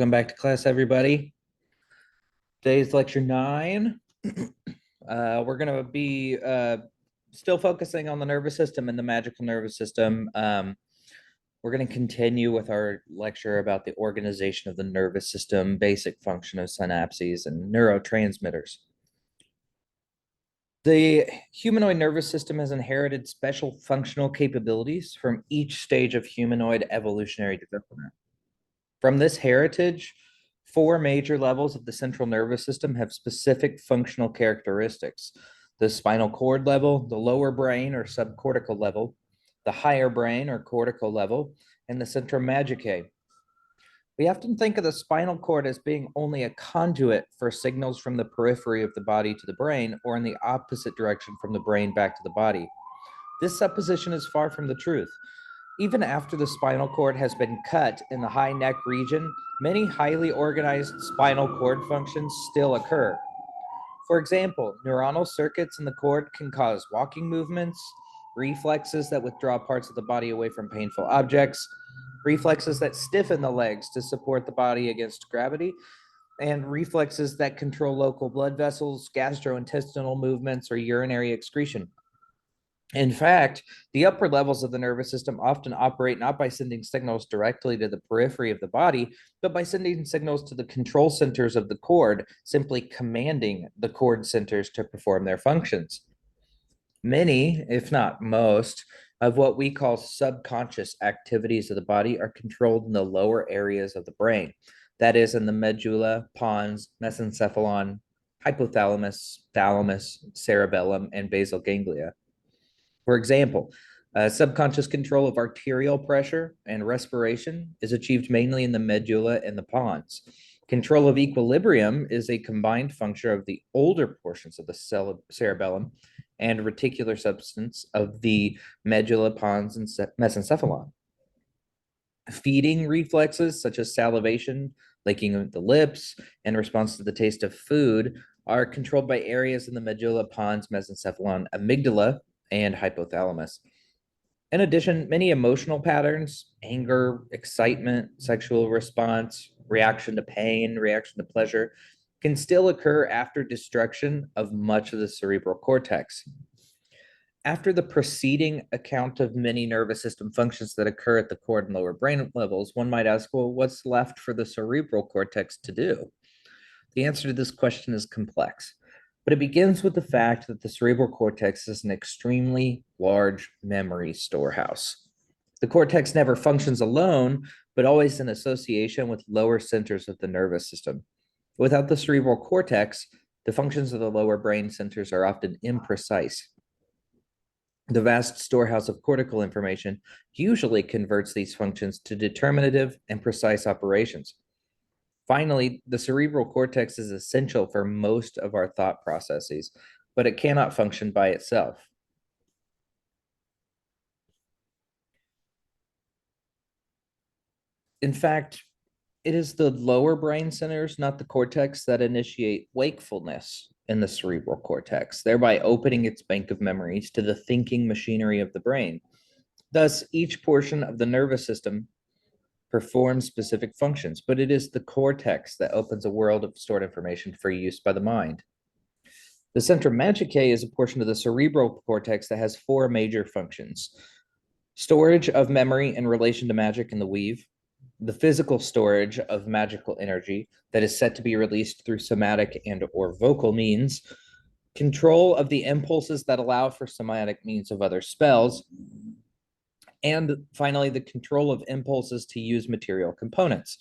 Welcome back to class, everybody. Today's lecture 9. We're going to be still focusing on the nervous system and the magical nervous system. We're going to continue with our lecture about the organization of the nervous system, basic function of synapses, and neurotransmitters. The humanoid nervous system has inherited special functional capabilities from each stage of humanoid evolutionary development. From this heritage, 4 major levels of the central nervous system have specific functional characteristics: the spinal cord level, the lower brain or subcortical level, the higher brain or cortical level, and the centrum magicae. We often think of the spinal cord as being only a conduit for signals from the periphery of the body to the brain, or in the opposite direction from the brain back to the body. This supposition is far from the truth. Even after the spinal cord has been cut in the high neck region, many highly organized spinal cord functions still occur. For example, neuronal circuits in the cord can cause walking movements, reflexes that withdraw parts of the body away from painful objects, reflexes that stiffen the legs to support the body against gravity, and reflexes that control local blood vessels, gastrointestinal movements, or urinary excretion. In fact, the upper levels of the nervous system often operate not by sending signals directly to the periphery of the body, but by sending signals to the control centers of the cord, simply commanding the cord centers to perform their functions. Many, if not most, of what we call subconscious activities of the body are controlled in the lower areas of the brain. That is, in the medulla, pons, mesencephalon, hypothalamus, thalamus, cerebellum, and basal ganglia. For example, subconscious control of arterial pressure and respiration is achieved mainly in the medulla and the pons. Control of equilibrium is a combined function of the older portions of the cerebellum and reticular substance of the medulla, pons, and mesencephalon. Feeding reflexes such as salivation, licking of the lips, and response to the taste of food are controlled by areas in the medulla, pons, mesencephalon, amygdala, and hypothalamus. In addition, many emotional patterns, anger, excitement, sexual response, reaction to pain, reaction to pleasure, can still occur after destruction of much of the cerebral cortex. After the preceding account of many nervous system functions that occur at the cord and lower brain levels, one might ask, well, what's left for the cerebral cortex to do? The answer to this question is complex, but it begins with the fact that the cerebral cortex is an extremely large memory storehouse. The cortex never functions alone, but always in association with lower centers of the nervous system. Without the cerebral cortex, the functions of the lower brain centers are often imprecise. The vast storehouse of cortical information usually converts these functions to determinative and precise operations. Finally, the cerebral cortex is essential for most of our thought processes, but it cannot function by itself. In fact, it is the lower brain centers, not the cortex, that initiate wakefulness in the cerebral cortex, thereby opening its bank of memories to the thinking machinery of the brain. Thus, each portion of the nervous system performs specific functions, but it is the cortex that opens a world of stored information for use by the mind. The centrum magicae is a portion of the cerebral cortex that has 4 major functions: storage of memory in relation to magic in the weave, the physical storage of magical energy that is set to be released through somatic and or vocal means, control of the impulses that allow for somatic means of other spells, and finally, the control of impulses to use material components.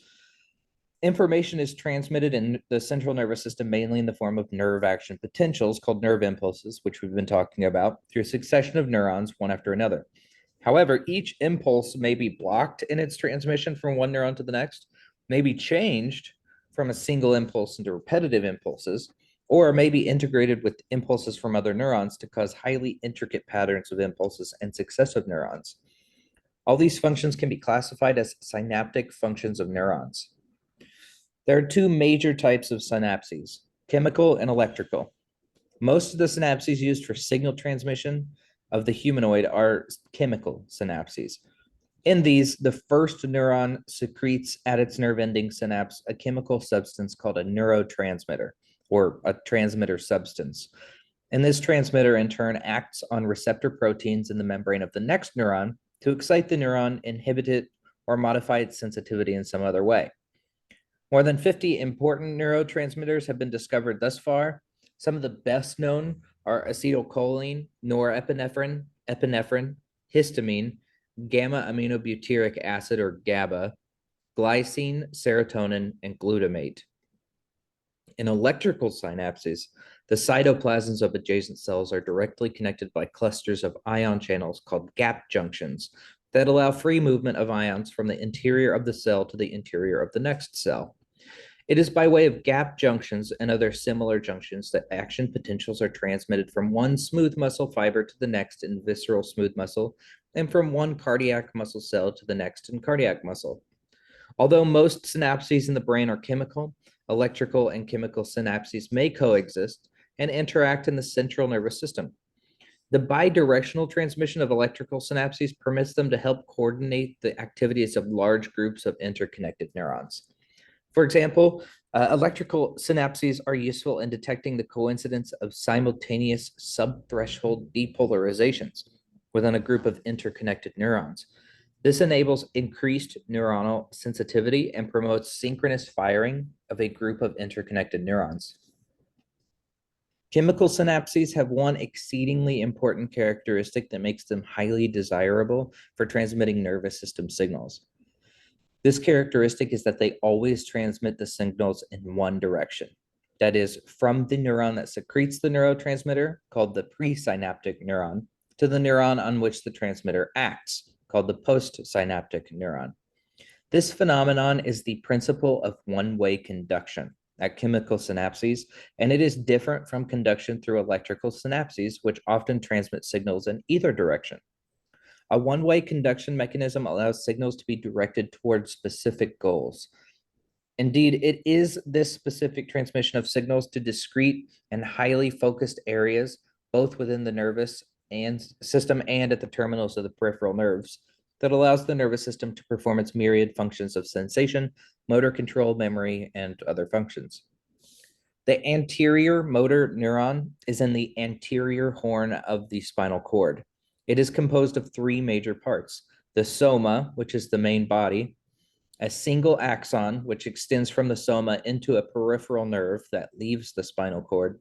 Information is transmitted in the central nervous system mainly in the form of nerve action potentials called nerve impulses, which we've been talking about, through a succession of neurons, one after another. However, each impulse may be blocked in its transmission from one neuron to the next, may be changed from a single impulse into repetitive impulses, or may be integrated with impulses from other neurons to cause highly intricate patterns of impulses and successive neurons. All these functions can be classified as synaptic functions of neurons. There are 2 major types of synapses, chemical and electrical. Most of the synapses used for signal transmission of the humanoid are chemical synapses. In these, the first neuron secretes at its nerve ending synapse a chemical substance called a neurotransmitter, or a transmitter substance. And this transmitter, in turn, acts on receptor proteins in the membrane of the next neuron to excite the neuron, inhibit it, or modify its sensitivity in some other way. More than 50 important neurotransmitters have been discovered thus far. Some of the best known are acetylcholine, norepinephrine, epinephrine, histamine, gamma aminobutyric acid or GABA, glycine, serotonin, and glutamate. In electrical synapses, the cytoplasms of adjacent cells are directly connected by clusters of ion channels called gap junctions that allow free movement of ions from the interior of the cell to the interior of the next cell. It is by way of gap junctions and other similar junctions that action potentials are transmitted from one smooth muscle fiber to the next in visceral smooth muscle, and from one cardiac muscle cell to the next in cardiac muscle. Although most synapses in the brain are chemical, electrical and chemical synapses may coexist and interact in the central nervous system. The bidirectional transmission of electrical synapses permits them to help coordinate the activities of large groups of interconnected neurons. For example, electrical synapses are useful in detecting the coincidence of simultaneous subthreshold depolarizations within a group of interconnected neurons. This enables increased neuronal sensitivity and promotes synchronous firing of a group of interconnected neurons. Chemical synapses have one exceedingly important characteristic that makes them highly desirable for transmitting nervous system signals. This characteristic is that they always transmit the signals in one direction. That is, from the neuron that secretes the neurotransmitter, called the presynaptic neuron, to the neuron on which the transmitter acts, called the postsynaptic neuron. This phenomenon is the principle of one-way conduction at chemical synapses, and it is different from conduction through electrical synapses, which often transmit signals in either direction. A one-way conduction mechanism allows signals to be directed towards specific goals. Indeed, it is this specific transmission of signals to discrete and highly focused areas, both within the nervous and system and at the terminals of the peripheral nerves, that allows the nervous system to perform its myriad functions of sensation, motor control, memory, and other functions. The anterior motor neuron is in the anterior horn of the spinal cord. It is composed of three major parts: the soma, which is the main body, a single axon, which extends from the soma into a peripheral nerve that leaves the spinal cord,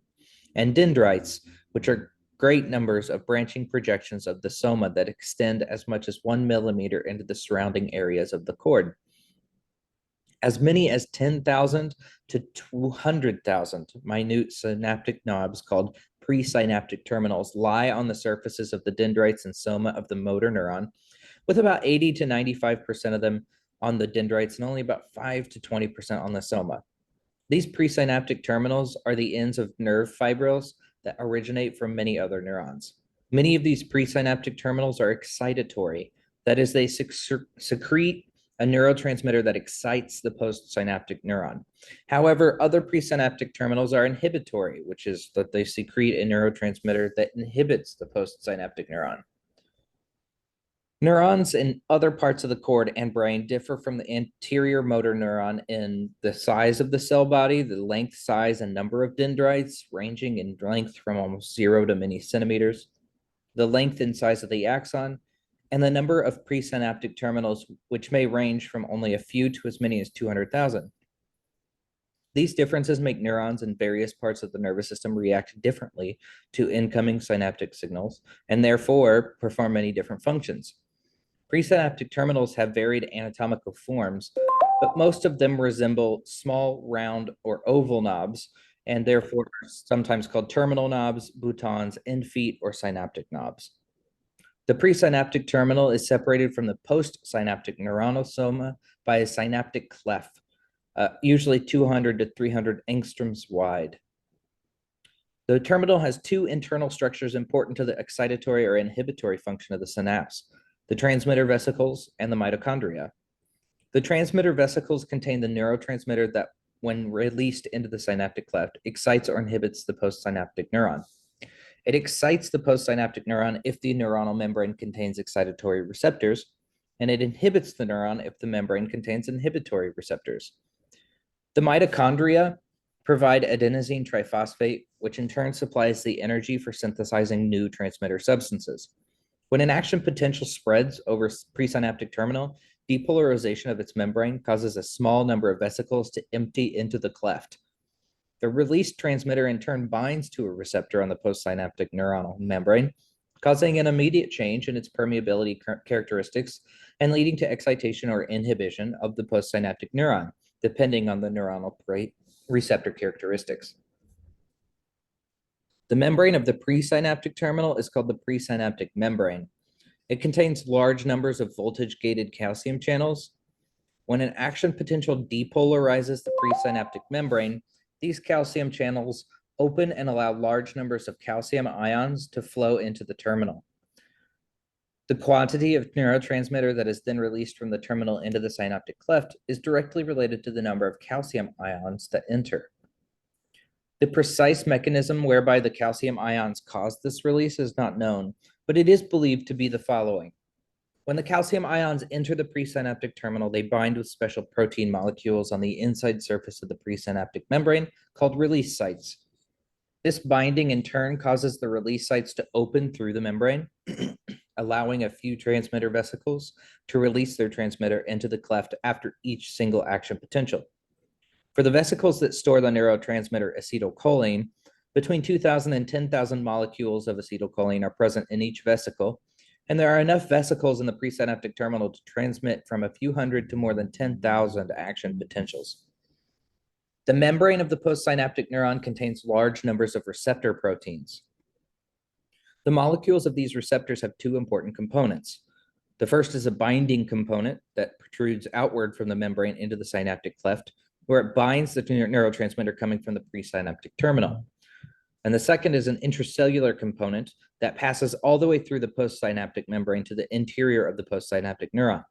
and dendrites, which are great numbers of branching projections of the soma that extend as much as 1 millimeter into the surrounding areas of the cord. As many as 10,000 to 200,000 minute synaptic knobs called presynaptic terminals lie on the surfaces of the dendrites and soma of the motor neuron, with about 80 to 95% of them on the dendrites and only about 5 to 20% on the soma. These presynaptic terminals are the ends of nerve fibrils that originate from many other neurons. Many of these presynaptic terminals are excitatory. That is, they secrete a neurotransmitter that excites the postsynaptic neuron. However, other presynaptic terminals are inhibitory, which is that they secrete a neurotransmitter that inhibits the postsynaptic neuron. Neurons in other parts of the cord and brain differ from the anterior motor neuron in the size of the cell body, the length, size, and number of dendrites, ranging in length from almost 0 to many centimeters, the length and size of the axon, and the number of presynaptic terminals, which may range from only a few to as many as 200,000. These differences make neurons in various parts of the nervous system react differently to incoming synaptic signals, and therefore perform many different functions. Presynaptic terminals have varied anatomical forms, but most of them resemble small, round, or oval knobs, and therefore are sometimes called terminal knobs, boutons, end feet, or synaptic knobs. The presynaptic terminal is separated from the postsynaptic neuronal soma by a synaptic cleft, usually 200 to 300 angstroms wide. The terminal has two internal structures important to the excitatory or inhibitory function of the synapse: the transmitter vesicles and the mitochondria. The transmitter vesicles contain the neurotransmitter that, when released into the synaptic cleft, excites or inhibits the postsynaptic neuron. It excites the postsynaptic neuron if the neuronal membrane contains excitatory receptors, and it inhibits the neuron if the membrane contains inhibitory receptors. The mitochondria provide adenosine triphosphate, which in turn supplies the energy for synthesizing new transmitter substances. When an action potential spreads over presynaptic terminal, depolarization of its membrane causes a small number of vesicles to empty into the cleft. The released transmitter in turn binds to a receptor on the postsynaptic neuronal membrane, causing an immediate change in its permeability characteristics and leading to excitation or inhibition of the postsynaptic neuron, depending on the neuronal receptor characteristics. The membrane of the presynaptic terminal is called the presynaptic membrane. It contains large numbers of voltage-gated calcium channels. When an action potential depolarizes the presynaptic membrane, these calcium channels open and allow large numbers of calcium ions to flow into the terminal. The quantity of neurotransmitter that is then released from the terminal into the synaptic cleft is directly related to the number of calcium ions that enter. The precise mechanism whereby the calcium ions cause this release is not known, but it is believed to be the following. When the calcium ions enter the presynaptic terminal, they bind with special protein molecules on the inside surface of the presynaptic membrane called release sites. This binding in turn causes the release sites to open through the membrane, allowing a few transmitter vesicles to release their transmitter into the cleft after each single action potential. For the vesicles that store the neurotransmitter acetylcholine, between 2,000 and 10,000 molecules of acetylcholine are present in each vesicle, and there are enough vesicles in the presynaptic terminal to transmit from a few hundred to more than 10,000 action potentials. The membrane of the postsynaptic neuron contains large numbers of receptor proteins. The molecules of these receptors have two important components. The first is a binding component that protrudes outward from the membrane into the synaptic cleft, where it binds the neurotransmitter coming from the presynaptic terminal. And the second is an intracellular component that passes all the way through the postsynaptic membrane to the interior of the postsynaptic neuron.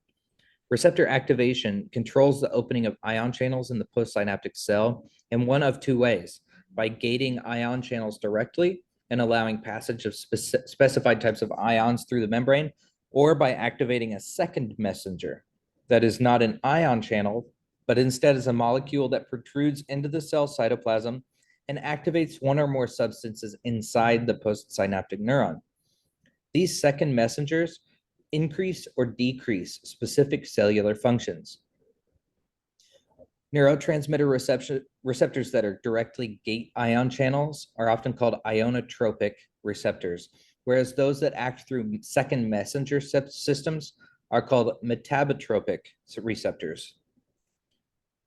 Receptor activation controls the opening of ion channels in the postsynaptic cell in one of two ways: by gating ion channels directly and allowing passage of specified types of ions through the membrane, or by activating a second messenger that is not an ion channel, but instead is a molecule that protrudes into the cell cytoplasm and activates one or more substances inside the postsynaptic neuron. These second messengers increase or decrease specific cellular functions. Neurotransmitter receptors that are directly gate ion channels are often called ionotropic receptors, whereas those that act through second messenger systems are called metabotropic receptors.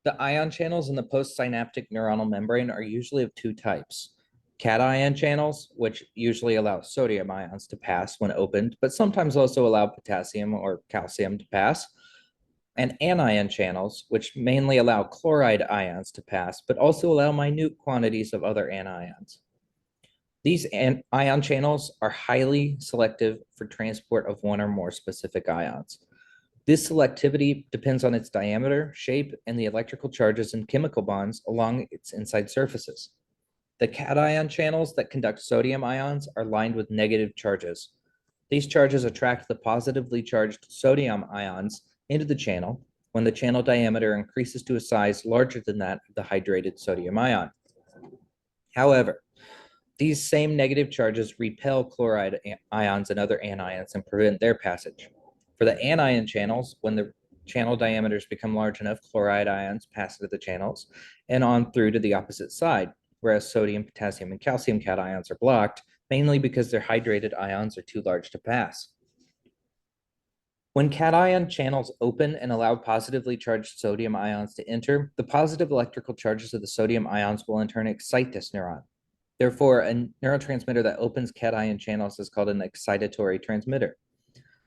The ion channels in the postsynaptic neuronal membrane are usually of two types: cation channels, which usually allow sodium ions to pass when opened, but sometimes also allow potassium or calcium to pass, and anion channels, which mainly allow chloride ions to pass, but also allow minute quantities of other anions. These ion channels are highly selective for transport of one or more specific ions. This selectivity depends on its diameter, shape, and the electrical charges and chemical bonds along its inside surfaces. The cation channels that conduct sodium ions are lined with negative charges. These charges attract the positively charged sodium ions into the channel when the channel diameter increases to a size larger than that of the hydrated sodium ion. However, these same negative charges repel chloride ions and other anions and prevent their passage. For the anion channels, when the channel diameters become large enough, chloride ions pass into the channels and on through to the opposite side, whereas sodium, potassium, and calcium cations are blocked, mainly because their hydrated ions are too large to pass. When cation channels open and allow positively charged sodium ions to enter, the positive electrical charges of the sodium ions will in turn excite this neuron. Therefore, a neurotransmitter that opens cation channels is called an excitatory transmitter.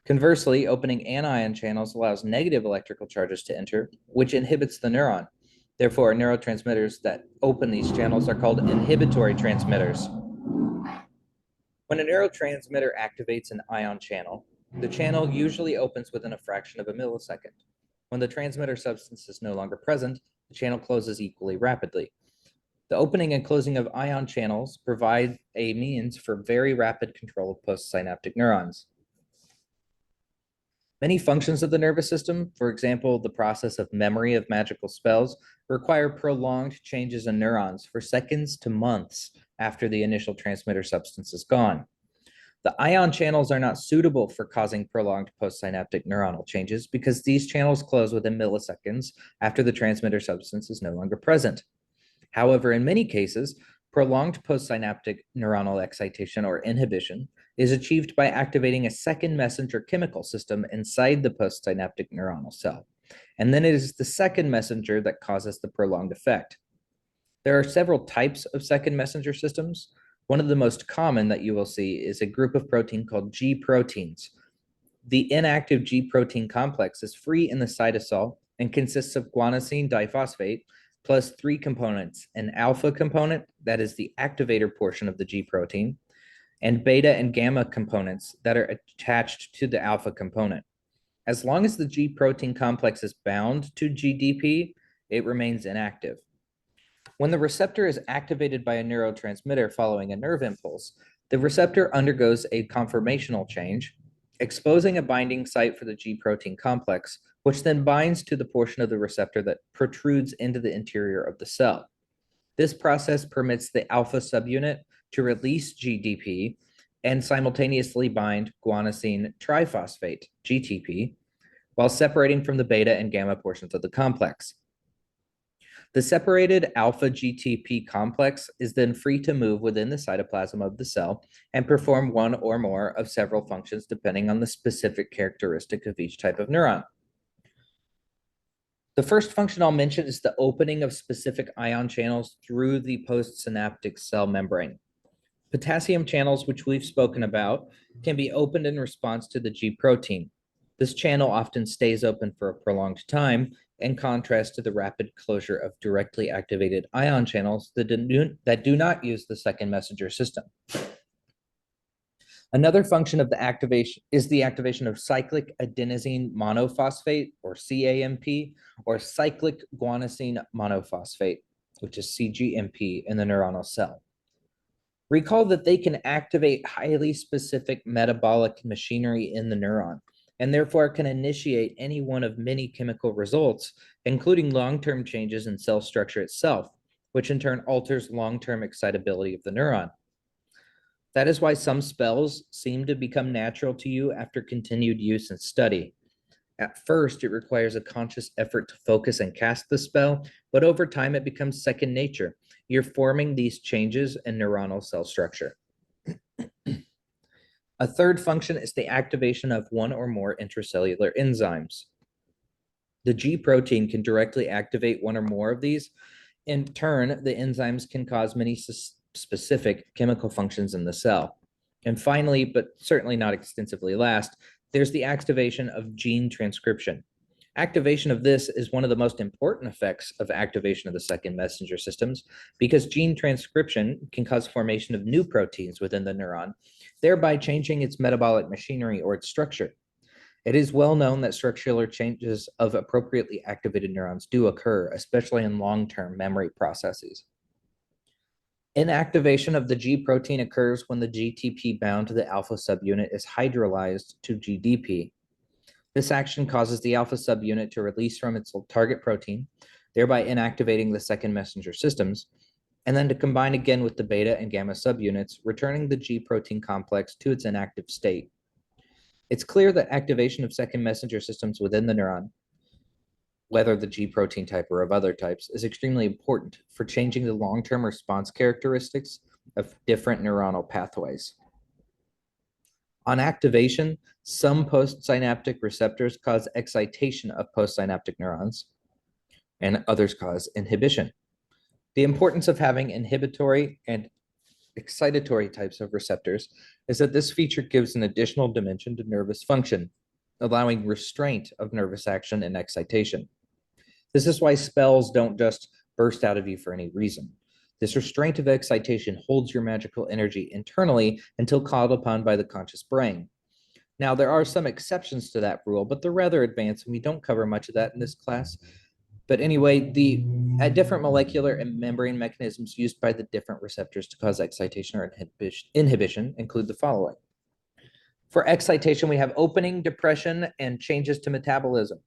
Conversely, opening anion channels allows negative electrical charges to enter, which inhibits the neuron. Therefore, neurotransmitters that open these channels are called inhibitory transmitters. When a neurotransmitter activates an ion channel, the channel usually opens within a fraction of a millisecond. When the transmitter substance is no longer present, the channel closes equally rapidly. The opening and closing of ion channels provide a means for very rapid control of postsynaptic neurons. Many functions of the nervous system, for example, the process of memory of magical spells, require prolonged changes in neurons for seconds to months after the initial transmitter substance is gone. The ion channels are not suitable for causing prolonged postsynaptic neuronal changes because these channels close within milliseconds after the transmitter substance is no longer present. However, in many cases, prolonged postsynaptic neuronal excitation or inhibition is achieved by activating a second messenger chemical system inside the postsynaptic neuronal cell. And then it is the second messenger that causes the prolonged effect. There are several types of second messenger systems. One of the most common that you will see is a group of protein called G proteins. The inactive G protein complex is free in the cytosol and consists of guanosine diphosphate plus three components: an alpha component, that is the activator portion of the G protein, and beta and gamma components that are attached to the alpha component. As long as the G protein complex is bound to GDP, it remains inactive. When the receptor is activated by a neurotransmitter following a nerve impulse, the receptor undergoes a conformational change, exposing a binding site for the G protein complex, which then binds to the portion of the receptor that protrudes into the interior of the cell. This process permits the alpha subunit to release GDP and simultaneously bind guanosine triphosphate, GTP, while separating from the beta and gamma portions of the complex. The separated alpha GTP complex is then free to move within the cytoplasm of the cell and perform one or more of several functions depending on the specific characteristic of each type of neuron. The first function I'll mention is the opening of specific ion channels through the postsynaptic cell membrane. Potassium channels, which we've spoken about, can be opened in response to the G protein. This channel often stays open for a prolonged time, in contrast to the rapid closure of directly activated ion channels that do not use the second messenger system. Another function of the activation is the activation of cyclic adenosine monophosphate, or CAMP, or cyclic guanosine monophosphate, which is CGMP, in the neuronal cell. Recall that they can activate highly specific metabolic machinery in the neuron, and therefore can initiate any one of many chemical results, including long-term changes in cell structure itself, which in turn alters long-term excitability of the neuron. That is why some spells seem to become natural to you after continued use and study. At first, it requires a conscious effort to focus and cast the spell, but over time it becomes second nature. You're forming these changes in neuronal cell structure. A third function is the activation of one or more intracellular enzymes. The G protein can directly activate one or more of these. In turn, the enzymes can cause many specific chemical functions in the cell. And finally, but certainly not extensively last, there's the activation of gene transcription. Activation of this is one of the most important effects of activation of the second messenger systems, because gene transcription can cause formation of new proteins within the neuron, thereby changing its metabolic machinery or its structure. It is well known that structural changes of appropriately activated neurons do occur, especially in long-term memory processes. Inactivation of the G protein occurs when the GTP bound to the alpha subunit is hydrolyzed to GDP. This action causes the alpha subunit to release from its target protein, thereby inactivating the second messenger systems, and then to combine again with the beta and gamma subunits, returning the G protein complex to its inactive state. It's clear that activation of second messenger systems within the neuron, whether the G protein type or of other types, is extremely important for changing the long-term response characteristics of different neuronal pathways. On activation, some postsynaptic receptors cause excitation of postsynaptic neurons, and others cause inhibition. The importance of having inhibitory and excitatory types of receptors is that this feature gives an additional dimension to nervous function, allowing restraint of nervous action and excitation. This is why spells don't just burst out of you for any reason. This restraint of excitation holds your magical energy internally until called upon by the conscious brain. Now, there are some exceptions to that rule, but they're rather advanced, and we don't cover much of that in this class. But anyway, the different molecular and membrane mechanisms used by the different receptors to cause excitation or inhibition include the following. For excitation, we have opening, depression, and changes to metabolism.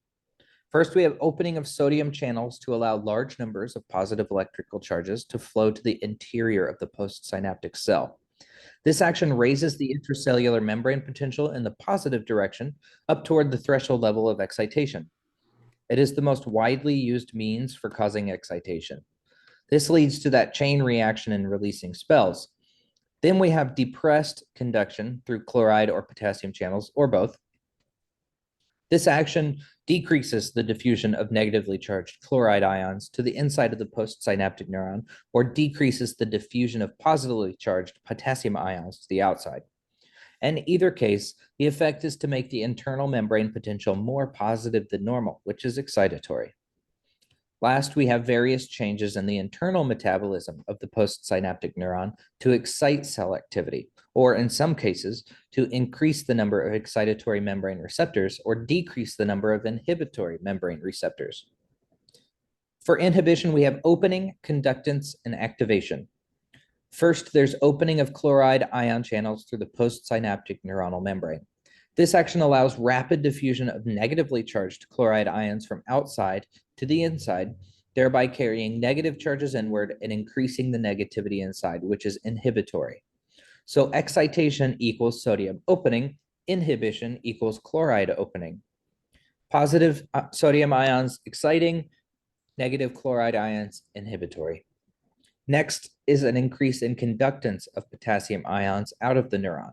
First, we have opening of sodium channels to allow large numbers of positive electrical charges to flow to the interior of the postsynaptic cell. This action raises the intracellular membrane potential in the positive direction up toward the threshold level of excitation. It is the most widely used means for causing excitation. This leads to that chain reaction in releasing spells. Then we have depressed conduction through chloride or potassium channels, or both. This action decreases the diffusion of negatively charged chloride ions to the inside of the postsynaptic neuron, or decreases the diffusion of positively charged potassium ions to the outside. In either case, the effect is to make the internal membrane potential more positive than normal, which is excitatory. Last, we have various changes in the internal metabolism of the postsynaptic neuron to excite cell activity, or in some cases, to increase the number of excitatory membrane receptors or decrease the number of inhibitory membrane receptors. For inhibition, we have opening, conductance, and activation. First, there's opening of chloride ion channels through the postsynaptic neuronal membrane. This action allows rapid diffusion of negatively charged chloride ions from outside to the inside, thereby carrying negative charges inward and increasing the negativity inside, which is inhibitory. So excitation equals sodium opening, inhibition equals chloride opening. Positive sodium ions exciting, negative chloride ions inhibitory. Next is an increase in conductance of potassium ions out of the neuron.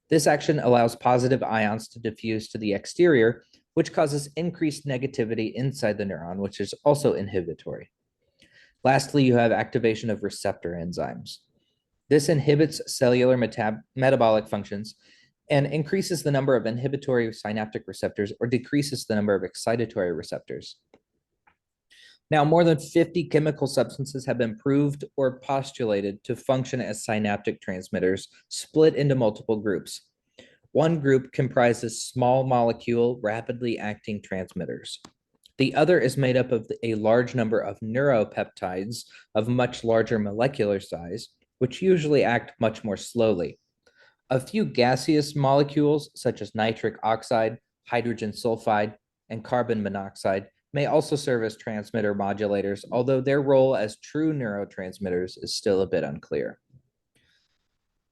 This action allows positive ions to diffuse to the exterior, which causes increased negativity inside the neuron, which is also inhibitory. Lastly, you have activation of receptor enzymes. This inhibits cellular metabolic functions and increases the number of inhibitory synaptic receptors or decreases the number of excitatory receptors. Now, more than 50 chemical substances have been proved or postulated to function as synaptic transmitters, split into multiple groups. One group comprises small molecule, rapidly acting transmitters. The other is made up of a large number of neuropeptides of much larger molecular size, which usually act much more slowly. A few gaseous molecules, such as nitric oxide, hydrogen sulfide, and carbon monoxide, may also serve as transmitter modulators, although their role as true neurotransmitters is still a bit unclear.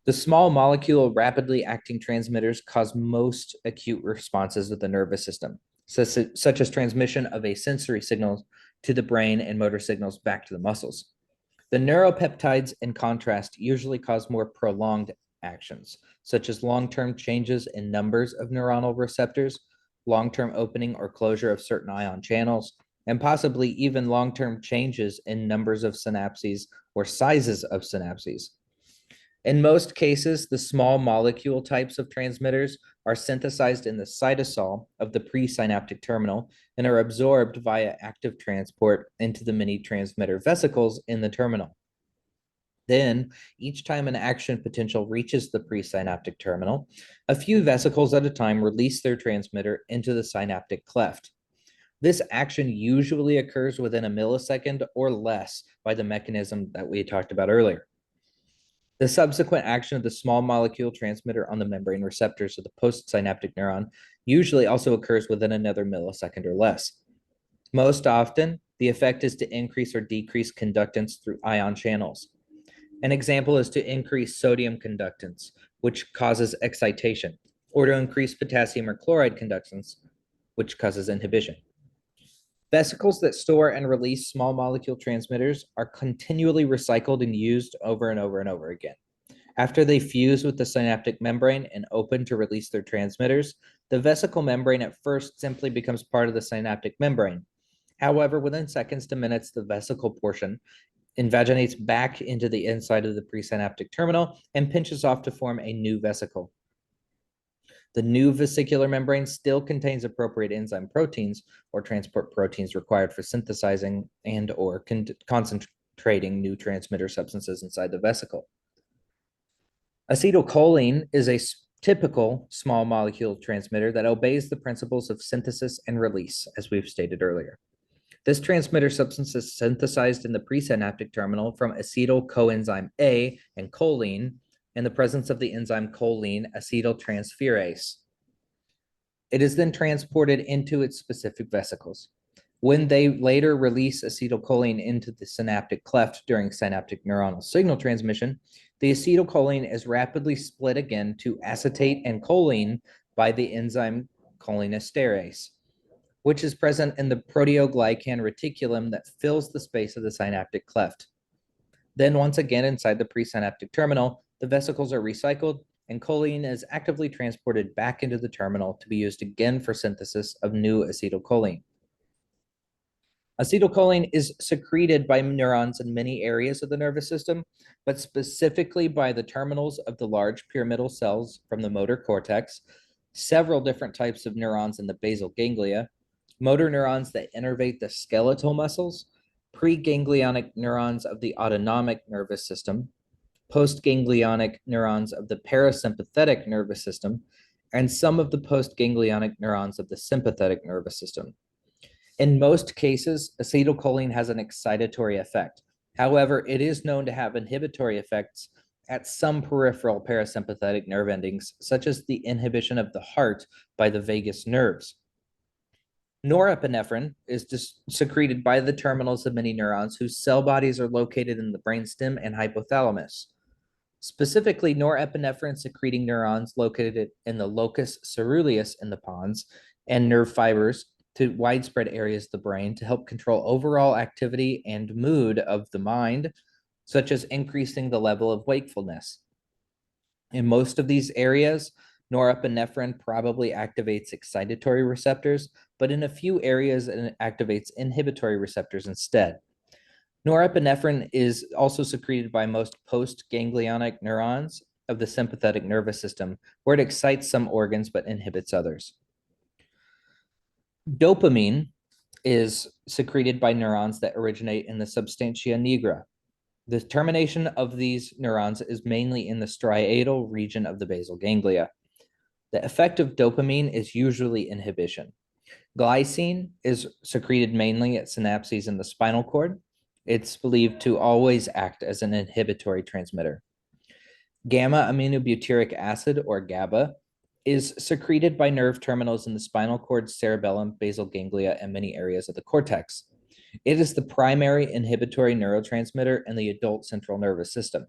The small molecule rapidly acting transmitters cause most acute responses of the nervous system, such as transmission of a sensory signal to the brain and motor signals back to the muscles. The neuropeptides, in contrast, usually cause more prolonged actions, such as long-term changes in numbers of neuronal receptors, long-term opening or closure of certain ion channels, and possibly even long-term changes in numbers of synapses or sizes of synapses. In most cases, the small molecule types of transmitters are synthesized in the cytosol of the presynaptic terminal and are absorbed via active transport into the many transmitter vesicles in the terminal. Then, each time an action potential reaches the presynaptic terminal, a few vesicles at a time release their transmitter into the synaptic cleft. This action usually occurs within a millisecond or less by the mechanism that we talked about earlier. The subsequent action of the small molecule transmitter on the membrane receptors of the postsynaptic neuron usually also occurs within another millisecond or less. Most often, the effect is to increase or decrease conductance through ion channels. An example is to increase sodium conductance, which causes excitation, or to increase potassium or chloride conductance, which causes inhibition. Vesicles that store and release small molecule transmitters are continually recycled and used over and over and over again. After they fuse with the synaptic membrane and open to release their transmitters, the vesicle membrane at first simply becomes part of the synaptic membrane. However, within seconds to minutes, the vesicle portion invaginates back into the inside of the presynaptic terminal and pinches off to form a new vesicle. The new vesicular membrane still contains appropriate enzyme proteins or transport proteins required for synthesizing and or concentrating new transmitter substances inside the vesicle. Acetylcholine is a typical small molecule transmitter that obeys the principles of synthesis and release, as we've stated earlier. This transmitter substance is synthesized in the presynaptic terminal from acetyl coenzyme A and choline, in the presence of the enzyme choline acetyltransferase. It is then transported into its specific vesicles. When they later release acetylcholine into the synaptic cleft during synaptic neuronal signal transmission, the acetylcholine is rapidly split again to acetate and choline by the enzyme cholinesterase, which is present in the proteoglycan reticulum that fills the space of the synaptic cleft. Then once again inside the presynaptic terminal, the vesicles are recycled and choline is actively transported back into the terminal to be used again for synthesis of new acetylcholine. Acetylcholine is secreted by neurons in many areas of the nervous system, but specifically by the terminals of the large pyramidal cells from the motor cortex, several different types of neurons in the basal ganglia, motor neurons that innervate the skeletal muscles, preganglionic neurons of the autonomic nervous system, postganglionic neurons of the parasympathetic nervous system, and some of the postganglionic neurons of the sympathetic nervous system. In most cases, acetylcholine has an excitatory effect. However, it is known to have inhibitory effects at some peripheral parasympathetic nerve endings, such as the inhibition of the heart by the vagus nerves. Norepinephrine is secreted by the terminals of many neurons whose cell bodies are located in the brainstem and hypothalamus. Specifically, norepinephrine secreting neurons located in the locus ceruleus in the pons and nerve fibers to widespread areas of the brain to help control overall activity and mood of the mind, such as increasing the level of wakefulness. In most of these areas, norepinephrine probably activates excitatory receptors, but in a few areas, it activates inhibitory receptors instead. Norepinephrine is also secreted by most postganglionic neurons of the sympathetic nervous system, where it excites some organs but inhibits others. Dopamine is secreted by neurons that originate in the substantia nigra. The termination of these neurons is mainly in the striatal region of the basal ganglia. The effect of dopamine is usually inhibition. Glycine is secreted mainly at synapses in the spinal cord. It's believed to always act as an inhibitory transmitter. Gamma aminobutyric acid, or GABA, is secreted by nerve terminals in the spinal cord, cerebellum, basal ganglia, and many areas of the cortex. It is the primary inhibitory neurotransmitter in the adult central nervous system.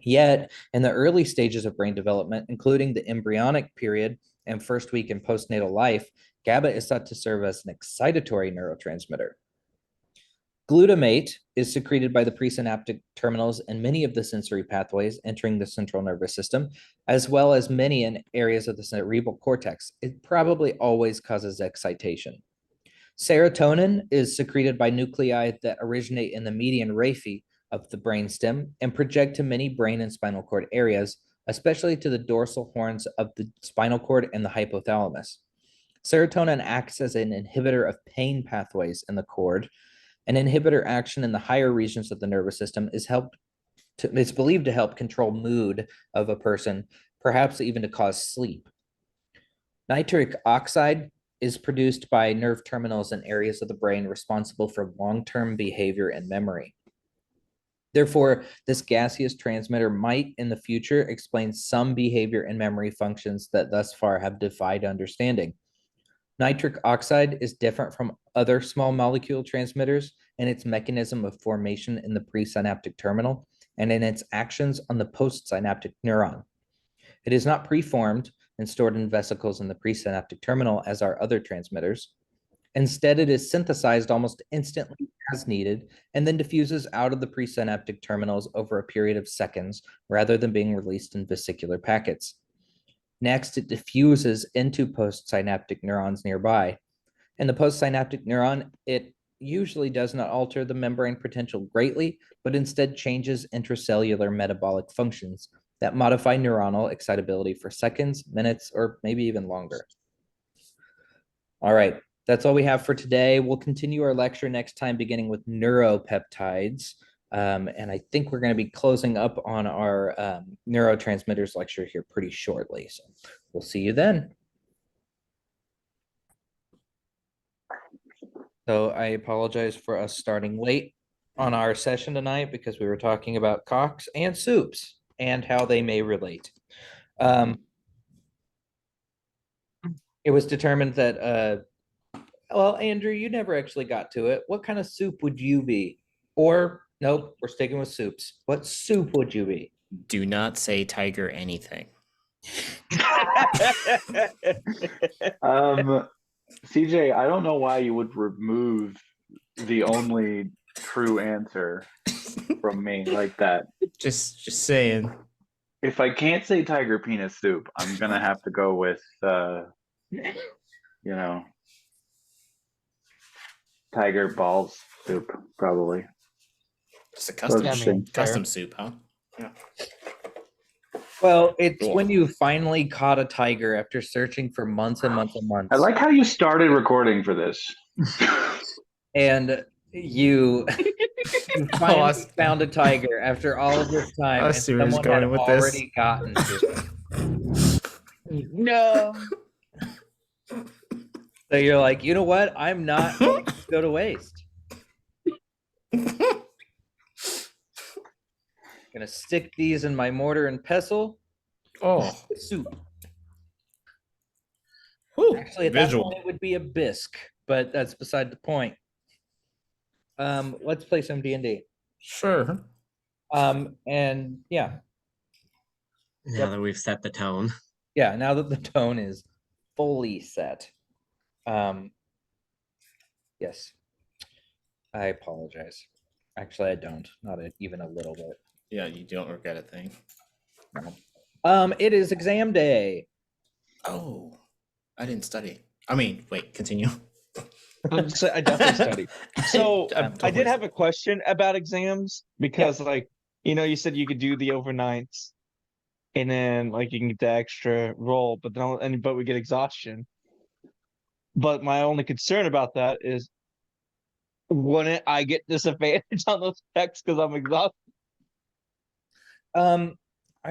Yet, in the early stages of brain development, including the embryonic period and first week in postnatal life, GABA is thought to serve as an excitatory neurotransmitter. Glutamate is secreted by the presynaptic terminals and many of the sensory pathways entering the central nervous system, as well as many in areas of the cerebral cortex. It probably always causes excitation. Serotonin is secreted by nuclei that originate in the median raphe of the brainstem and project to many brain and spinal cord areas, especially to the dorsal horns of the spinal cord and the hypothalamus. Serotonin acts as an inhibitor of pain pathways in the cord. An inhibitor action in the higher regions of the nervous system it's believed to help control mood of a person, perhaps even to cause sleep. Nitric oxide is produced by nerve terminals in areas of the brain responsible for long-term behavior and memory. Therefore, this gaseous transmitter might in the future explain some behavior and memory functions that thus far have defied understanding. Nitric oxide is different from other small molecule transmitters in its mechanism of formation in the presynaptic terminal and in its actions on the postsynaptic neuron. It is not preformed and stored in vesicles in the presynaptic terminal as are other transmitters. Instead, it is synthesized almost instantly as needed and then diffuses out of the presynaptic terminals over a period of seconds rather than being released in vesicular packets. Next, it diffuses into postsynaptic neurons nearby. In the postsynaptic neuron, it usually does not alter the membrane potential greatly, but instead changes intracellular metabolic functions that modify neuronal excitability for seconds, minutes, or maybe even longer. All right, that's all we have for today. We'll continue our lecture next time, beginning with neuropeptides. And I think we're going to be closing up on our neurotransmitters lecture here pretty shortly. So we'll see you then. So I apologize for us starting late on our session tonight because we were talking about cocks and soups. and how they may relate. It was determined that, well, Andrew, you never actually got to it. What kind of soup would you be? Or, nope, we're sticking with soups. What soup would you be? Do not say tiger anything. CJ, I don't know why you would remove the only true answer from me like that. Just saying. If I can't say tiger penis soup, I'm gonna have to go with tiger balls soup, probably. Just a custom Interesting. custom soup, huh? Yeah. Well, it's Cool. when you finally caught a tiger after searching for months and months and months. I like how you started recording for this. And you finally found a tiger after all of this time, I and see where he's someone had going with this. already gotten to it. No. So you're like, you know what? I'm not going to go to waste. Gonna stick these in my mortar and pestle. Oh, Soup. whew. Actually, at Visual. that point, it would be a bisque, but that's beside the point. Let's play some D&D. Sure. And yeah, Now that we've set the tone. yeah. Now that the tone is fully set, yes, I apologize. Actually, I don't. Not even a little bit. Yeah, you don't regret a thing. No. It is exam day. Oh, I didn't study. I mean, wait, continue. I definitely studied. So I'm I did totally- have a question about exams because, you said you could do the overnights, and then you can get the extra roll, but but we get exhaustion. But my only concern about that is, wouldn't I get disadvantage on those checks because I'm exhausted? I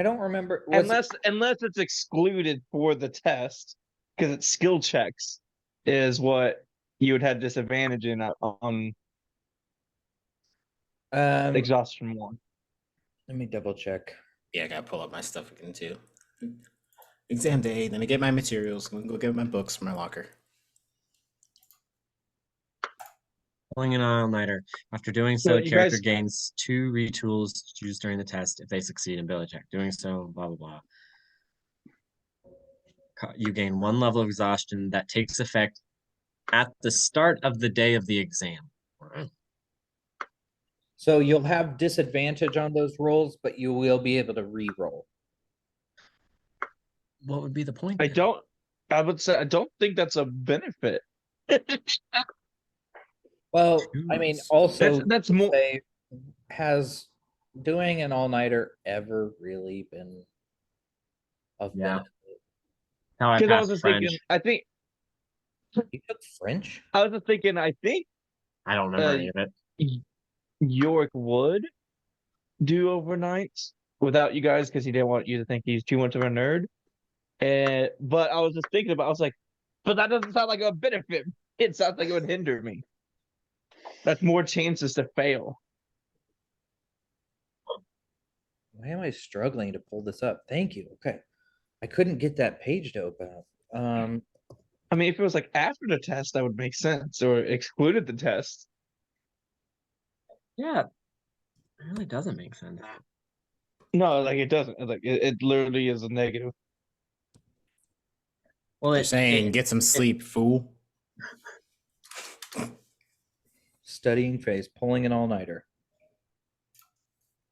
don't remember. Unless it's excluded for the test, because it's skill checks is what you would have disadvantage in on exhaustion one. Let me double check. Yeah, I gotta pull up my stuff again too. Exam day, then I get my materials, I'm gonna go get my books from my locker. Pulling an all-nighter. After doing So so, you character guys- gains 2 retools to use during the test if they succeed in ability check. Doing so, blah, blah, blah. You gain 1 level of exhaustion that takes effect at the start of the day of the exam. So you'll have disadvantage on those rolls, but you will be able to re-roll. What would be the point? I would say I don't think that's a benefit. Well, I mean, also That's more. say, has doing an all-nighter ever really been of Yeah. benefit? How I Because I was passed just French. thinking, I think You took French? I was just thinking, I think I don't remember any of it. York would do overnights without you guys because he didn't want you to think he's too much of a nerd. But I was just thinking about, I was like, but that doesn't sound like a benefit. It sounds like it would hinder me. That's more chances to fail. Why am I struggling to pull this up? Thank you. Okay. I couldn't get that page to open up. I mean, if it was after the test, that would make sense, or excluded the test. Yeah. It really doesn't make sense. No, it doesn't. It literally is a negative. Well, They're saying get some sleep, fool. Studying phase, pulling an all-nighter.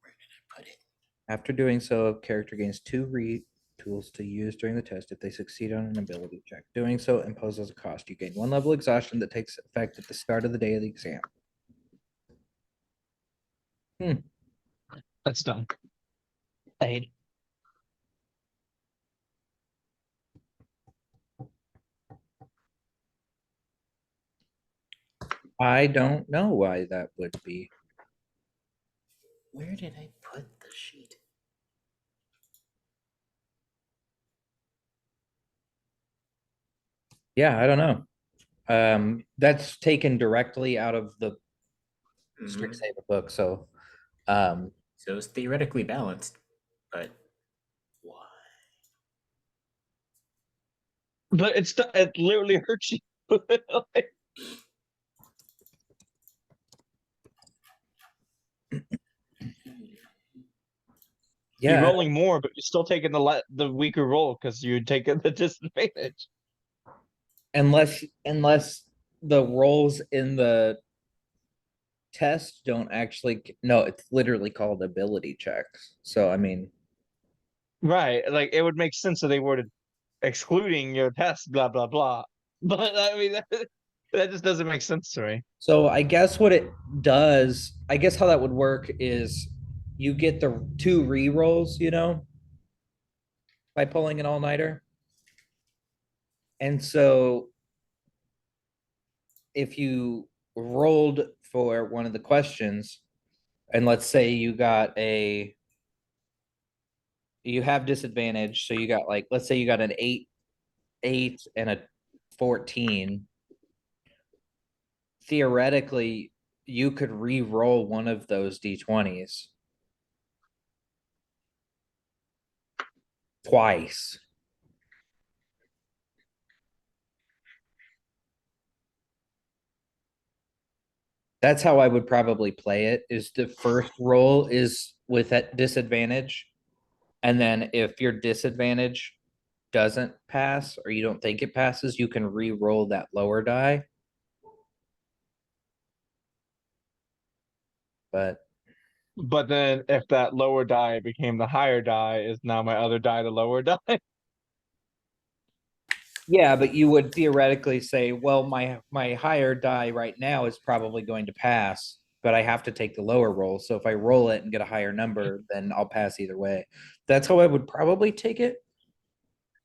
Where did I put it? After doing so, character gains 2 retools to use during the test if they succeed on an ability check. Doing so imposes a cost. You gain 1 level exhaustion that takes effect at the start of the day of the exam. That's dumb. I hate it. I don't know why that would be. Where did I put the sheet? Yeah, I don't know. That's taken directly out of the Mhm. Strixhaven book. So, So it's theoretically balanced. But why? But it literally hurts you. Like, you're Yeah, rolling more, but you're still taking the weaker roll because you're taking the disadvantage. unless the rolls in the test don't actually no, it's literally called ability checks. So I mean, Right. Like it would make sense if they were to excluding your test, blah blah blah. But I mean that just doesn't make sense to me. so I guess what it does, I guess how that would work is you get the two re-rolls, by pulling an all-nighter. And so if you rolled for one of the questions, and let's say you have disadvantage, so you got like, let's say you got an 8 and a 14. Theoretically, you could re-roll one of those d20s twice. That's how I would probably play it, is the first roll is with that disadvantage. And then if your disadvantage doesn't pass or you don't think it passes, you can re-roll that lower die. But But then if that lower die became the higher die, is now my other die the lower die? yeah, but you would theoretically say, well, my higher die right now is probably going to pass, but I have to take the lower roll. So if I roll it and get a higher number, then I'll pass either way. That's how I would probably take it.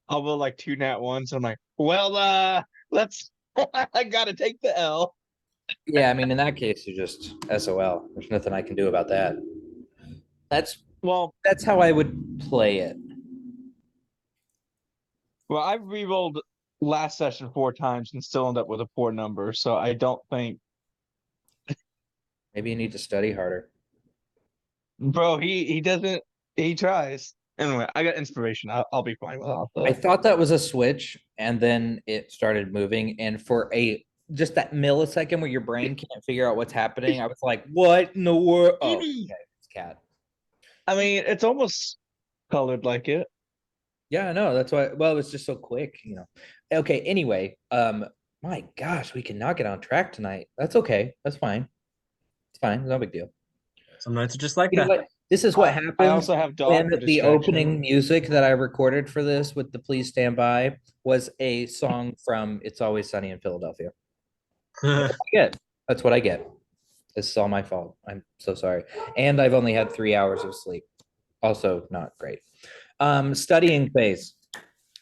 I'll roll like 2 nat 1s. I'm like, well, let's. I gotta take the L. Yeah, I mean, in that case, you just SOL. There's nothing I can do about that. That's Well, that's how I would play it. well, I re-rolled last session 4 times and still end up with a poor number. So I don't think, Maybe you need to study harder. bro. He doesn't. He tries. Anyway, I got inspiration. I'll be fine without I that. thought that was a switch, and then it started moving. And for just that millisecond where your brain can't figure out what's happening, I was like, "What in the world?" Oh, okay, it's cat. I mean, it's almost colored like it. Yeah, I know. That's why. Well, it was just so quick. Okay. Anyway, my gosh, we cannot get on track tonight. That's okay. That's fine. It's fine. No big deal. Some nights are just like You know that. what? This is what I happens also have dog when for the distraction. opening music that I recorded for this with the Please Stand By was a song from It's Always Sunny in Philadelphia. That's what I get. That's what I get. This is all my fault. I'm so sorry. And I've only had 3 hours of sleep. Also not great. Studying phase.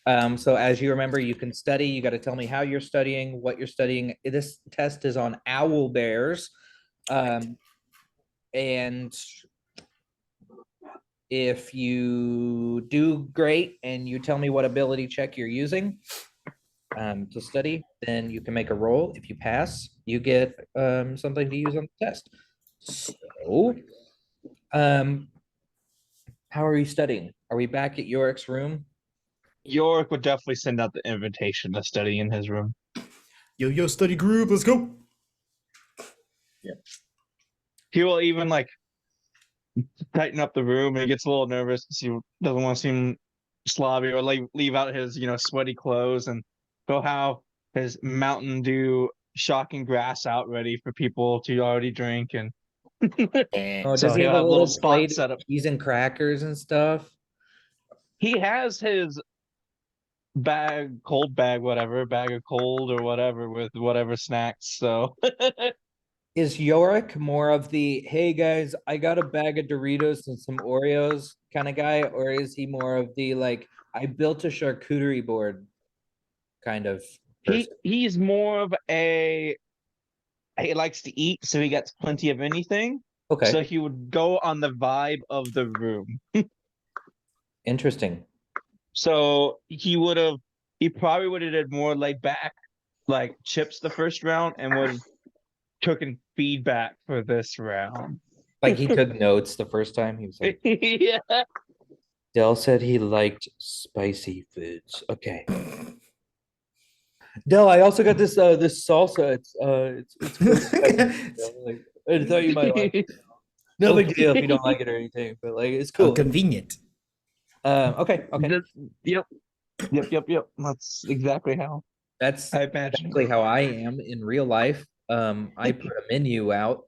So as you remember, you can study. You got to tell me how you're studying, what you're studying. This test is on Owlbears. And if you do great and you tell me what ability check you're using to study, then you can make a roll. If you pass, you get something to use on the test. So, how are you studying? Are we back at Yorick's room? York would definitely send out the invitation to study in his room. Yo, study group, let's go. He will even like tighten up the room and he gets a little nervous because he doesn't want to seem slobby or like leave out his sweaty clothes and go have his Mountain Dew shocking grass out ready for people to already drink and Oh, so does he he'll have a have a little little spot plate set of up. cheese and crackers and stuff? He has his cold bag, whatever, bag of cold or whatever with whatever snacks. So Is Yorick more of the, hey guys, I got a bag of Doritos and some Oreos kind of guy, or is he more of the like, I built a charcuterie board kind of person? he's more of a he likes to eat, so he gets plenty of anything. Okay, So he would go on the vibe of the room. interesting. So he probably would have did more laid back, like chips the first round, and would have taken feedback for this round. Like he took notes the first time. He was like, Yeah. Dell said he liked spicy foods. Okay. Dell, I also got this salsa. It's really spicy. Like, I thought you might like it. No big deal if you don't like it or anything, but like it's How cool. convenient. Okay. Yep. Yep. That's exactly how That's I imagine. exactly how I am in real life. I put a menu out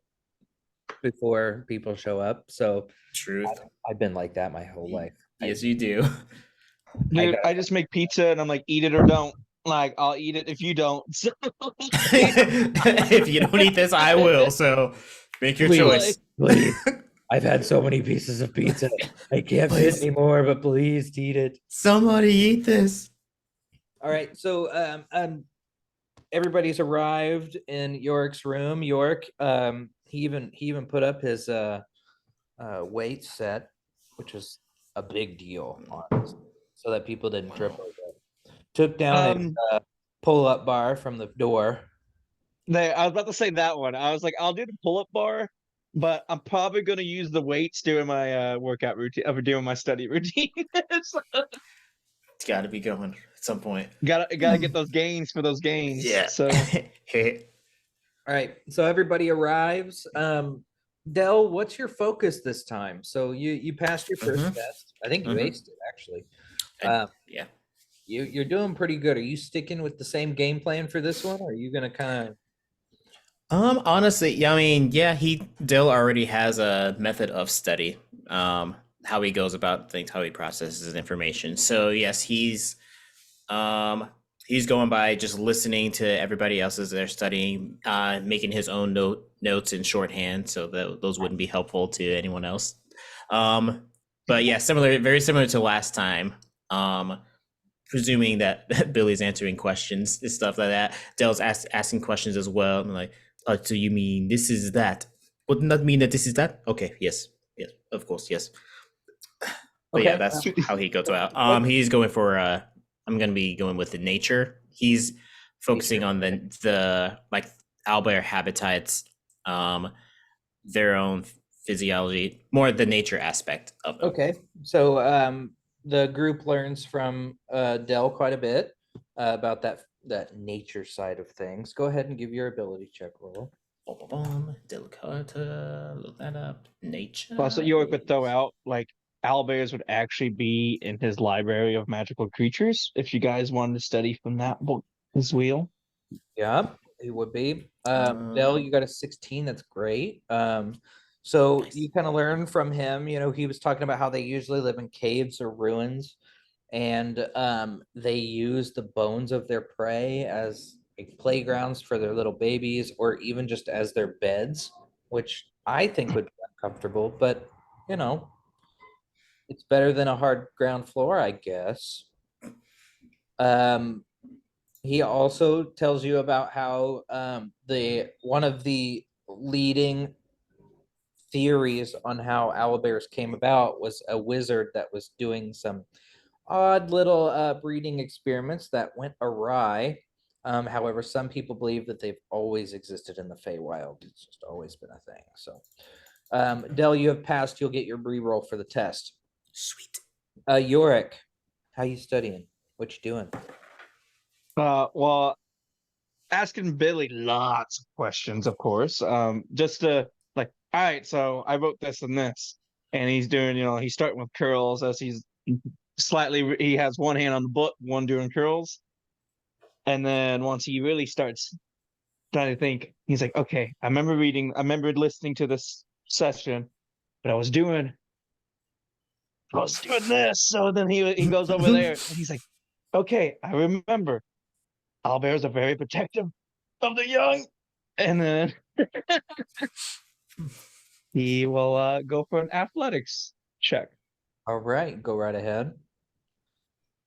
before people show up, so Truth. I've been like that my whole life. Yes, you do. Dude, got- I just make pizza and I'm like, eat it or don't. Like, I'll eat it if you don't. So, If you don't eat this, I will. So make your Please. choice. Please. I've had so many pieces of pizza. I can't fit Please. anymore, but please eat it. Somebody eat this. All right, so everybody's arrived in York's room. York, he even put up his weight set, which was a big deal, honestly, so that people didn't trip over it. Took down a pull-up bar from the door. I was about to say that one. I was like, I'll do the pull-up bar, but I'm probably gonna use the weights doing my workout routine, doing my study routine. So, It's got to be going at some point. gotta get those gains for those gains. Yeah. So All right, so everybody arrives. Dell, what's your focus this time? So you passed your 1st test. I think you aced it actually. Yeah. You're doing pretty good. Are you sticking with the same game plan for this one, or are you gonna kind of? Honestly, yeah, I mean, yeah, Dill already has a method of study, how he goes about things, how he processes information. So yes, he's going by just listening to everybody else as they're studying, making his own notes in shorthand, so that those wouldn't be helpful to anyone else. But yeah, very similar to last time. Presuming that Billy's answering questions and stuff like that. Dell's asking questions as well. I'm like, so you mean this is that? Wouldn't that mean that this is that? Okay, yes, of course, yes. But yeah, that's how he goes about. He's going for I'm gonna be going with the nature. He's focusing on the like owlbear habitats, their own physiology, more the nature aspect of them. Okay, so the group learns from Dell quite a bit about that nature side of things. Go ahead and give your ability check roll. Delicata, look that up. Nature. also, York would throw out like owlbears would actually be in his library of magical creatures if you guys wanted to study from that book as well. Yeah, it would be. Dell, you got a 16. That's great. So Nice. you kind of learn from him. You know, he was talking about how they usually live in caves or ruins, and they use the bones of their prey as like playgrounds for their little babies, or even just as their beds, which I think would be uncomfortable, but you know, it's better than a hard ground floor, I guess. He also tells you about how the one of the leading theories on how owlbears came about was a wizard that was doing some odd little breeding experiments that went awry. However, some people believe that they've always existed in the Feywild. It's just always been a thing. So, Dell, you have passed. You'll get your re-roll for the test. Sweet. Yorick, how you studying? What you doing? Well, asking Billy lots of questions, of course. Just to like, all right, so I wrote this and this, and he's doing, he's starting with curls as he has one hand on the book, one doing curls, and then once he really starts trying to think, he's like, okay, I remember listening to this session, but I was doing this. So then he goes over there, and he's like, okay, I remember. Owlbears are very protective of the young. And then he will go for an athletics check. All right, go right ahead.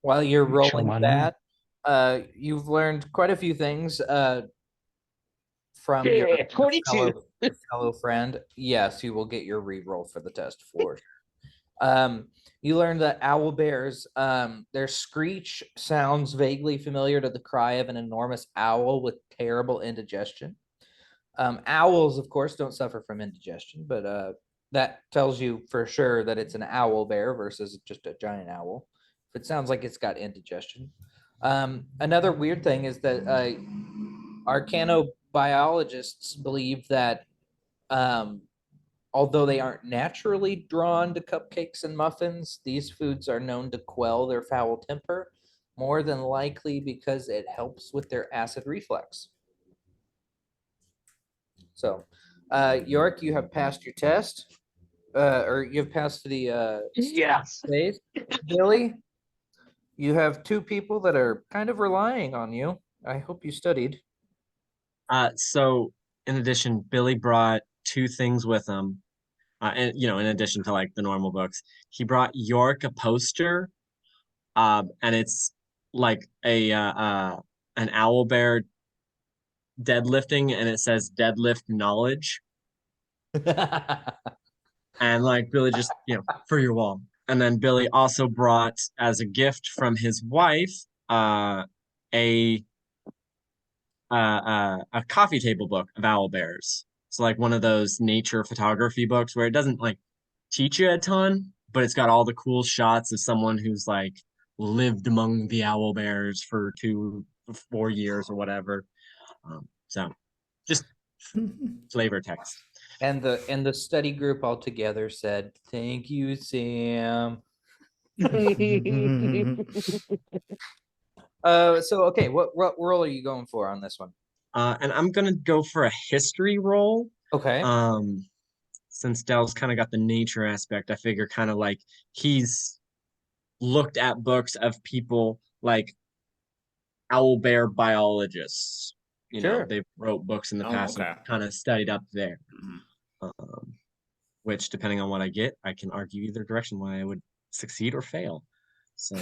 While you're Show rolling my that, you've learned quite a few things from your 22. fellow friend. Yes, you will get your re-roll for the test for sure. You learned that owl bears, their screech sounds vaguely familiar to the cry of an enormous owl with terrible indigestion. Owls, of course, don't suffer from indigestion, but that tells you for sure that it's an owl bear versus just a giant owl. If it sounds like it's got indigestion. Another weird thing is that arcanobiologists believe that although they aren't naturally drawn to cupcakes and muffins, these foods are known to quell their foul temper, more than likely because it helps with their acid reflux. So, York, you have passed your test, or you've passed the Yes. phase. Billy, you have two people that are kind of relying on you. I hope you studied. So in addition, Billy brought two things with him. And in addition to like the normal books, he brought York a poster, and it's like an owl bear deadlifting, and it says deadlift knowledge, and like Billy just for your wall. And then Billy also brought as a gift from his wife a a coffee table book of owl bears. It's like one of those nature photography books where it doesn't like teach you a ton, but it's got all the cool shots of someone who's like lived among the owl bears for 4 years or whatever. So just flavor text. And the study group altogether said, "Thank you, Sam." So okay, what role are you going for on this one? And I'm gonna go for a history roll. Okay. Since Dell's kind of got the nature aspect, I figure kind of like he's looked at books of people like owl bear biologists. Sure. They've wrote books in the past and kind of studied up there. Which, depending on what I get, I can argue either direction why I would succeed or fail. So,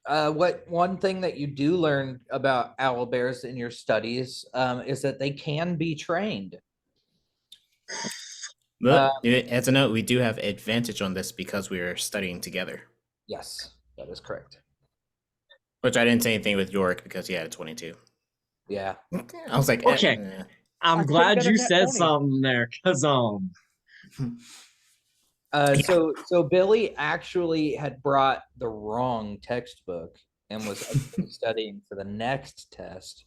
what one thing that you do learn about owl bears in your studies is that they can be trained. But as a note, we do have advantage on this because we are studying together. Yes, that is correct. Which I didn't say anything with York because he had a 22. Yeah. I was like, okay. I'm glad you said 20. something there, cause So Billy actually had brought the wrong textbook and was studying for the next test.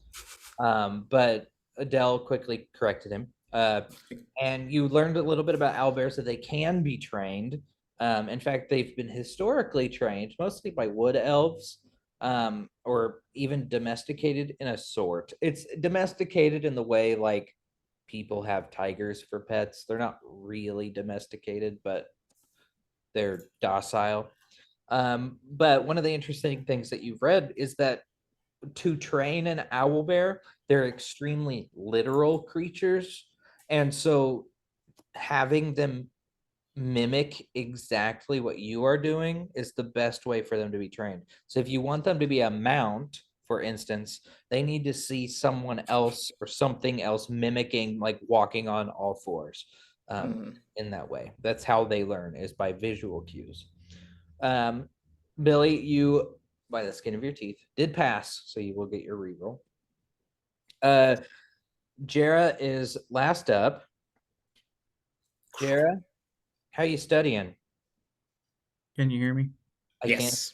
But Adele quickly corrected him. And you learned a little bit about owlbears that they can be trained. In fact, they've been historically trained mostly by wood elves, or even domesticated in a sort. It's domesticated in the way like people have tigers for pets. They're not really domesticated, but they're docile. But one of the interesting things that you've read is that to train an owl bear, they're extremely literal creatures. And so having them mimic exactly what you are doing is the best way for them to be trained. So if you want them to be a mount, for instance, they need to see someone else or something else mimicking, like walking on all fours. In that way, that's how they learn, is by visual cues. Billy, you by the skin of your teeth did pass, so you will get your reroll. Jara is last up. Jara, how you studying? Can you hear me? I yes.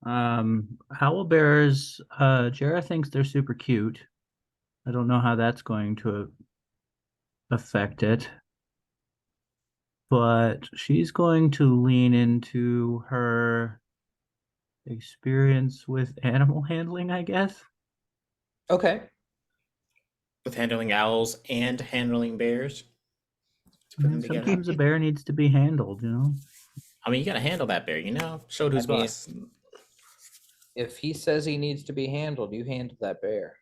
Owlbears, Jara thinks they're super cute. I don't know how that's going to affect it. But she's going to lean into her experience with animal handling, I guess. Okay. With handling owls and handling bears. Put them together. Sometimes a bear needs to be handled, I mean, you gotta handle that bear, Show who's mean, boss. If he says he needs to be handled, you handle that bear.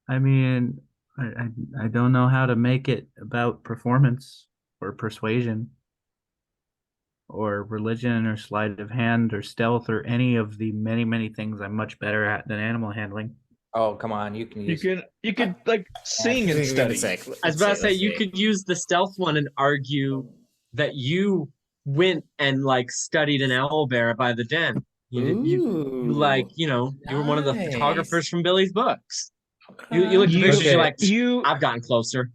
I mean, I don't know how to make it about performance or persuasion or religion or sleight of hand or stealth or any of the many, many things I'm much better at than animal handling. Oh, come on, you can use. You could like sing and study. I was about to say you could use the stealth one and argue that you went and like studied an owl bear by the den. You were one of the photographers from Billy's books. You look at the You- pictures, you're Okay. like, I've gotten closer.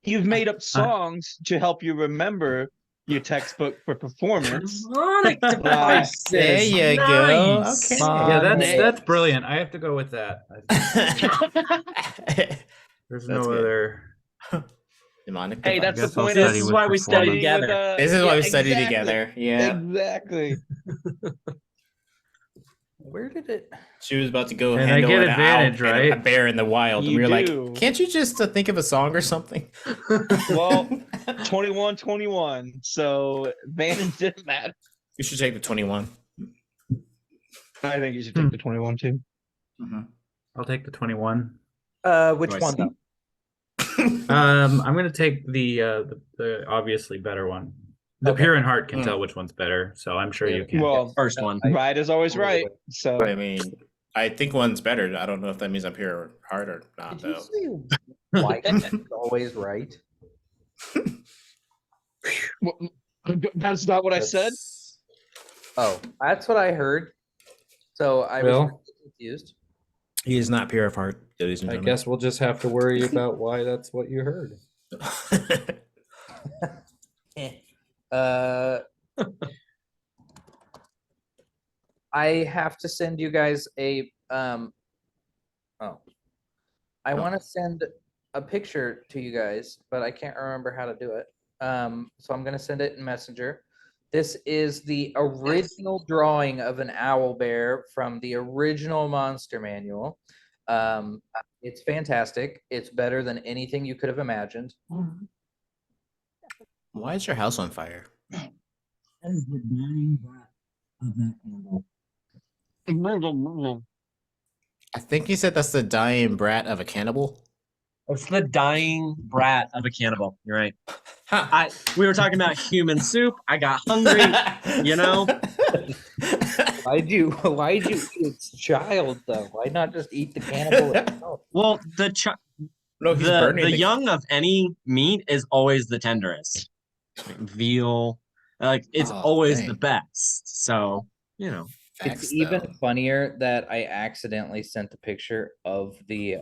You've made up songs to help you remember your textbook for performance. Demonic devices. There you go. Nice. Okay. Yeah, Nice. that's brilliant. I have to go with that. There's That's no good. other. Demonic Hey, that's the guess I'll point. study This is with why we study performance. together. This is why we study exactly. together. Yeah. Exactly. Where did it? She was about to go And I handle get an advantage, owl and right? a bear in the wild. And You we were do. like, can't you just think of a song or something? Well, 21-21. So advantage didn't matter. You should take the 21. I think you should take the 21 too. I'll take the 21. Which Nice. one though? I'm gonna take the obviously better one. The Okay. pure in heart can tell which one's better, so I'm sure you can. Well, First one. right is always right. So I mean, I think one's better. I don't know if that means I'm pure heart or not, Did you though. say white is always right? that's not what I said. Oh, that's what I heard. So I was Well. really confused. He is not pure of heart, ladies and I gentlemen. guess we'll just have to worry about why that's what you heard. Uh, I have to send you guys a oh. I want to send a picture to you guys, but I can't remember how to do it. So I'm gonna send it in Messenger. This is the original drawing of an owl bear from the original Monster Manual. It's fantastic. It's better than anything you could have imagined. Why is your house on fire? I think you said that's the dying brat of a cannibal. It's the dying brat of a cannibal. You're right. Huh. We were talking about human soup. I got hungry. You know? Why'd you eat its child though? Why not just eat the cannibal itself? Well, No, he's burning the young of any meat is always the tenderest. Like veal, like it's Oh, always dang. the best. So, you know. Facts, It's even though. funnier that I accidentally sent the picture of the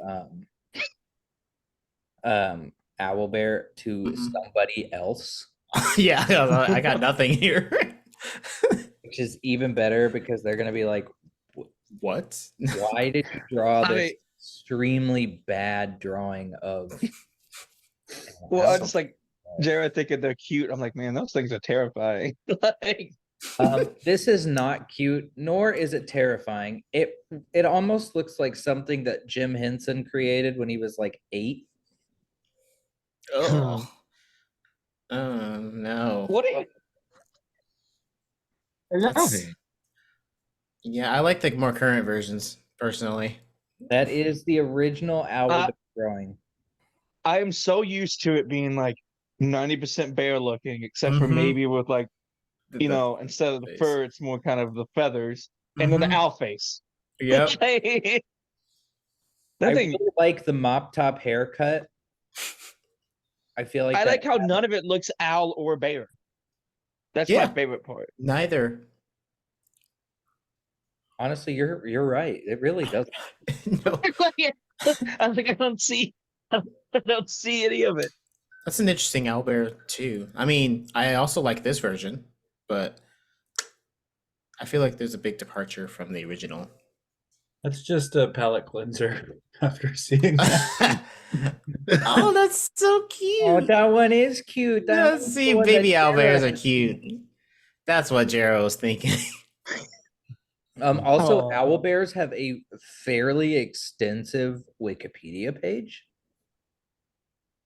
Owlbear to Mhm. somebody else, Yeah, I got nothing here. which is even better because they're gonna be like, What? "Why did you draw I this mean- extremely bad drawing of?" Well, I just like Jared thinking they're cute. I'm like, man, those things are terrifying. Like, This is not cute, nor is it terrifying. It almost looks like something that Jim Henson created when he was like 8. Oh. Oh no. what? That's- Yeah, I like the more current versions personally. That is the original Owlbear drawing. I am so used to it being like 90% bear looking, except for Mhm. maybe with like, The- you the- know, instead of the face. fur, it's more kind of the feathers and then the Mhm. owl face. Yep. that I thing. really like the mop top haircut. I feel like I that like how none of it looks owl or bear. That's my Yeah. favorite part. Neither. honestly, you're right. It really does. No. I think I don't see any of it. That's an interesting owlbear too. I mean, I also like this version, but I feel like there's a big departure from the original. That's just a palate cleanser after seeing that. Oh, that's so cute. Oh, that one is cute. Yeah, one's the see, one baby that owlbears Jared- are cute. That's what Jero was thinking. Also, Aw. Owlbears have a fairly extensive Wikipedia page.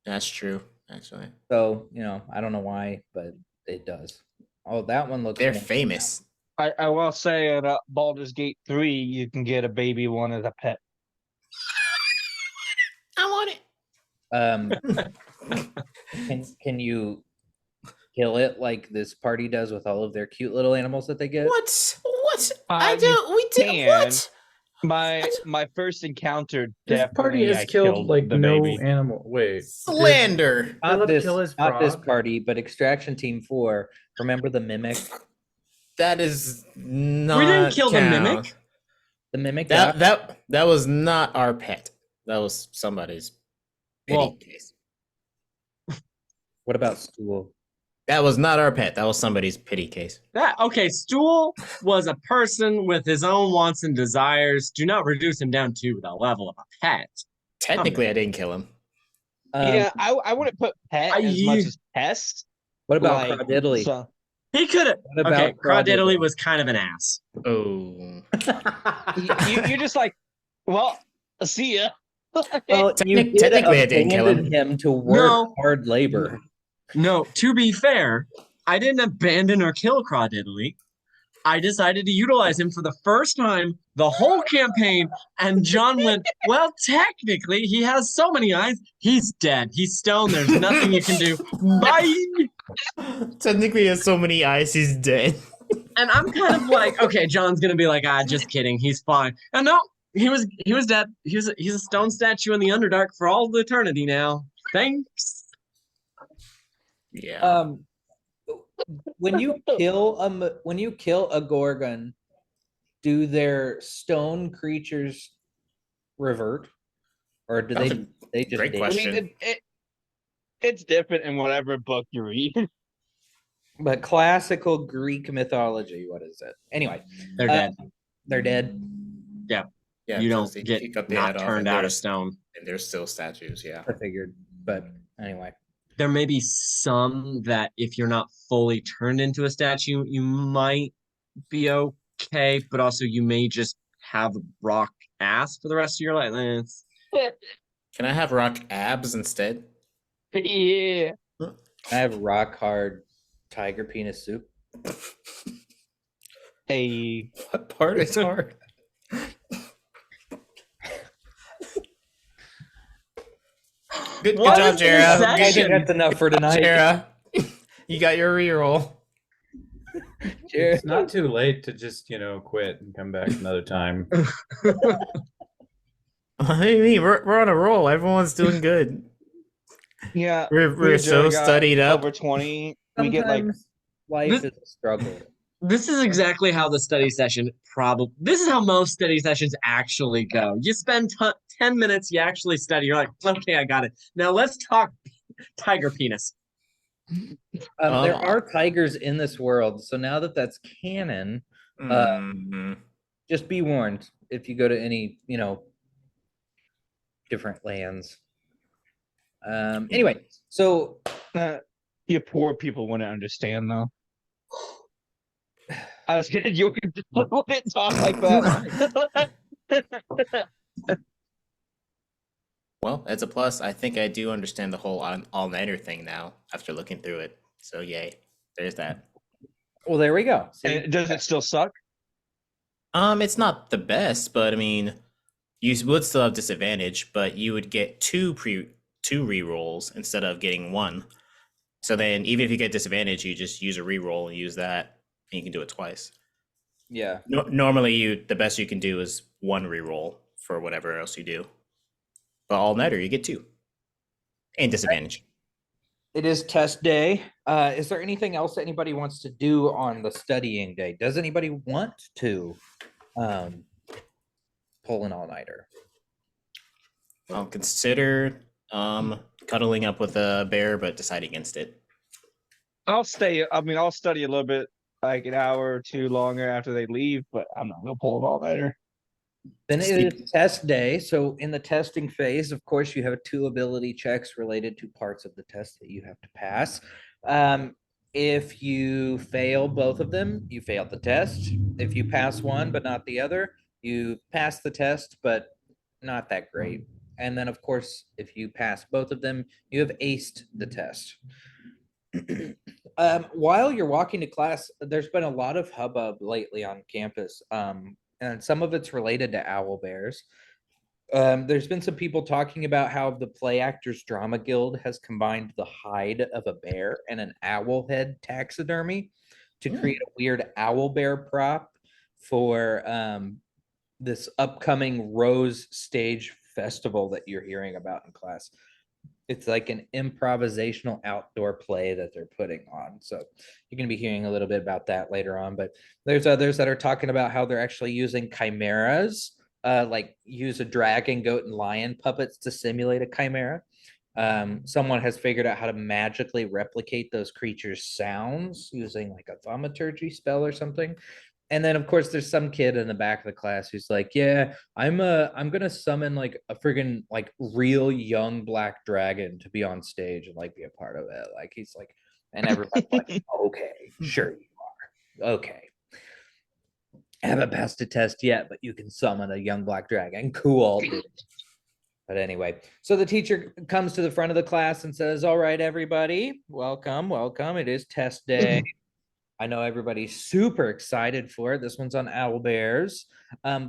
That's true, actually. So, I don't know why, but it does. Oh, that one looks They're more- famous. I will say at Baldur's Gate 3, you can get a baby one as a pet. I want it. Can you kill it like this party does with all of their cute little animals that they get? What? I You don't. We did can. what? My first encounter This party definitely has I killed like the no baby. animal. Wait, Slander. Not Philip this, kill his not this frog? party, but Extraction Team 4. Remember the mimic? That is not. We didn't kill the count. mimic. The mimic died. That was not our pet. That was somebody's pity Well- case. What about stool? That was not our pet. That was somebody's pity case. Okay, Stool was a person with his own wants and desires. Do not reduce him down to the level of a pet. Technically, I didn't kill him. Yeah, I wouldn't put pet as much as pest. What about Like, Crodiddly? so- He could have. What about Okay, Crodiddly Crodiddly? was kind of an ass. Oh. you're just like, well, see ya. Well, you did Technically, I didn't kill him. abandon him to work No. hard labor. No, to be fair, I didn't abandon or kill Crodiddly. I decided to utilize him for the first time the whole campaign, and John went, well, technically, he has so many eyes, he's dead. He's stone. There's nothing you can do. Bye. Technically, he has so many eyes, he's dead. And I'm kind of like, okay, John's gonna be like, just kidding, he's fine. And no, he was dead. He's a stone statue in the Underdark for all eternity now. Thanks. Yeah. When you kill a Gorgon, do their stone creatures revert, or do That's they just great die? question. It's different in whatever book you read. But classical Greek mythology, what is it? Anyway, They're dead. they're dead. Yeah, You don't 'cause they get kick up the not head off turned and out they're- of stone. And they're still statues, yeah. I figured, but anyway, There may be some that if you're not fully turned into a statue, you might be okay, but also you may just have rock ass for the rest of your life. Can I have rock abs instead? Yeah. I have rock hard tiger penis soup. Hey. What part is hard? Good What job, is this Jera. I think section? that's enough for tonight. Jera, you got your reroll. Cheers. It's not too late to just, quit and come back another time. What do you mean? We're on a roll. Everyone's doing good. Yeah. We're so got studied up. Over 20. We get like Sometimes life This- is a struggle. This is exactly how the study session this is how most study sessions actually go. You spend 10 minutes, you actually study. You're like, okay, I got it. Now let's talk tiger penis. There are tigers in this world, so now that that's canon, Mhm. just be warned if you go to any, different lands. Anyway, so you poor people wouldn't understand though. I was kidding. You wouldn't talk like that. Well, as a plus, I think I do understand the whole all-nighter thing now after looking through it. So yay, there's that. well, there we go. See? And does it still suck? It's not the best, but I mean, you would still have disadvantage, but you would get two rerolls instead of getting one. So then, even if you get disadvantage, you just use a reroll and use that, and you can do it twice. Yeah. Normally, the best you can do is one reroll for whatever else you do. But all nighter, you get two, and disadvantage. It is test day. Is there anything else that anybody wants to do on the studying day? Does anybody want to pull an all-nighter? I'll consider cuddling up with a bear, but decide against it. I'll stay. I mean, I'll study a little bit, like an hour or two longer after they leave, but I'm not gonna pull it all nighter. Then it Sleep. is test day. So in the testing phase, of course, you have two ability checks related to parts of the test that you have to pass. If you fail both of them, you failed the test. If you pass one but not the other, you pass the test, but not that great. And then, of course, if you pass both of them, you have aced the test. While you're walking to class, there's been a lot of hubbub lately on campus, and some of it's related to Owlbears. There's been some people talking about how the Play Actors Drama Guild has combined the hide of a bear and an owl head taxidermy to create a weird owlbear prop for this upcoming Rose Stage Festival that you're hearing about in class. It's like an improvisational outdoor play that they're putting on. So you're going to be hearing a little bit about that later on. But there's others that are talking about how they're actually using chimeras like use a dragon, goat, and lion puppets to simulate a chimera. Someone has figured out how to magically replicate those creatures' sounds using like a thaumaturgy spell or something. And then of course there's some kid in the back of the class who's like, yeah, I'm gonna summon like a friggin' like real young black dragon to be on stage and like be a part of it. Like he's like, and everyone's like, okay, sure you are. Okay. Haven't passed a test yet, but you can summon a young black dragon. Cool, dude. But anyway, so the teacher comes to the front of the class and says, all right, everybody, welcome, welcome. It is test day. I know everybody's super excited for it. This one's on Owlbears.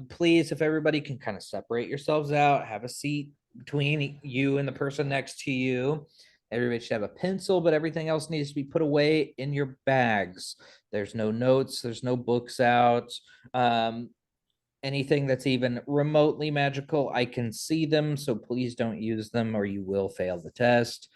Please, if everybody can kind of separate yourselves out, have a seat between you and the person next to you. Everybody should have a pencil, but everything else needs to be put away in your bags. There's no notes, there's no books out. Anything that's even remotely magical, I can see them, so please don't use them or you will fail the test.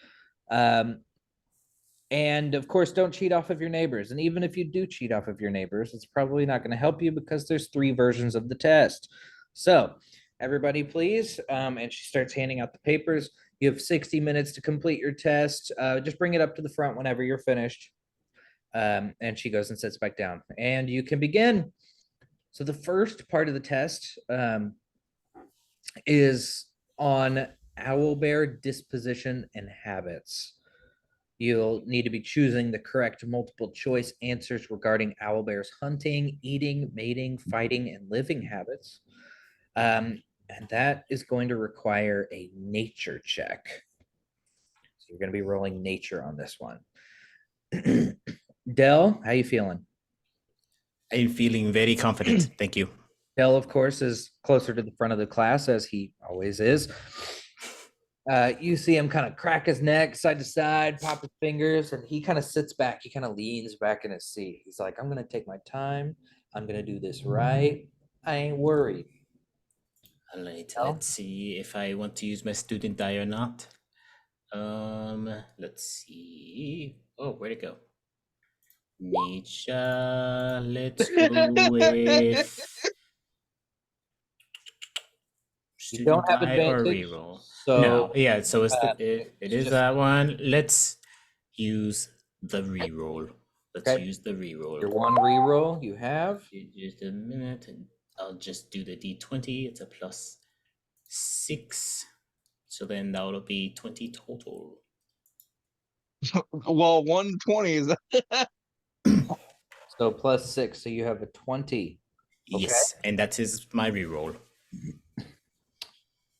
And of course, don't cheat off of your neighbors. And even if you do cheat off of your neighbors, it's probably not going to help you because there's 3 versions of the test. So everybody, please. And she starts handing out the papers. You have 60 minutes to complete your test. Just bring it up to the front whenever you're finished. And she goes and sits back down. And you can begin. So the first part of the test is on owlbear disposition and habits. You'll need to be choosing the correct multiple choice answers regarding owlbear's hunting, eating, mating, fighting, and living habits. And that is going to require a nature check. So you're going to be rolling nature on this one. Dell, how you feeling? I'm feeling very confident. Thank you. Dell, of course, is closer to the front of the class, as he always is. You see him kind of crack his neck side to side, pop his fingers, and he kind of sits back. He kind of leans back in his seat. He's like, I'm going to take my time. I'm going to do this right. I ain't worried. All right, Well? let's see if I want to use my student die or not. Let's see. Oh, where'd it go? Nature, let's go with You don't student have die or advantage. reroll. So No, yeah, so it's uh, it it's is just- that one. Let's use the reroll. Let's Okay. use the reroll. your one reroll you have. Just a minute, and I'll just do the d20. It's a +6, so then that will be 20 total. Well, 120 is So +6. So you have a 20. Okay. Yes, and that is my reroll.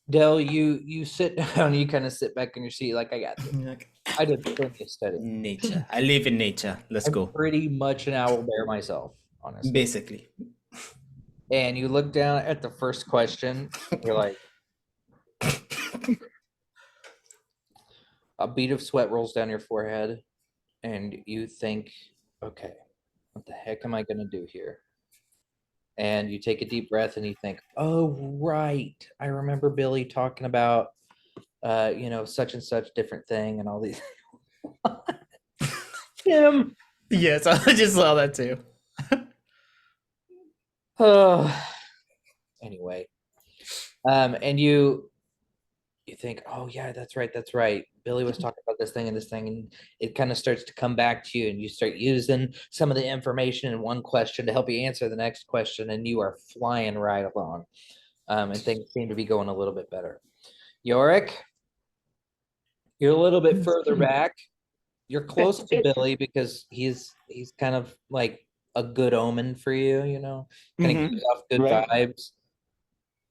Dell, you sit down, you kind of sit back in your seat like I got this. I did plenty of study. Nature. I live in nature. Let's I'm go. pretty much an owlbear myself, honestly. Basically. And you look down at the first question, you're like, a bead of sweat rolls down your forehead, and you think, okay, what the heck am I going to do here? And you take a deep breath and you think, oh, right. I remember Billy talking about, such and such different thing and all these. Him. Yes, I just saw that too. Oh, anyway. And you think, oh yeah, that's right. Billy was talking about this thing, and it kind of starts to come back to you, and you start using some of the information in one question to help you answer the next question, and you are flying right along. And things seem to be going a little bit better. Yorick, you're a little bit further back. You're close to Billy because he's kind of like a good omen for you, kind of gives off good Right. vibes.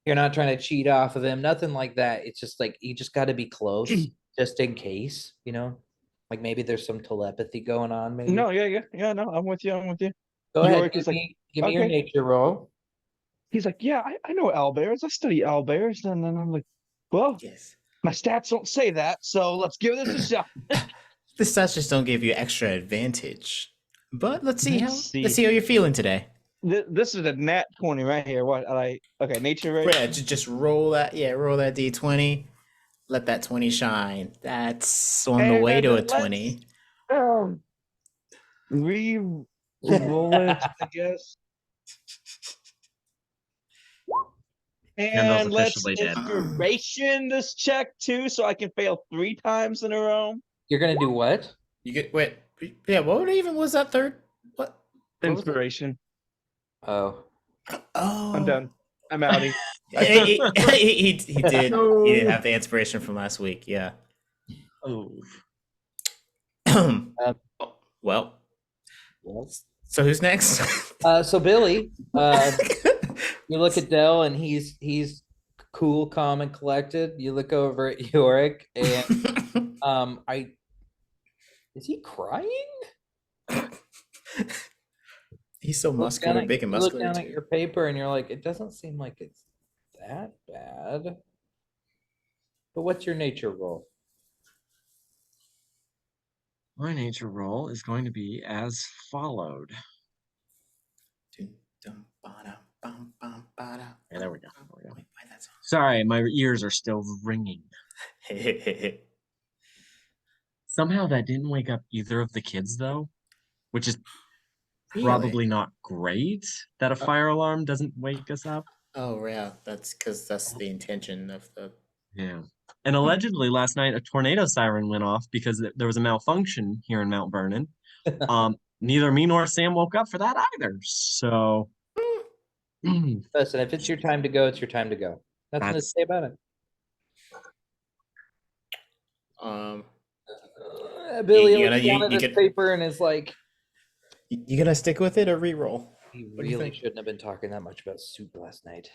You're not trying to cheat off of him, nothing like that. It's just like you just got to be close just in case, like maybe there's some telepathy going on. Maybe No, yeah. No, I'm with you. go ahead, Yorick give is like, me your okay. nature roll. He's like, yeah, I know owlbears. I study owlbears. And then I'm like, well, Yes. my stats don't say that, so let's give this a shot. The stats just don't give you extra advantage. But let's see Let's how see. how you're feeling today. This is a nat 20 right here. What okay, nature right? Yeah, just roll that. Yeah, roll that d20. Let that 20 shine. That's on the And way to a let's- 20. Re-roll it, I guess. Candle's And let's officially dead. inspiration this check too, so I can fail 3 times in a row. You're gonna do what? You get wait. Yeah, what even was that third? What? What was it? Inspiration. Oh, Oh, I'm done. I'm outie. he did. No. He did have the inspiration from last week. Yeah. Oh, Well. So who's next? so Billy, you look at Dell and he's cool, calm, and collected. You look over at Yorick and is he crying? He's so Look muscular, down big and you look muscular. down at your paper and you're like, it doesn't seem like it's that bad. But what's your nature roll? my nature roll is going to be as followed. Yeah, there we go. Sorry, my ears are still ringing. Somehow that didn't wake up either of the kids, though, which is probably not great that a fire alarm doesn't wake us up. Oh yeah, that's because that's the intention of the. Yeah. And allegedly last night a tornado siren went off because there was a malfunction here in Mount Vernon. Neither me nor Sam woke up for that either. So Listen, if it's your time to go, it's your time to go. Nothing to That's- say about it. Billy You looks gotta- down at you his get- paper and is like, You gonna stick with it or re-roll? he What do you really think? shouldn't have been talking that much about soup last night.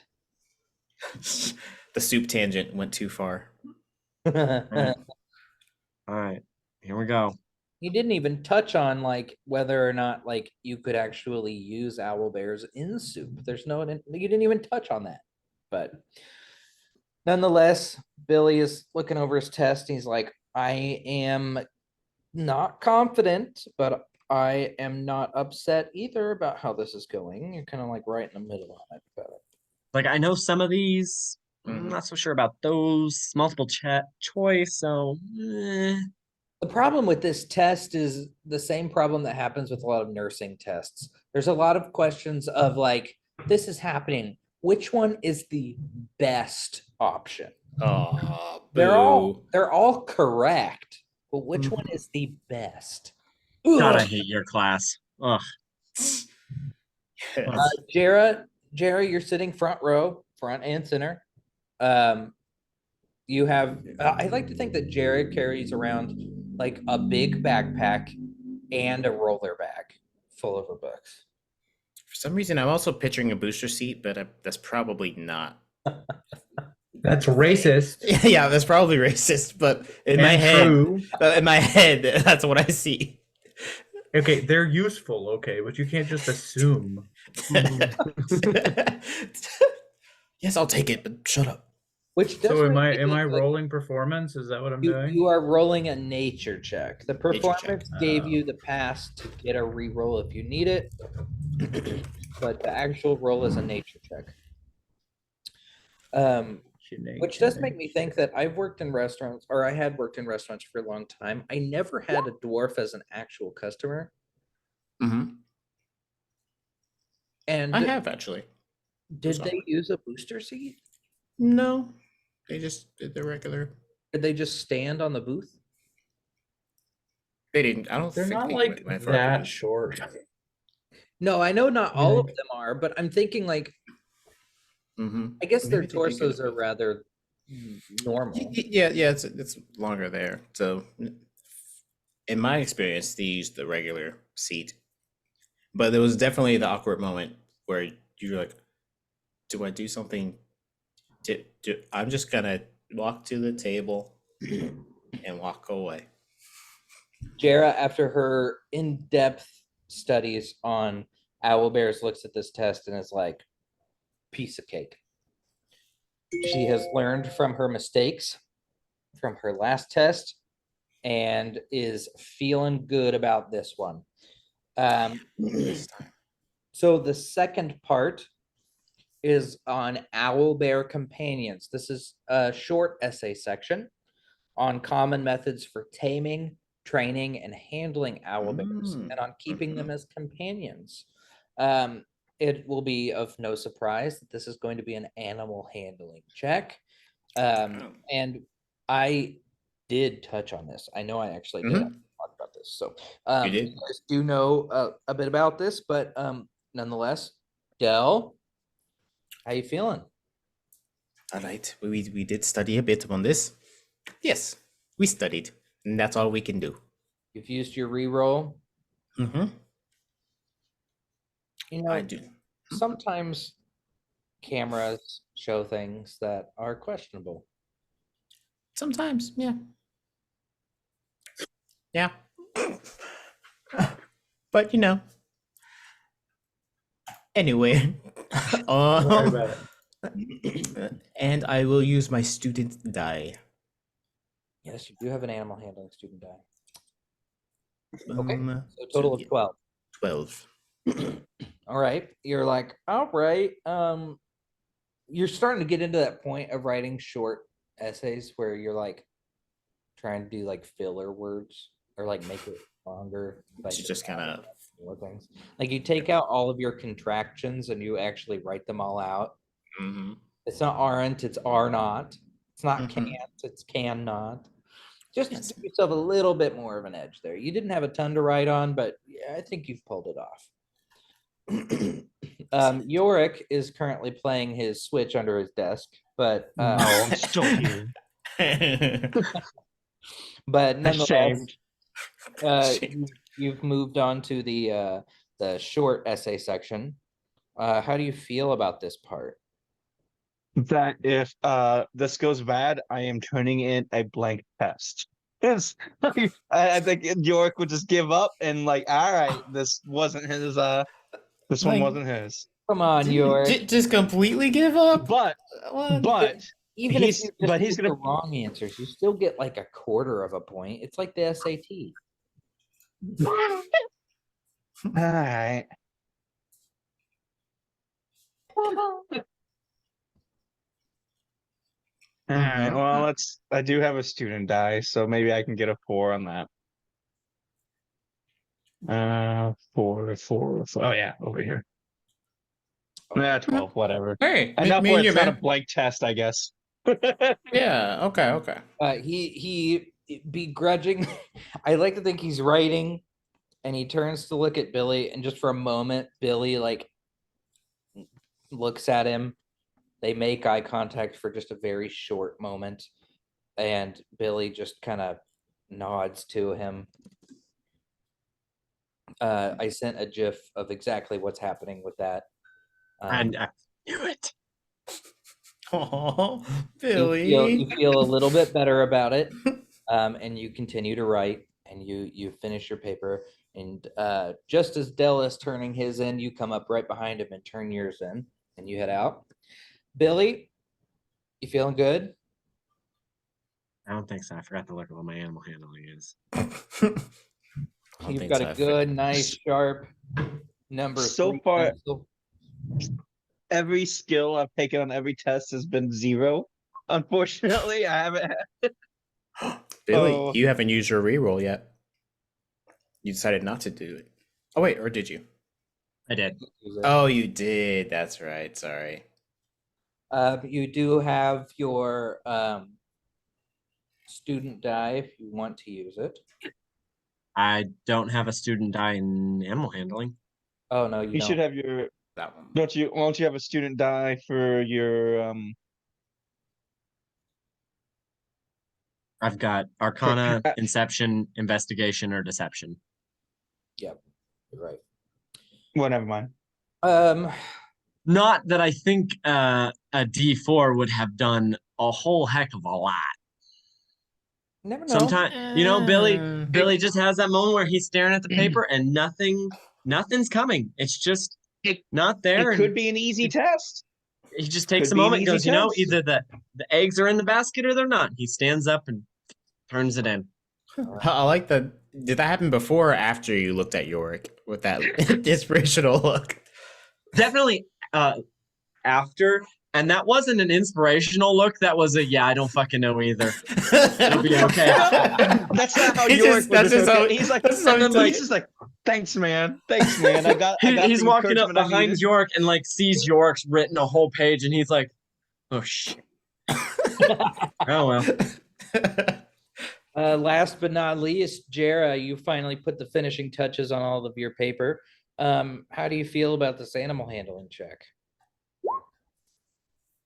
The soup tangent went too far. all right, here we go. He didn't even touch on like whether or not like you could actually use owlbears in soup. There's no, you didn't even touch on that. But nonetheless, Billy is looking over his test. And he's like, I am not confident, but I am not upset either about how this is going. You're kind of like right in the middle on it. But Like I know some of these, I'm Mhm. not so sure about those multiple choice. So the problem with this test is the same problem that happens with a lot of nursing tests. There's a lot of questions of like, this is happening. Which one is the best option? Oh, They're all correct, but which one is the best? God, I Ugh. hate your class. Ugh. Jara, you're sitting front row, front and center. You have, I like to think that Jared carries around like a big backpack and a roller bag full of her books. For some reason, I'm also picturing a booster seat, but that's probably not. That's racist. Yeah, that's probably racist. But in my and head, true. that's what I see. Okay, they're useful, okay, but you can't just assume. Yes, I'll take it, but shut up. Which does So am make I me think, like, rolling performance? Is that what I'm doing? you are rolling a nature check. The check. performance gave Oh. you the pass to get a re-roll if you need it, but the actual roll is a nature check. Which does make me think that I've worked in restaurants, or I had worked in restaurants for a long time. I never had a dwarf as an actual customer. Mm-hmm. And I have actually. did they use a booster seat? No, they just did the regular. Did they just stand on the booth? They didn't. I don't. They're think not they like went for a that boost. short. No, I know not You all of think? them are, but I'm thinking like, Mm-hmm. I guess their Maybe they did get a torsos are boost. rather normal. Yeah, it's longer there. So, in my experience, they used the regular seat, but there was definitely the awkward moment where you're like, "Do I do something? I'm just gonna walk to the table and walk away." Jara, after her in-depth studies on owlbears, looks at this test and is like, piece of cake. She has learned from her mistakes from her last test and is feeling good about this one. This time. So the second part is on owlbear companions. This is a short essay section on common methods for taming, training, and handling owlbears, and on keeping them as companions. it will be of no surprise that this is going to be an animal handling check. And I did touch on this. I know I actually did talk about this. So You did? you guys do know a bit about this, but nonetheless, Dell, how you feeling? All right, we did study a bit on this. Yes, we studied, and that's all we can do. You've used your reroll. Mm-hmm. You know, I do. sometimes cameras show things that are questionable. Sometimes, yeah. Yeah. But you know. Anyway. And I will use my student die. Yes, you do have an animal handling student die. Okay, so So total of yeah, 12. 12. All right. You're like, all right. You're starting to get into that point of writing short essays where you're like trying to do like filler words or like make it longer. Like To just kind of more things. Like you take out all of your contractions and you actually write them all out. It's not aren't, it's are not. It's not can't, it's can not. Just Yes. to give yourself a little bit more of an edge there. You didn't have a ton to write on, but yeah, I think you've pulled it off. Yorick is currently playing his Switch under his desk, but I'm still here. but nonetheless, Ashamed. you've moved on to the short essay section. How do you feel about this part? That if this goes bad, I am turning in a blank test. Yes, I think York would just give up and like, all right, this wasn't his. This one Like- wasn't his. Come on, Yorick. Just completely give up. But Even he's- if you but just he's get gonna- the wrong answers, you still get like a quarter of a point. It's like the SAT. all right. All right. Well, let's. I do have a student die, so maybe I can get a 4 on that. 4. Oh yeah, over here. Yeah, 12. Whatever. Hey, Enough me where and you, it's not a man. blank test, I guess. Yeah. Okay. He begrudging. I like to think he's writing, and he turns to look at Billy, and just for a moment, Billy like looks at him. They make eye contact for just a very short moment, and Billy just kind of nods to him. I sent a GIF of exactly what's happening with that. And I knew it. Oh, You feel a little bit better about it, and you continue to write, and you finish your paper. And just as Dell is turning his in, you come up right behind him and turn yours in, and you head out. Billy, you feeling good? I don't think so. I forgot to look at what my animal handling is. You've got a good, nice, sharp number. So 3 far- pencil. Every skill I've taken on every test has been 0. Unfortunately, I haven't. Billy, Oh. you haven't used your reroll yet. You decided not to do it. Oh wait, or did you? I did. Oh, you did. That's right. Sorry. You do have your student die if you want to use it. I don't have a student die in animal handling. Oh no, You don't. should have your. That one. Don't you? Won't you have a student die for your I've got Arcana, Inception, Investigation, or Deception. Yep, you're right. Well, never mind. Not that I think a D4 would have done a whole heck of a lot. Never know. Sometimes, you know, Billy just has that moment where he's staring at the paper and nothing's coming. It's just It- not there. It could be an easy test. He just takes could a be an moment and goes, easy you know, test. either the eggs are in the basket or they're not. He stands up and turns it in. I like the. Did that happen before or after you looked at Yorick with that inspirational look? Definitely after, And that wasn't an inspirational look. That was a yeah, I don't fucking know either. It'll be okay. That's not how It's Yorick just- would that's just just how- okay. He's like, that's just how and he then took he's it. just like, thanks, man. Thanks, man. I got He's the walking up encouragement I behind needed. York and like sees York's written a whole page, and he's like, "Oh shit." Oh well. Last but not least, Jera, you finally put the finishing touches on all of your paper. How do you feel about this animal handling check?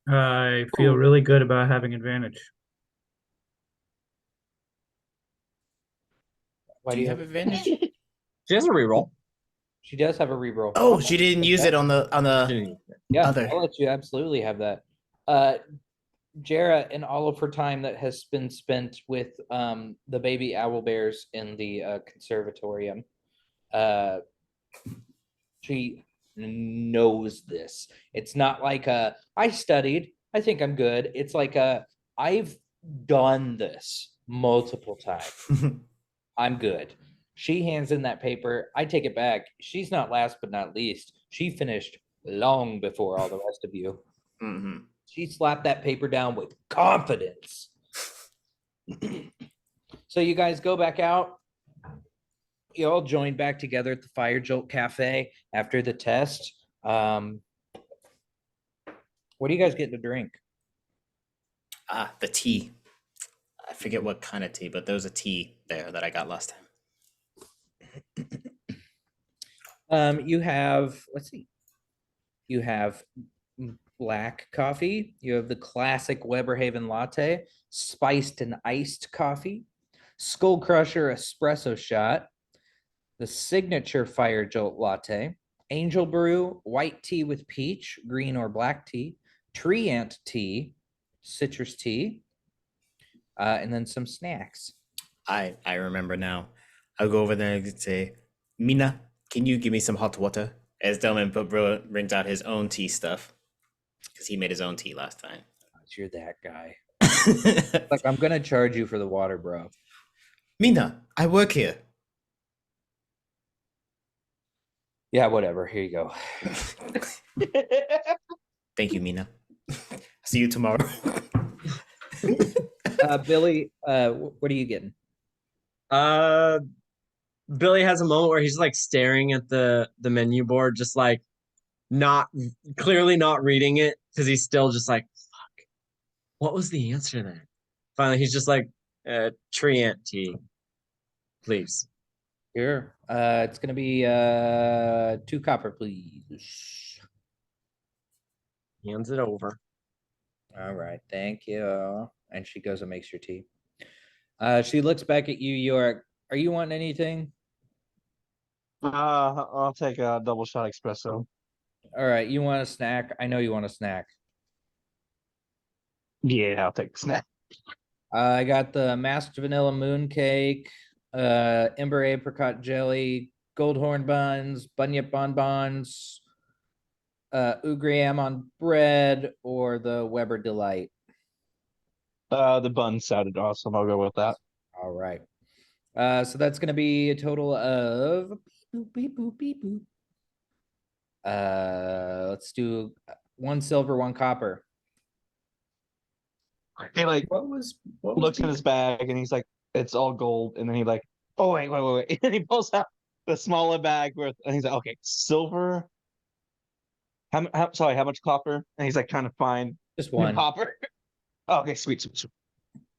I feel really good about having advantage. Why Do you have advantage? She has a reroll. She does have a reroll. Oh, she didn't use it on the Yeah, other. I'll let you absolutely have that. Jera, in all of her time that has been spent with the baby owlbears in the conservatorium, she knows this. It's not like I studied, I think I'm good. It's like I've done this multiple times. I'm good. She hands in that paper. I take it back. She's not last but not least. She finished long before all the rest of you. Mhm. She slapped that paper down with confidence. So you guys go back out. You all join back together at the Fire Jolt Cafe after the test. What do you guys get to drink? The tea. I forget what kind of tea, but there was a tea there that I got last time. You have, let's see. You have black coffee. You have the classic Weberhaven latte, spiced and iced coffee, Skull Crusher espresso shot, the signature Fire Jolt latte, Angel Brew, white tea with peach, green or black tea, tree ant tea, citrus tea, and then some snacks. I remember now. I'll go over there and say, Mina, can you give me some hot water? As Delman brings out his own tea stuff. Because he made his own tea last time. You're that guy. Like, I'm gonna charge you for the water, bro. Mina, I work here. Yeah, whatever. Here you go. Thank you, Mina. See you tomorrow. Billy, what are you getting? Billy has a moment where he's like staring at the menu board, just like clearly not reading it because he's still just like, fuck. What was the answer then? Finally, he's just like, tree ant tea, please. Here. It's gonna be 2 copper, please. Hands it over. All right, thank you. And she goes and makes your tea. She looks back at you, York. Are you wanting anything? I'll take a double shot espresso. All right, you want a snack? I know you want a snack. Yeah, I'll take a snack. I got the masked vanilla moon cake, ember apricot jelly, goldhorn buns, bunyip bonbons, ugriam on bread, or the Weber delight. The bun sounded awesome. I'll go with that. All right. So that's gonna be a total of beep, boop, beep, boop, beep, boop. Let's do 1 silver, 1 copper. He like What was looks in his bag and he's like, it's all gold. And then he like, oh wait. And he pulls out the smaller bag with, and he's like, okay, silver. Sorry, how much copper? And he's like trying to find Just the 1. copper. Oh, okay, sweet.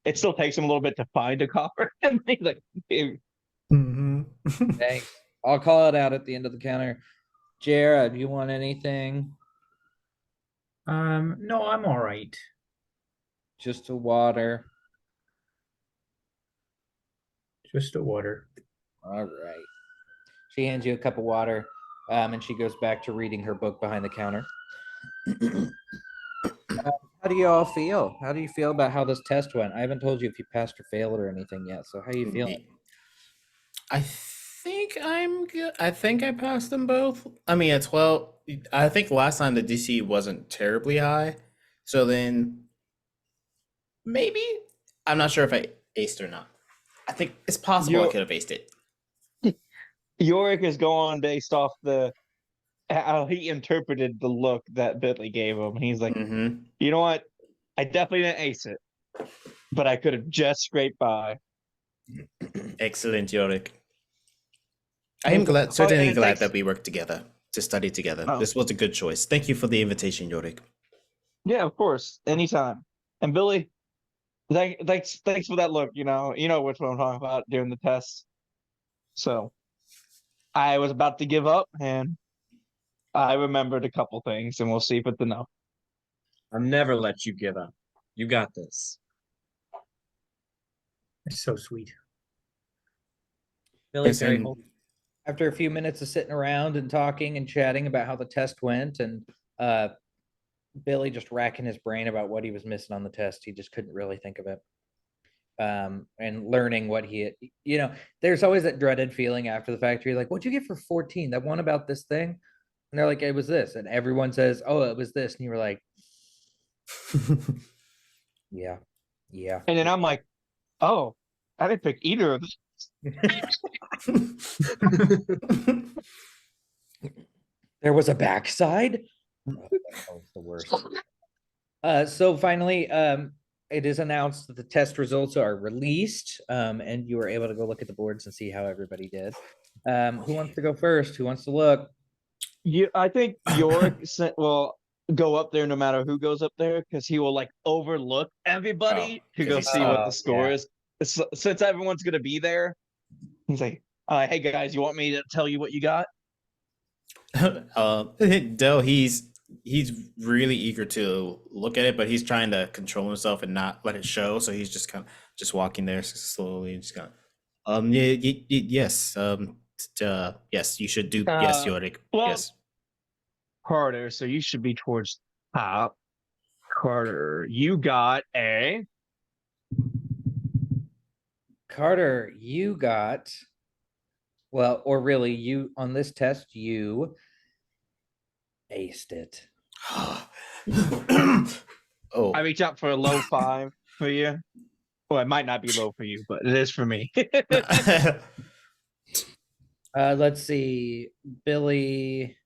It still takes him a little bit to find a copper. And he's like, "Ew." Thanks. I'll call it out at the end of the counter. Jared, do you want anything? No, I'm all right. Just a water. Just a water. All right. She hands you a cup of water, and she goes back to reading her book behind the counter. How do you all feel? How do you feel about how this test went? I haven't told you if you passed or failed or anything yet. So how are you feeling? I think I'm good. I think I passed them both. I mean, at 12, I think last time the DC wasn't terribly high. So then maybe I'm not sure if I aced or not. I think it's possible I You're- could have aced it. Yorick is going based off the how he interpreted the look that Billy gave him. He's like, Mm-hmm. you know what? I definitely didn't ace it, but I could have just scraped by. Excellent, Yorick. I am glad, and certainly it glad takes- that we worked together to study together. Oh. This was a good choice. Thank you for the invitation, Yorick. Yeah, of course, anytime. And Billy, thanks for that look. You know which one I'm talking about during the test. So I was about to give up, and I remembered a couple things, and we'll see if it's enough. I'll never let you give up. You got this. It's so sweet. Billy's very And- wholesome. After a few minutes of sitting around and talking and chatting about how the test went, and Billy just racking his brain about what he was missing on the test, he just couldn't really think of it. And learning what he had, there's always that dreaded feeling after the fact. You're like, what'd you get for 14? That one about this thing? And they're like, it was this. And everyone says, oh, it was this. And you were like, yeah. And then I'm like, oh, I didn't pick either of them. There was a backside. Oh, that was the worst. So finally, it is announced that the test results are released, and you were able to go look at the boards and see how everybody did. Who wants to go first? Who wants to look? I think Yorick will go up there no matter who goes up there, because he will like overlook everybody Oh, to 'cause go he's see tall. what the score Yeah. is. Since everyone's gonna be there, he's like, hey guys, you want me to tell you what you got? Dell, he's really eager to look at it, but he's trying to control himself and not let it show. So he's just kind of just walking there slowly, just kind of, yes, yes, you should do, yes, Yorick, well- yes. Carter, so you should be towards top. Carter, you got a Carter, you got, well, or really, you on this test, you aced it. Oh, I reach out for a low 5 for you. Well, it might not be low for you, but it is for me. Let's see, Billy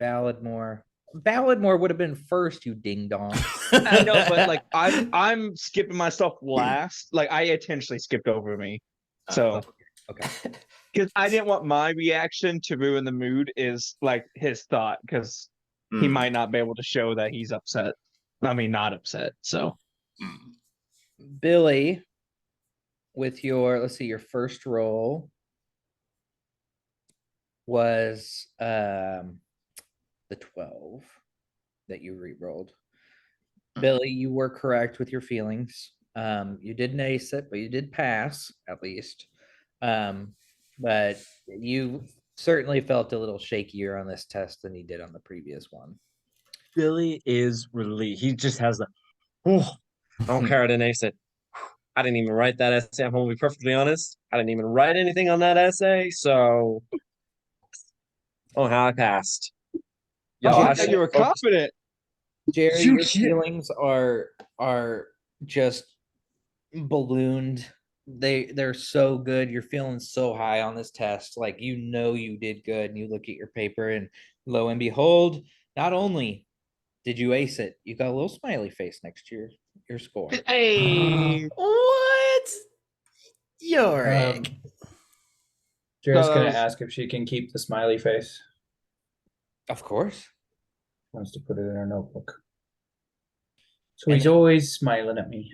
Balladmore. Balladmore would have been first, you ding dong. I know, but like I'm skipping myself last. Like I intentionally skipped over me. So Okay. because I didn't want my reaction to ruin the mood is like his thought, because he might not be able to show that he's upset. I mean, not upset. So Billy, with your, let's see, your first roll was the 12 that you re-rolled. Billy, you were correct with your feelings. You didn't ace it, but you did pass at least. But you certainly felt a little shakier on this test than he did on the previous one. Billy is relieved. He just has the, oh, I don't care. I didn't ace it. I didn't even write that essay. I'm going to be perfectly honest. I didn't even write anything on that essay. So, oh, how I passed. Yo, I I thought you were should focus- confident. Jerry, You your can't- feelings are just ballooned. They're so good. You're feeling so high on this test. Like you did good. And you look at your paper, and lo and behold, not only did you ace it, you got a little smiley face next to your score. Hey, What? Yorick. Jared's No, that gonna was- ask if she can keep the smiley face. Of course. Wants to put it in her notebook. So he's always smiling at me.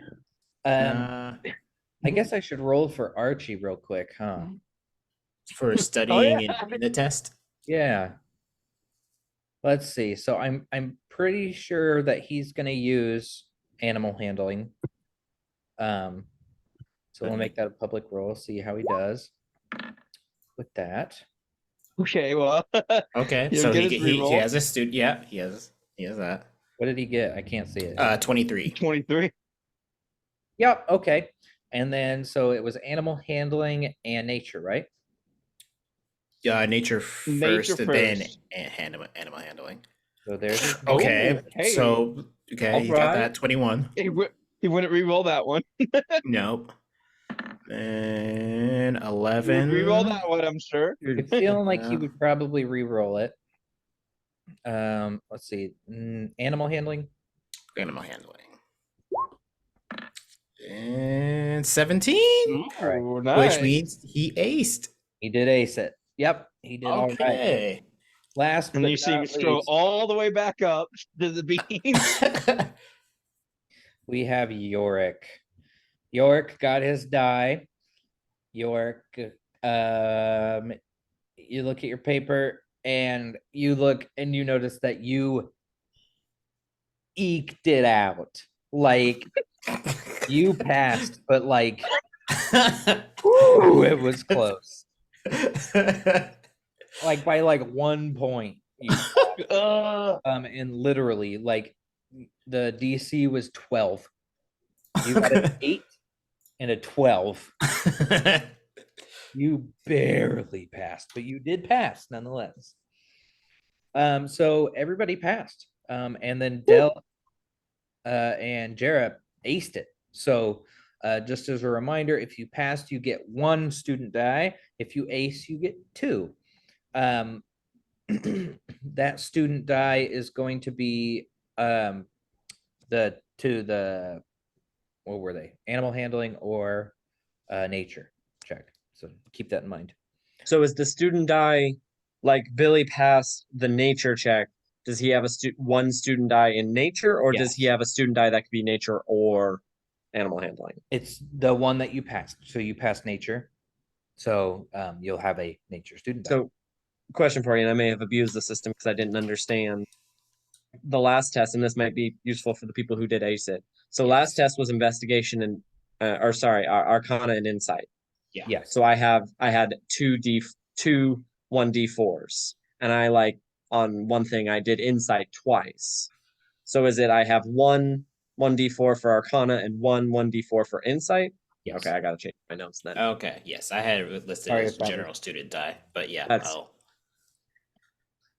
I guess I should roll for Archie real quick, huh? For studying in the test. Yeah. Let's see. So I'm pretty sure that he's gonna use animal handling. So we'll make that a public roll, see how he does with that. okay, well, Okay, You so get he his reroll? has a student. Yeah, he has that. What did he get? I can't see it. 23. 23. Yep, okay. And then so it was animal handling and nature, right? Nature Nature first, and then first. animal handling. So there's his Okay, Oh, hey. so he got Alright. that 21. He wouldn't re-roll that one. Nope. And 11. Re-roll that one, I'm sure. It's feeling like he Yeah. would probably re-roll it. Let's see. Animal handling. Animal handling. And 17, Ooh, which nice. means he aced. He did ace it. Yep, he did all right. Okay. Last And but you see me not scroll least, all the way back up to the beans. we have Yorick. Yorick got his die. Yorick, you look at your paper and you look and you notice that you eked it out. Like you passed, but like ooh, it was close. Like by like 1 point. And literally like the DC was 12. You got an 8 and a 12. You barely passed, but you did pass nonetheless. So everybody passed. And then Dell and Jarrett aced it. So just as a reminder, if you passed, you get 1 student die. If you ace, you get 2. That student die is going to be the what were they? Animal handling or nature check. So keep that in mind. So is the student die like Billy passed the nature check? Does he have one student die in nature, or does he Yes. have a student die that could be nature or animal handling? It's the one that you passed. So you passed nature. So you'll have a nature student die. So, question for you, and I may have abused the system because I didn't understand the last test, and this might be useful for the people who did ace it. So last test was investigation and, or sorry, arcana and insight. Yeah. Yes. So I had two 1d4s, and I like on one thing I did insight twice. So is it I have one 1d4 for arcana and one 1d4 for insight? Yes. Okay, I gotta change my notes then. Okay, yes, I had it listed Sorry as about general student die, but yeah, That's-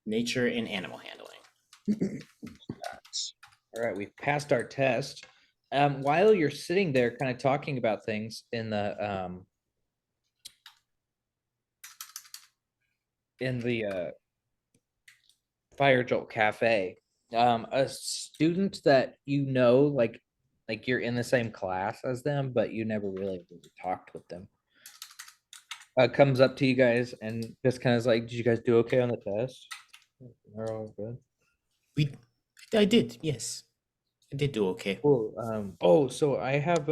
nature and animal handling. All right, we've passed our test. While you're sitting there kind of talking about things in the Fire Jolt Cafe, a student that you know, like you're in the same class as them, but you never really talked with them, comes up to you guys and just kind of like, did you guys do okay on the test? They're all good. I did, yes. I did do okay. Cool. Oh, so I have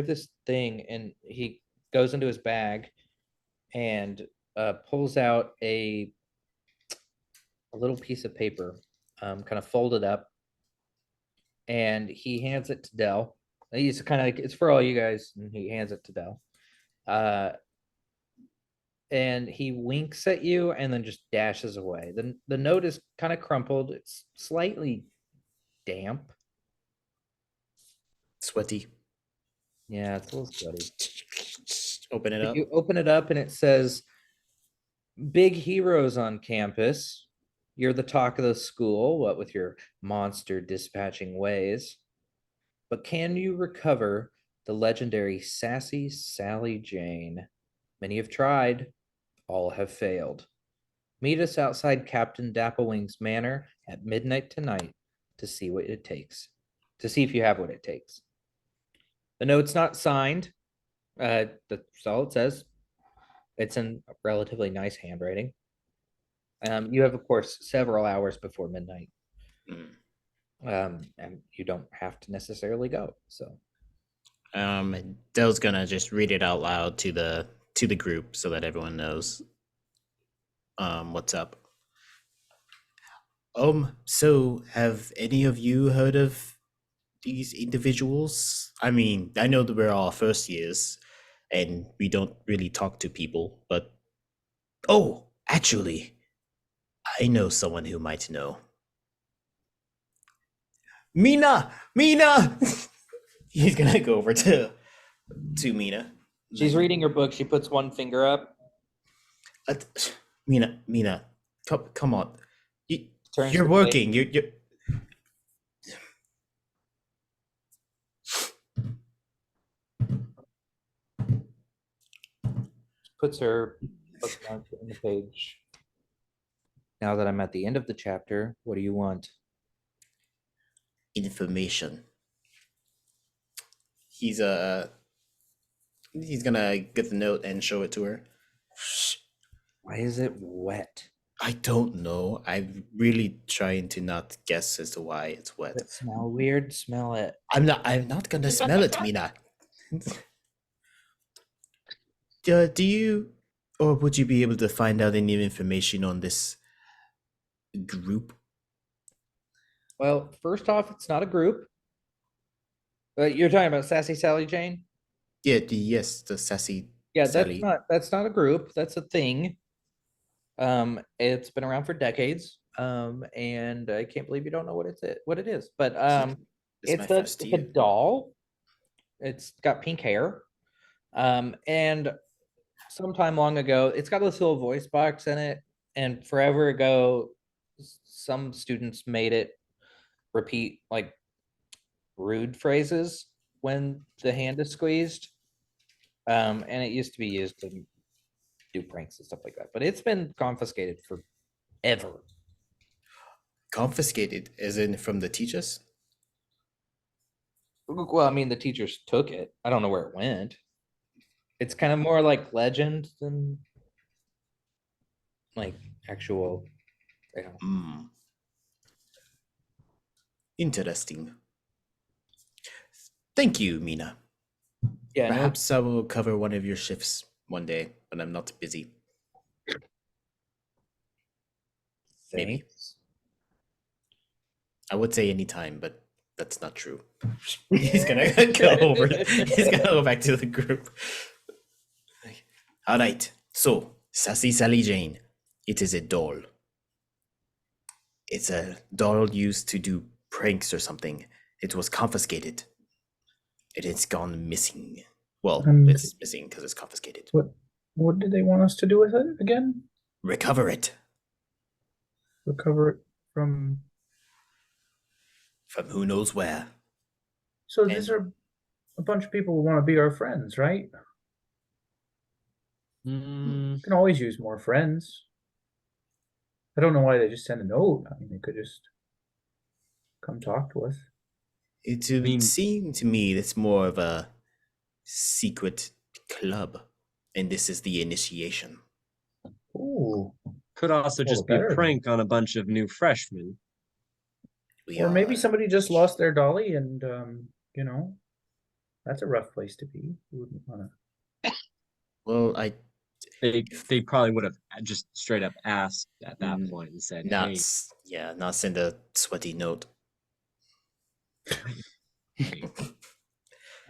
this thing, and he goes into his bag and pulls out a little piece of paper, kind of folded up, and he hands it to Dell. He's kind of like, it's for all you guys, and he hands it to Dell. And he winks at you and then just dashes away. The note is kind of crumpled. It's slightly damp. Sweaty. Yeah, it's a little sweaty. Open it up. You open it up and it says, "Big heroes on campus. You're the talk of the school, what with your monster dispatching ways. But can you recover the legendary sassy Sally Jane? Many have tried, all have failed. Meet us outside Captain Dapplewing's manor at midnight tonight to see what it takes. To see if you have what it takes." The note's not signed. That's all it says. It's in relatively nice handwriting. You have, of course, several hours before midnight. And you don't have to necessarily go. So Dell's gonna just read it out loud to the group so that everyone knows what's up. So have any of you heard of these individuals? I mean, I know that we're all first years and we don't really talk to people, but oh, actually, I know someone who might know. Mina! He's gonna go over to Mina. she's reading her book. She puts one finger up. Mina, come on. Turns You're to working. You're puts her bookmark in the page. Now that I'm at the end of the chapter, what do you want? Information. He's gonna get the note and show it to her. Why is it wet? I don't know. I'm really trying to not guess as to why it's wet. Does it smell weird? Smell it. I'm not gonna smell it, Mina. Do you, or would you be able to find out any information on this group? Well, first off, it's not a group. You're talking about Sassy Sally Jane? Yeah, yes, the sassy. Yeah, Sally. that's not a group. That's a thing. It's been around for decades. And I can't believe you don't know what it is. But It's my it's first a year. doll. It's got pink hair. And sometime long ago, it's got this little voice box in it, and forever ago, some students made it repeat like rude phrases when the hand is squeezed. And it used to be used to do pranks and stuff like that, but it's been confiscated forever. Confiscated, as in from the teachers? Well, I mean, the teachers took it. I don't know where it went. It's kind of more like legend than like actual. You know. Hmm. Interesting. Thank you, Mina. Yeah, no, Perhaps I will cover one of your shifts one day when I'm not busy. maybe. thanks. I would say anytime, but that's not true. He's gonna go over. He's gonna go back to the group. All right. So, Sassy Sally Jane. It is a doll. It's a doll used to do pranks or something. It was confiscated. It has gone missing. Well, it's missing because it's confiscated. What did they want us to do with it again? Recover it Recover it from. from who knows where. So these are a bunch of people who want to be our friends, right? Mm, We can always use more friends. I don't know why they just send a note. I mean, they could just come talk to us. It would mean- seem to me it's more of a secret club, and this is the initiation. Ooh. could also just be better. a prank on a bunch of new freshmen. Or maybe are- somebody just lost their dolly and, that's a rough place to be. You wouldn't want to. Well, They probably would have just straight up asked at that Mm, point and said, not "Hey, not send a sweaty note. hey,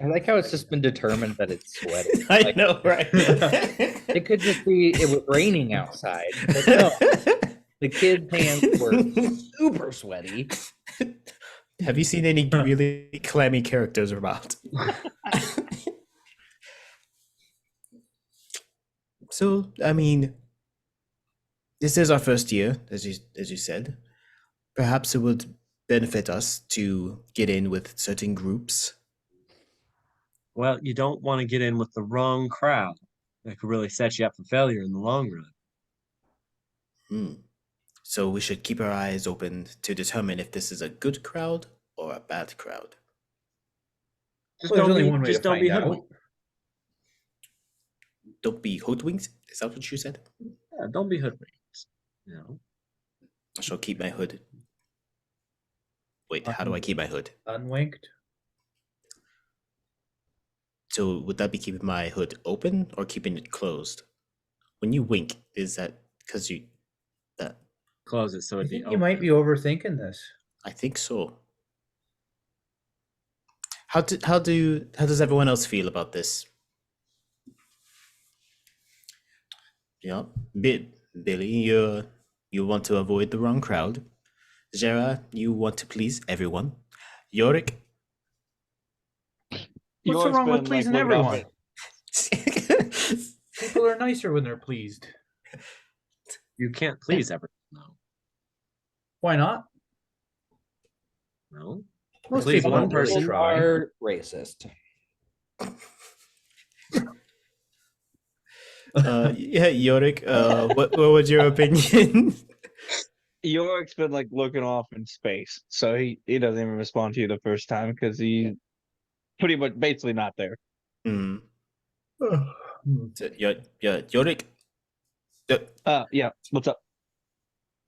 I like how it's just been determined that it's sweaty. I Like, know, right? it could just be it was raining outside. But no, the kid's hands were super sweaty. Have you seen any really clammy characters about? So, I mean, this is our first year, as you said. Perhaps it would benefit us to get in with certain groups. well, you don't want to get in with the wrong crowd. That could really set you up for failure in the long run." Hmm. So we should keep our eyes open to determine if this is a good crowd or a bad crowd. Just Well, there's don't only be, one way just to don't be find out. hoodwinked. Don't be hoodwinked. Is that what you said? Yeah, don't be hoodwinked. You know, I shall keep my hood. Wait, how do I keep my hood? Unwinked. So would that be keeping my hood open or keeping it closed? When you wink, is that because you that close it so I it'd be think you open. might be overthinking this. I think so. How does everyone else feel about this? Yeah, Billy, you want to avoid the wrong crowd. Jera, you want to please everyone. Yorick, What's so York's wrong with been, pleasing living off everyone? it. People are nicer when they're pleased. You can't please everyone, though. Why not? No. Most Please people one don't really person try. Are racist. yeah, Yorick, what was your opinion? York's been like looking off in space, so he doesn't even respond to you the first time because he's pretty much basically not there. Hmm. So, Yorick, Yeah. What's up?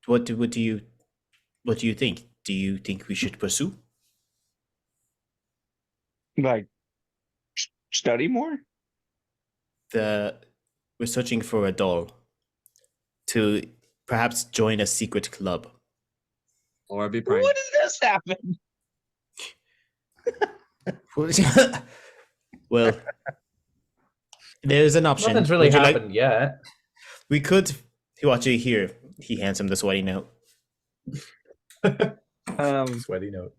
what do you think? Do you think we should pursue? Like, study more? We're searching for a doll to perhaps join a secret club. Or be When pranked. did this happen? Well, there's an option. Nothing's really Would you like- happened yet. We could. Watch it here. He hands him the sweaty note. Sweaty note.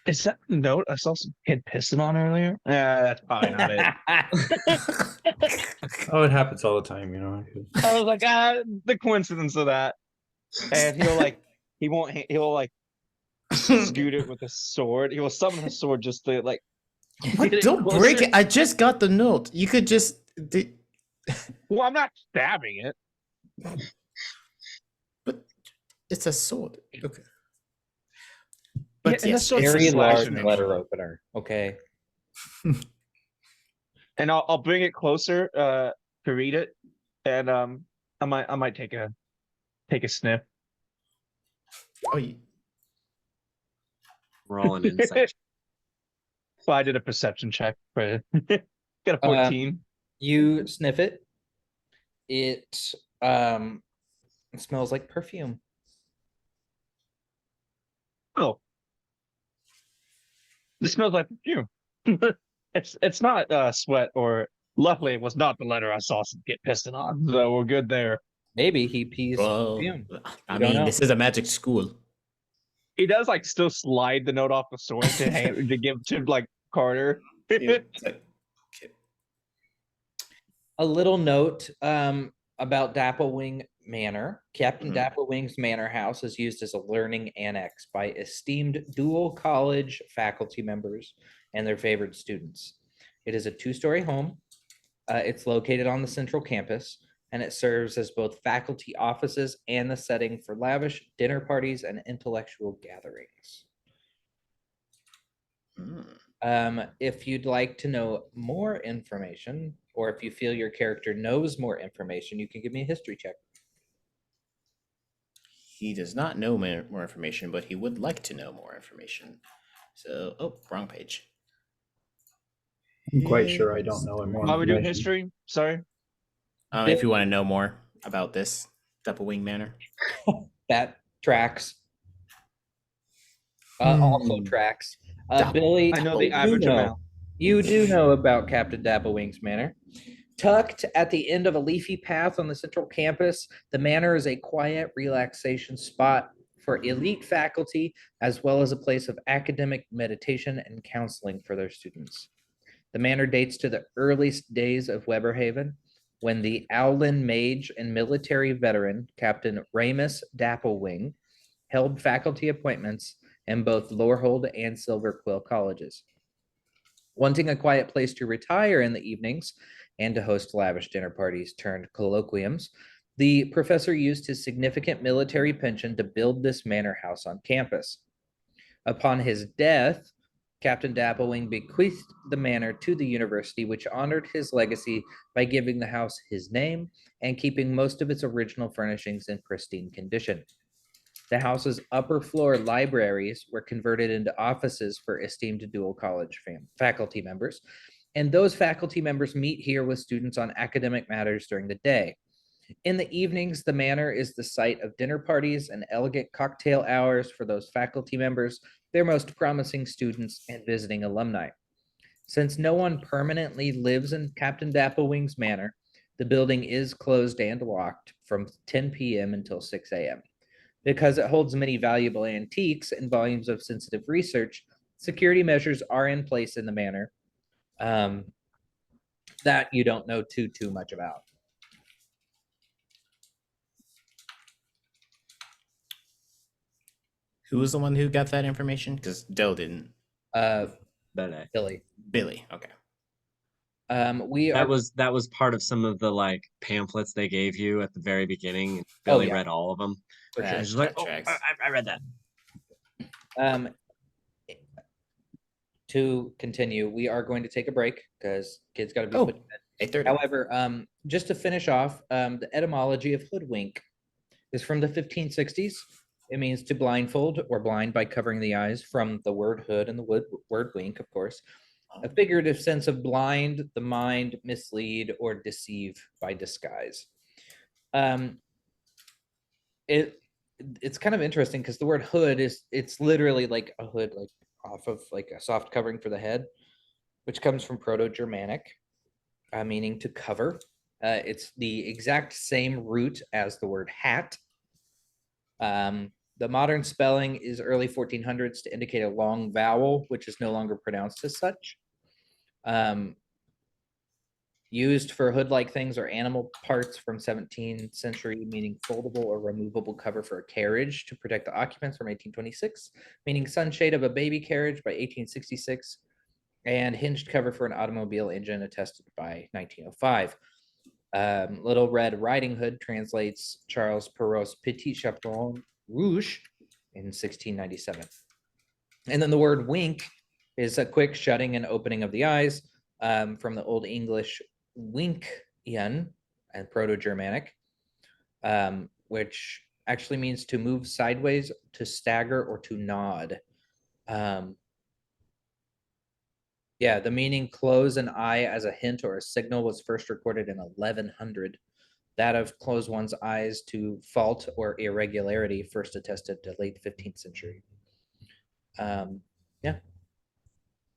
Is that the note I saw some kid pissing on earlier? That's probably not it. Oh, it happens all the time, you know. I was like, the coincidence of that. And he'll like scoot it with a sword. He will summon a sword just to like. What? get it Don't break closer. it. I just got the note. You could just. Well, I'm not stabbing it. But it's a sword. Okay. Yeah, But and yes, the sword's it's- Very a large slashing letter opener. Okay. And I'll bring it closer to read it, and I might take a sniff. oh, you- Roll an insight. Well, I did a perception check, but got a 14. You sniff it. It smells like perfume. Oh, this smells like perfume. It's not sweat or. Luckily, it was not the letter I saw some get pissing on, so we're good there. Maybe he pees well, perfume. I don't mean, know. this is a magic school. He does like still slide the note off the sword to give to like Carter. A little note about Dapplewing Manor. Captain Dapplewing's manor house is used as a learning annex by esteemed dual college faculty members and their favored students. It is a 2-story home. It's located on the central campus, and it serves as both faculty offices and the setting for lavish dinner parties and intellectual gatherings. If you'd like to know more information, or if you feel your character knows more information, you can give me a history check. He does not know more information, but he would like to know more information. So, wrong page. I'm quite sure I don't know more. Why we doing information. history? Sorry. If you want to know more about this Doublewing Manor. That tracks. Also tracks. Billy, I know the you average know- amount. You do know about Captain Dapplewing's manor. Tucked at the end of a leafy path on the central campus, the manor is a quiet relaxation spot for elite faculty, as well as a place of academic meditation and counseling for their students. The manor dates to the earliest days of Weberhaven, when the Owlin mage and military veteran, Captain Ramus Dapplewing, held faculty appointments in both Lorehold and Silverquill colleges. Wanting a quiet place to retire in the evenings and to host lavish dinner parties turned colloquiums, the professor used his significant military pension to build this manor house on campus. Upon his death, Captain Dapplewing bequeathed the manor to the university, which honored his legacy by giving the house his name and keeping most of its original furnishings in pristine condition. The house's upper floor libraries were converted into offices for esteemed dual college faculty members, and those faculty members meet here with students on academic matters during the day. In the evenings, the manor is the site of dinner parties and elegant cocktail hours for those faculty members, their most promising students, and visiting alumni. Since no one permanently lives in Captain Dapplewing's manor, the building is closed and locked from 10 p.m. until 6 a.m. Because it holds many valuable antiques and volumes of sensitive research, security measures are in place in the manor that you don't know too much about. Who was the one who got that information? Because Dell didn't. Billy. Billy. Okay. We That are. was part of some of the like pamphlets they gave you at the very beginning. And Oh, Billy yeah. read all of them. For sure. And she's like, That "Oh, tracks. I read that." Um, to continue, we are going to take a break because kids got to be Oh, put to bed. 8:30. However, just to finish off, the etymology of hoodwink is from the 1560s. It means to blindfold or blind by covering the eyes, from the word hood and the word wink, of course. A figurative sense of blind the mind, mislead, or deceive by disguise. It's kind of interesting because the word hood it's literally like a hood, like off of like a soft covering for the head, which comes from Proto-Germanic, meaning to cover. It's the exact same root as the word hat. The modern spelling is early 1400s to indicate a long vowel, which is no longer pronounced as such. Used for hood-like things or animal parts from 17th century, meaning foldable or removable cover for a carriage to protect the occupants from 1826, meaning sunshade of a baby carriage by 1866, and hinged cover for an automobile engine attested by 1905. Little Red Riding Hood translates Charles Perrault's Petit Chaperon Rouge in 1697. And then the word wink is a quick shutting and opening of the eyes, from the Old English winkian and Proto-Germanic, which actually means to move sideways, to stagger, or to nod. Yeah, the meaning close an eye as a hint or a signal was first recorded in 1100. That of close one's eyes to fault or irregularity first attested to late 15th century. Yeah.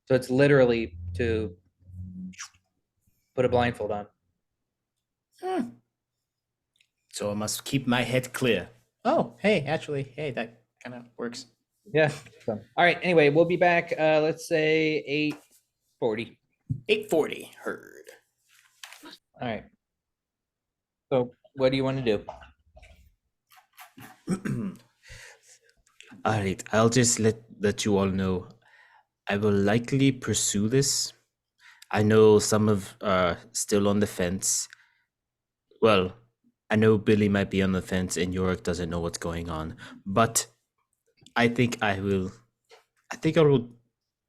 So it's literally to put a blindfold on. So I must keep my head clear. Oh, hey, actually, hey, that kind of works. Yeah. So, all right. Anyway, we'll be back. Let's say 8:40. 8:40 heard. All right. So what do you want to do? All right, I'll just let you all know. I will likely pursue this. I know some of still on the fence. Well, I know Billy might be on the fence and Yorick doesn't know what's going on, but I think I will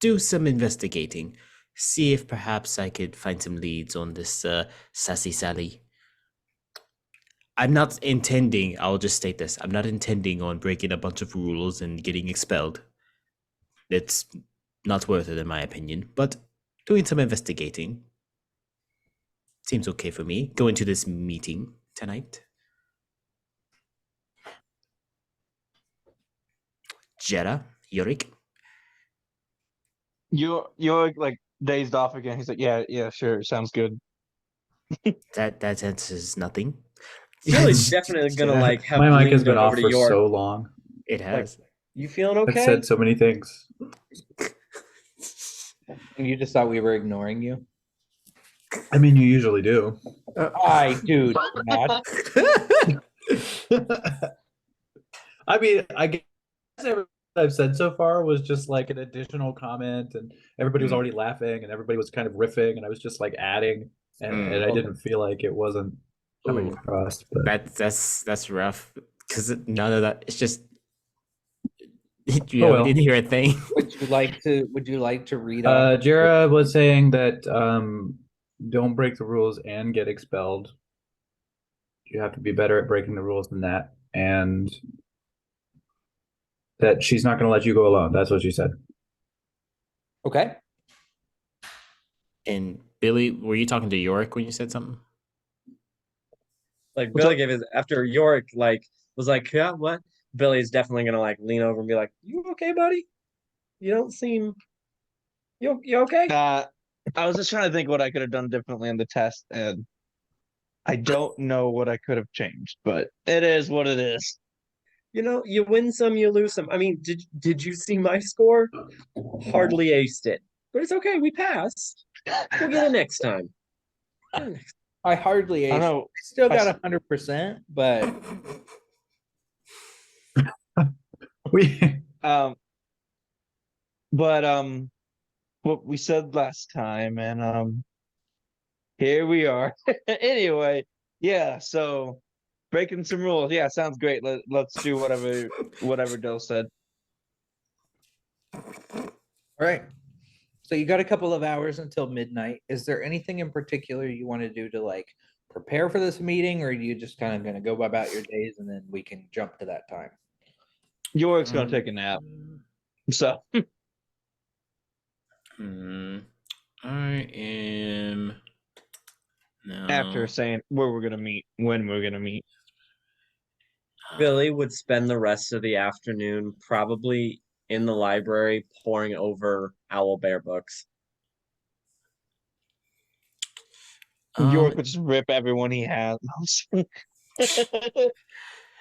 do some investigating, see if perhaps I could find some leads on this Sassy Sally. I'm not intending, I'll just state this, I'm not intending on breaking a bunch of rules and getting expelled. It's not worth it in my opinion, but doing some investigating seems okay for me. Going to this meeting tonight. Jera, Yorick. You're like dazed off again. He's like, yeah, sure, sounds good. That answers nothing. Billy's definitely gonna like have My mic has leaned been over off to for York. so long. It has. You feeling I've okay? said so many things. You just thought we were ignoring you? I mean, you usually do. I do not. I mean, I guess everything I've said so far was just like an additional comment, and everybody was already laughing, and everybody was kind of riffing, and I was just like adding, and I didn't feel like it wasn't coming Ooh. across. But That's rough because none of that. It's just we well. didn't hear a thing. Would you like to read off? Jera was saying that don't break the rules and get expelled. You have to be better at breaking the rules than that, and that she's not going to let you go alone. That's what she said. Okay. And Billy, were you talking to Yorick when you said something? Like Billy gave his after York was like, yeah, what? Billy's definitely gonna like lean over and be like, "You okay, buddy? You don't seem you okay?" I was just trying to think what I could have done differently on the test, and I don't know what I could have changed, but it is what it is. You know, you win some, you lose some. I mean, did you see my score? Hardly aced it, but it's okay. We passed. We'll get it next time. I hardly I aced. know. Still got 100%, but We But what we said last time, and Here we are. Anyway, yeah, so breaking some rules. Yeah, sounds great. Let's do whatever Dill said. All right. So you got a couple of hours until midnight. Is there anything in particular you want to do to like prepare for this meeting, or are you just kind of going to go about your days and then we can jump to that time? York's gonna take a nap. So Hmm. I am after no. saying where we're gonna meet, when we're gonna meet. Billy would spend the rest of the afternoon probably in the library poring over Owlbear books. York would just rip everyone he has.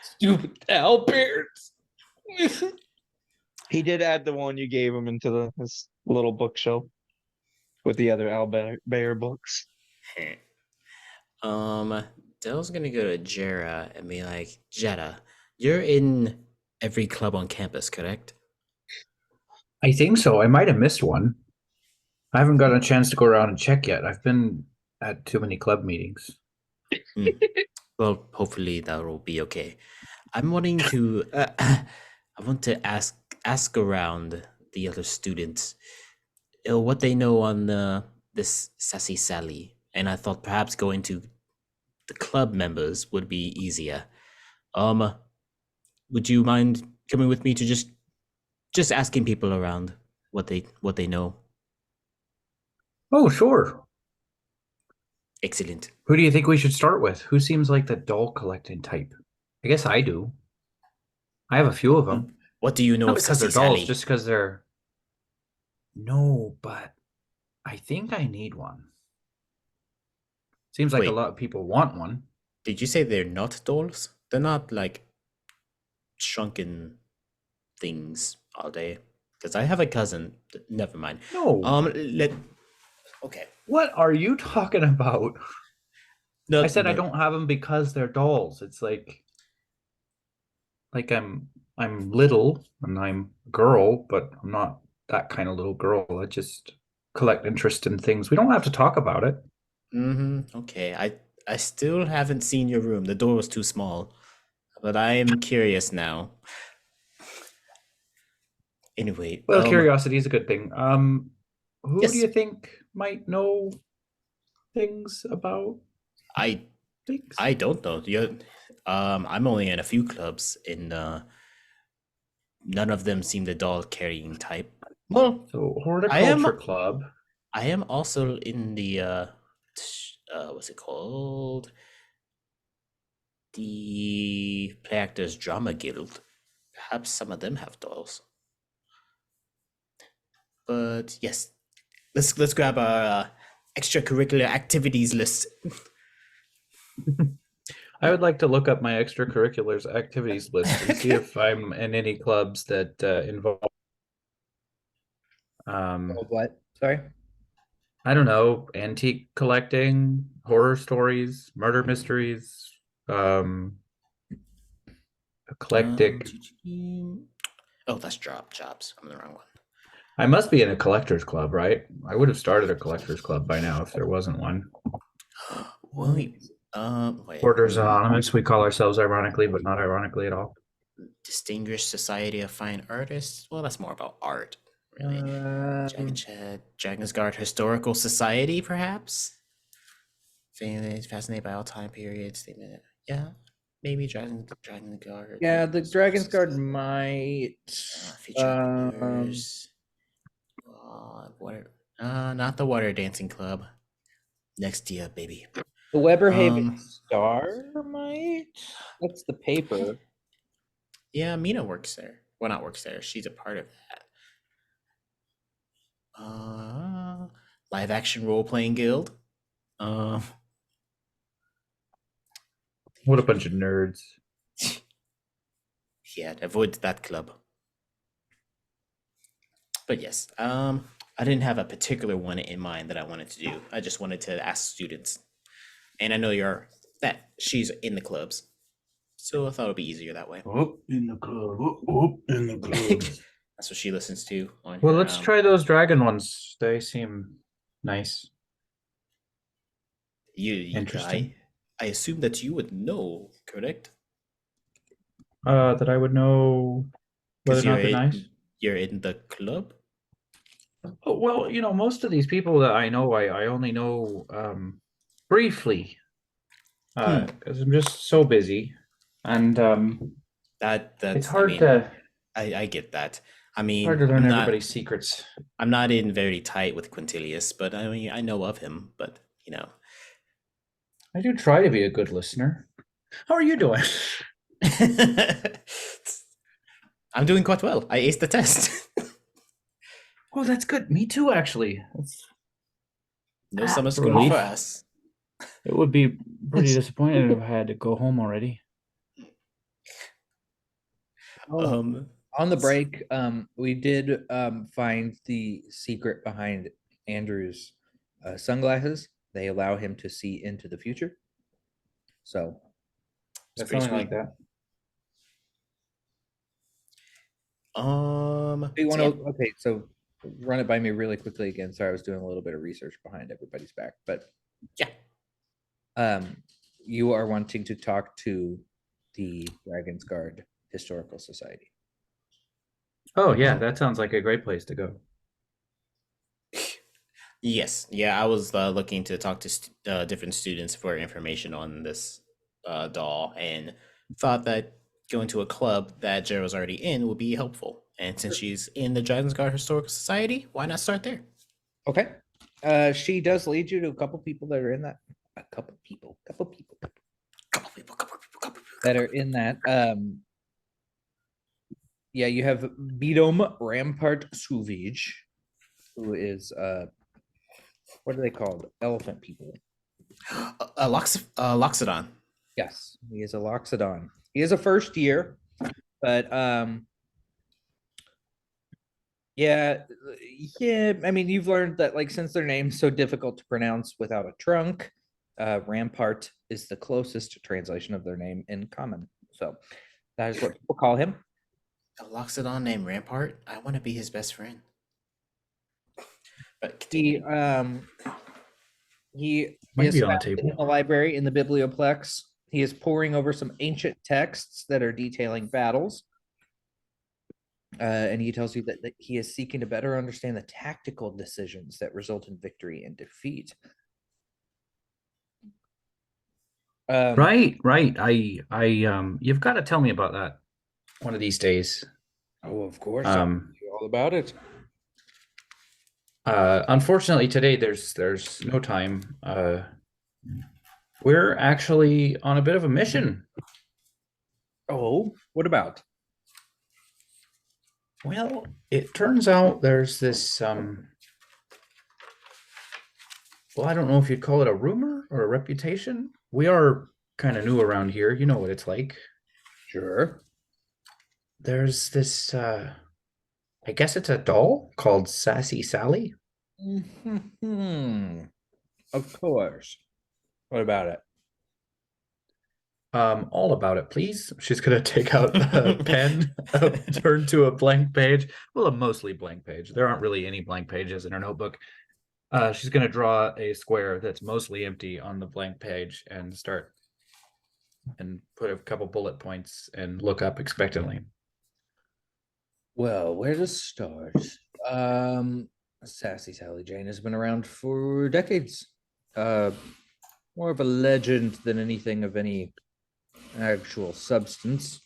Stupid Owlbears. He did add the one you gave him into his little bookshelf with the other Owlbear books. Dell's gonna go to Jera and be like, Jetta, you're in every club on campus, correct? I think so. I might have missed one. I haven't gotten a chance to go around and check yet. I've been at too many club meetings. Well, hopefully that will be okay. I'm wanting to. I want to ask around the other students, what they know on this Sassy Sally, and I thought perhaps going to the club members would be easier. Would you mind coming with me to just asking people around what they know? Oh, sure. Excellent. Who do you think we should start with? Who seems like the doll collecting type? I guess I do. I have a few of them. What do you know Not of because Sassy they're dolls, Sally? just because they're. No, but I think I need one. Seems like Wait. a lot of people want one. Did you say they're not dolls? They're not like shrunken things, are they? Because I have a cousin. Never mind. No. Okay. What are you talking about? No, I said I no. don't have them because they're dolls. It's like I'm little and I'm a girl, but I'm not that kind of little girl. I just collect interest in things. We don't have to talk about it. Okay. I still haven't seen your room. The door was too small. But I am curious now. Anyway, Well, curiosity is a good thing. Who Yes. do you think might know things about I things? I don't know. I'm only in a few clubs, and none of them seem the doll carrying type. Well, So I horticulture am- club. I am also in the what's it called? The Play Actors Drama Guild. Perhaps some of them have dolls. But yes, let's grab our extracurricular activities list. I would like to look up my extracurriculars activities list and see if I'm in any clubs that involve What? Sorry. I don't know, antique collecting, horror stories, murder mysteries, eclectic. Oh, that's jobs. I'm in the wrong one. I must be in a collectors club, right? I would have started a collectors club by now if there wasn't one. Wait. Hoarders Anonymous, we call ourselves ironically, but not ironically at all. Distinguished Society of Fine Artists. Well, that's more about art, really. Dragon's Guard Historical Society, perhaps. Fascinated by all time periods. Yeah, maybe Dragon Guard. Yeah, the Dragon's Guard might. Feature authors. Not the Water Dancing Club. Next year, baby. The Weber Haven Star might. That's the paper. Yeah, Mina works there. Well, not works there. She's a part of that. Live action role playing guild. What a bunch of nerds. Yeah, avoid that club. But yes, I didn't have a particular one in mind that I wanted to do. I just wanted to ask students. And I know she's in the clubs. So I thought it'd be easier that way. Oh, in the club. Oh, in the club. That's what she listens to. Well, let's try those dragon ones. They seem nice. Interesting. I assume that you would know, correct? That I would know whether or Because not they're nice. you're in the club. Oh, well, most of these people that I know, I only know briefly, Hmm. because I'm just so busy, and it's That's I hard mean, to I get that. I hard mean, to learn everybody's secrets. I'm not in very tight with Quintilius, but I mean I know of him, but I do try to be a good listener. How are you doing? I'm doing quite well. I aced the test. Oh, that's good. Me too, actually. That's No summer school relief. for us. It would be pretty disappointing if I had to go home already. Oh, Um, on the break, we did find the secret behind Andrew's sunglasses. They allow him to see into the future. So it's That's pretty something sweet. like that. do you want Yeah. to? Okay, so run it by me really quickly again. Sorry, I was doing a little bit of research behind everybody's back, but Yeah. You are wanting to talk to the Dragon's Guard Historical Society. Oh yeah, that sounds like a great place to go. Yes. Yeah, I was looking to talk to different students for information on this doll, and thought that going to a club that Jero's already in would be helpful. And since she's in the Dragon's Guard Historical Society, why not start there? Okay. She does lead you to a couple people that are in that. A couple people Couple people, couple people. that are in that. Yeah, you have Beedom Rampart Suvij, who is what are they called? Elephant people. Loxodon. Yes, he is a Loxodon. He is a first year, but yeah, I mean, you've learned that like since their name's so difficult to pronounce without a trunk, Rampart is the closest translation of their name in common. So that is what people call him. A Loxodon named Rampart. I want to be his best friend. But He continue. he Might is be on the found in table. the library in the biblioplex. He is poring over some ancient texts that are detailing battles. And he tells you that he is seeking to better understand the tactical decisions that result in victory and defeat. Right. You've got to tell me about that one of these days. Oh, of course, I'll tell you all about it. Unfortunately, today there's no time. We're actually on a bit of a mission. Oh, what about? Well, it turns out there's this well, I don't know if you'd call it a rumor or a reputation. We are kind of new around here. You know what it's like. Sure. There's this I guess it's a doll called Sassy Sally. Mhm. Of course. What about it? All about it, please. She's gonna take out a pen, turn to a blank page. Well, a mostly blank page. There aren't really any blank pages in her notebook. She's gonna draw a square that's mostly empty on the blank page and start and put a couple bullet points and look up expectantly. Well, where to start? Sassy Sally Jane has been around for decades. More of a legend than anything of any actual substance.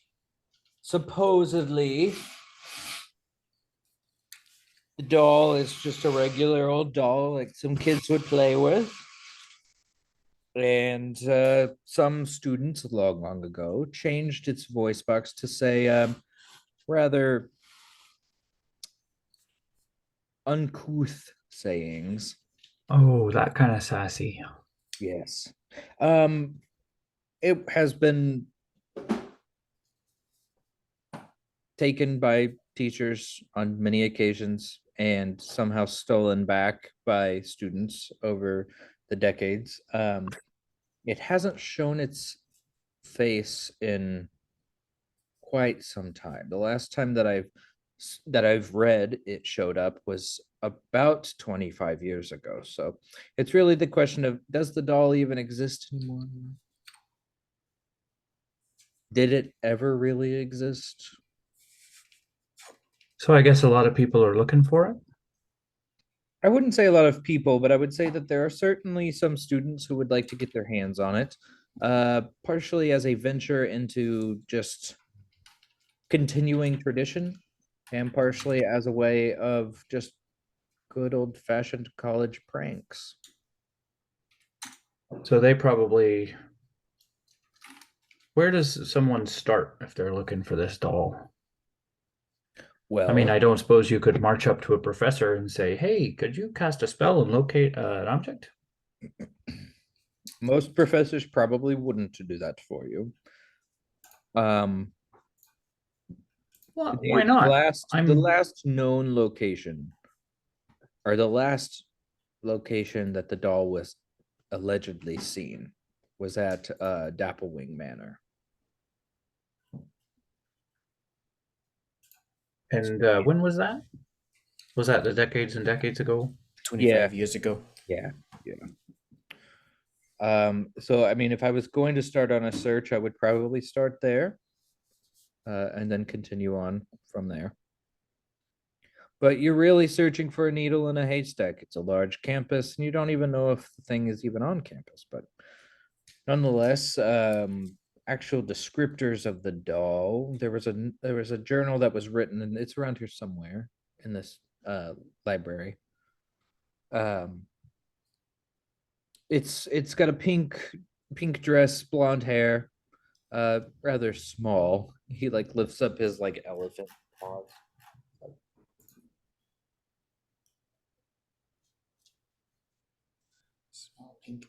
Supposedly, the doll is just a regular old doll like some kids would play with. And some students long, long ago changed its voice box to say rather uncouth sayings. Oh, that kind of sassy. Yes. It has been taken by teachers on many occasions and somehow stolen back by students over the decades. It hasn't shown its face in quite some time. The last time that I've that I've read it showed up was about 25 years ago. So it's really the question of, does the doll even exist anymore? Did it ever really exist? So I guess a lot of people are looking for it. I wouldn't say a lot of people, but I would say that there are certainly some students who would like to get their hands on it, partially as a venture into just continuing tradition, and partially as a way of just good old-fashioned college pranks. So they probably. Where does someone start if they're looking for this doll? Well, I mean, I don't suppose you could march up to a professor and say, "Hey, could you cast a spell and locate an object?" most professors probably wouldn't do that for you. Um, Well, the why not? the last known location, or the last location that the doll was allegedly seen, was at Dapplewing Manor. And when was that? Was that the decades and decades ago? 25 years ago. Yeah. So I mean, if I was going to start on a search, I would probably start there, and then continue on from there. But you're really searching for a needle in a haystack. It's a large campus, and you don't even know if the thing is even on campus. But nonetheless, actual descriptors of the doll. There was a journal that was written, and it's around here somewhere in this library. It's got a pink dress, blonde hair, rather small. He like lifts up his like elephant paws. Small pink.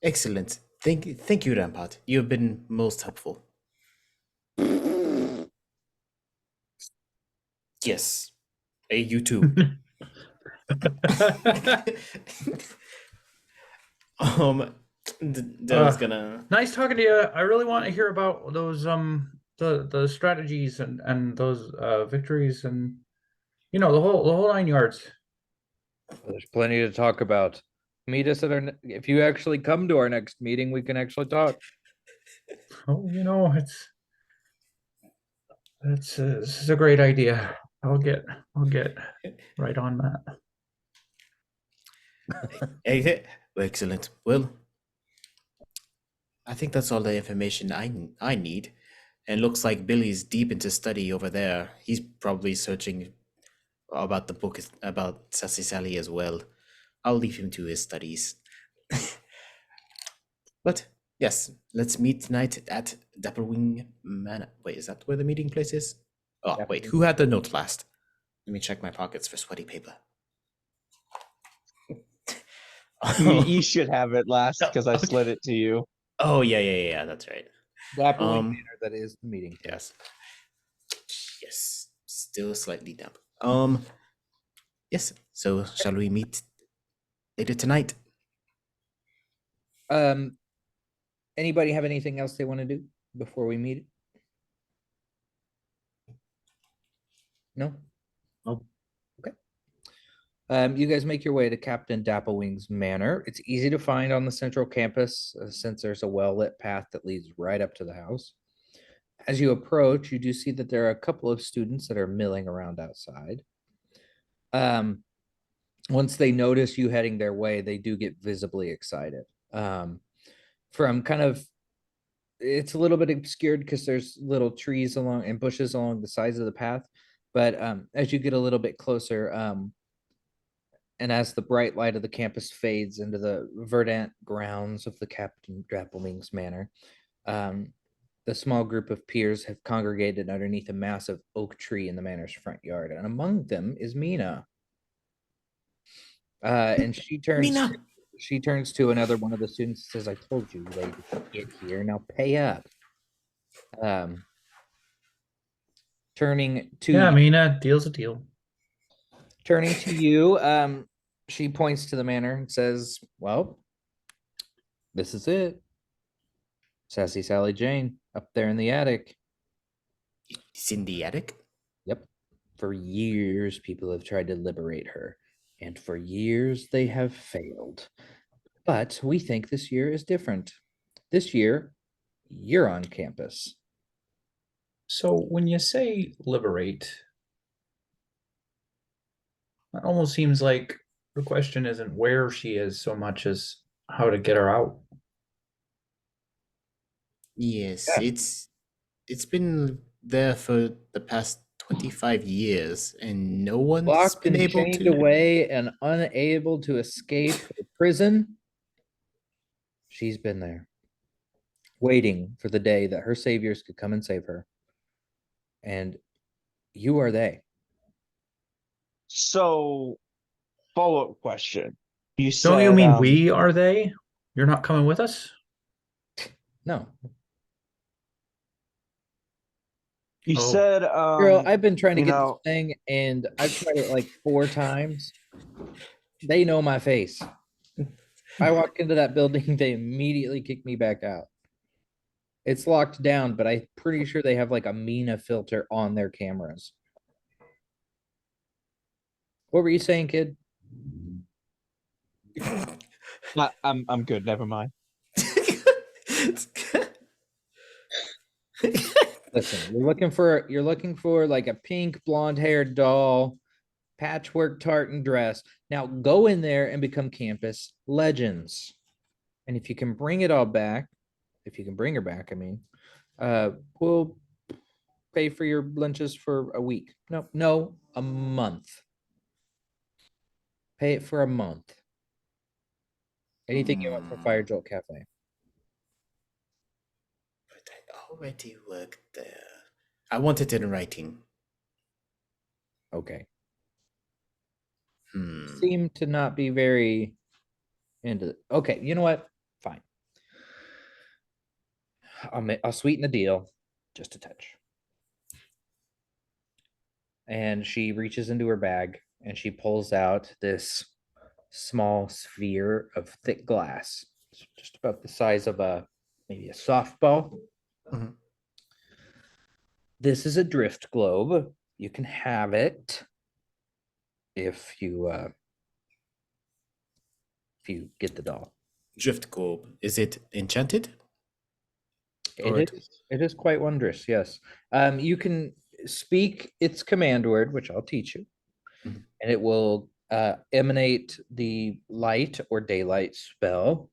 Excellent. Thank you, Rampart. You have been most helpful. Yes. Hey, you too. Dylan's gonna. Nice talking to you. I really want to hear about those the strategies and those victories and the whole 9 yards. There's plenty to talk about. Meet us at if you actually come to our next meeting, we can actually talk. Oh, this is a great idea. I'll get right on that. Excellent. Well, I think that's all the information I need. And looks like Billy's deep into study over there. He's probably searching about the book about Sassy Sally as well. I'll leave him to his studies. But yes, let's meet tonight at Dapplewing Manor. Wait, is that where the meeting place is? Oh, wait, who had the note last? Let me check my pockets for sweaty paper. You should have it last because I slid it to you. Oh, yeah, that's right. Dapplewing Manor, that is the meeting. Yes. Yes, still slightly damp. Yes, so shall we meet later tonight? Anybody have anything else they want to do before we meet? No? Nope. Okay. You guys make your way to Captain Dapplewing's Manor. It's easy to find on the central campus, since there's a well-lit path that leads right up to the house. As you approach, you do see that there are a couple of students that are milling around outside. Once they notice you heading their way, they do get visibly excited. From kind of, it's a little bit obscured because there's little trees along and bushes along the sides of the path. But as you get a little bit closer, and as the bright light of the campus fades into the verdant grounds of the Captain Dapplewing's Manor, the small group of peers have congregated underneath a massive oak tree in the manor's front yard, and among them is Mina. And she turns to another one of the students and says, "I told you, lady, to get here. Now pay up." Turning to Yeah, Mina, deal's a deal. Turning to you, she points to the manor and says, "Well, this is it. Sassy Sally Jane up there in the attic. It's in the attic. Yep. For years, people have tried to liberate her, and for years they have failed. But we think this year is different. This year, you're on campus. So when you say liberate, it almost seems like the question isn't where she is so much as how to get her out. Yes, Yeah. it's been there for the past 25 years, and no one's Locked been and able chained to. away and unable to escape her prison. She's been there, waiting for the day that her saviors could come and save her. And you are they. So, follow-up question. You Don't you said mean we are they? You're not coming with us? No. you Oh. said Girl, I've been trying to you get know, this thing and I've tried it like 4 times. They know my face. I walk into that building, they immediately kick me back out. It's locked down, but I'm pretty sure they have like a Mina filter on their cameras. What were you saying, kid? I'm good, never mind. Listen, you're looking for like a pink blonde haired doll, patchwork tartan dress. Now go in there and become campus legends. And if you can bring it all back, if you can bring her back, I mean, we'll pay for your lunches for a week. No, a month. Pay it for a month. Anything you want from Fire Jolt Cafe. But I already worked there. I want it in writing. Okay. Hmm. Seem to not be very into it. Okay, you know what? Fine. I'll sweeten the deal just a touch. And she reaches into her bag and she pulls out this small sphere of thick glass. It's just about the size of maybe a softball. Mhm. This is a drift globe. You can have it if you get the doll. Drift Globe. Is it enchanted? It is quite wondrous, yes. You can speak its command word, which I'll teach you, Mhm. and it will emanate the light or daylight spell.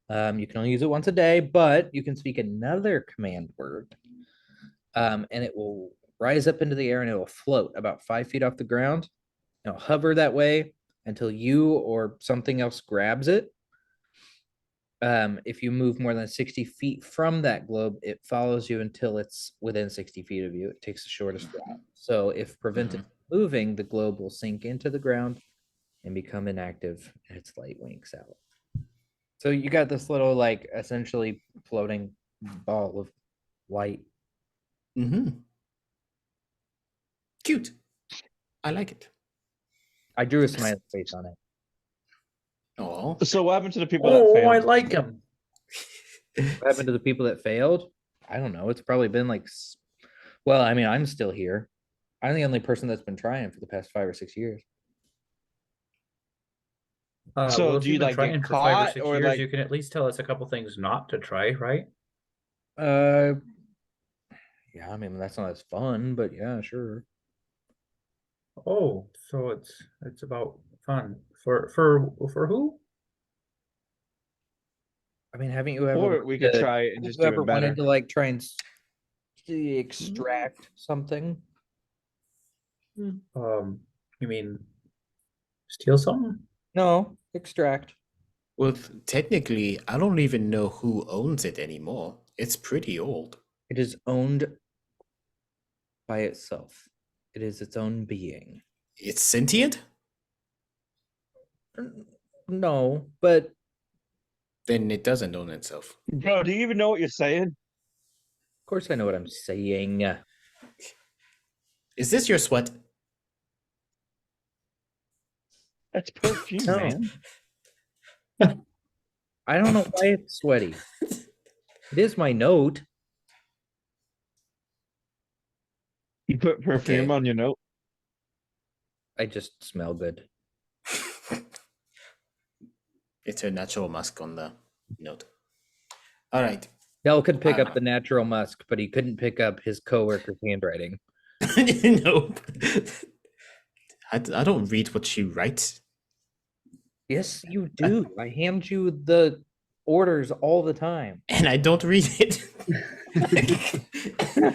You can only use it once a day, but you can speak another command word, and it will rise up into the air and it will float about 5 feet off the ground. It'll hover that way until you or something else grabs it. If you move more than 60 feet from that globe, it follows you until it's within 60 feet of you. It takes the shortest route. So if prevented moving, the globe will sink into the ground and become inactive and its light winks out. So you got this little, like, essentially floating ball of light. Mm-hmm. Cute. I like it. I drew a smiley face on it. Oh. So what happened to the people that Oh, I failed? like him. What happened to the people that failed? I don't know. It's probably been like, well, I mean, I'm still here. I'm the only person that's been trying for the past 5 or 6 years. So Well, if do you you've been like get trying for 5 or caught 6 or years, like you can at least tell us a couple things not to try, right? Yeah, I mean, that's not as fun, but yeah, sure. Oh, so it's about fun for who? I mean, haven't you ever or wanted we could to, try it and haven't just you do ever it better. wanted to like try and extract something? You mean steal something? No, extract. Well, technically, I don't even know who owns it anymore. It's pretty old. It is owned by itself. It is its own being. It's sentient? No, but Then it doesn't own itself. Bro, do you even know what you're saying? of course I know what I'm saying. Is this your sweat? That's perfume, No. man. I don't know why it's sweaty. It is my note. You put perfume Okay. on your note. I just smell good. It's a natural musk on the note. All right. Dell could pick up the natural musk, but he couldn't pick up his coworker's handwriting. Nope. I don't read what she writes. Yes, you do. I hand you the orders all the time. And I don't read it.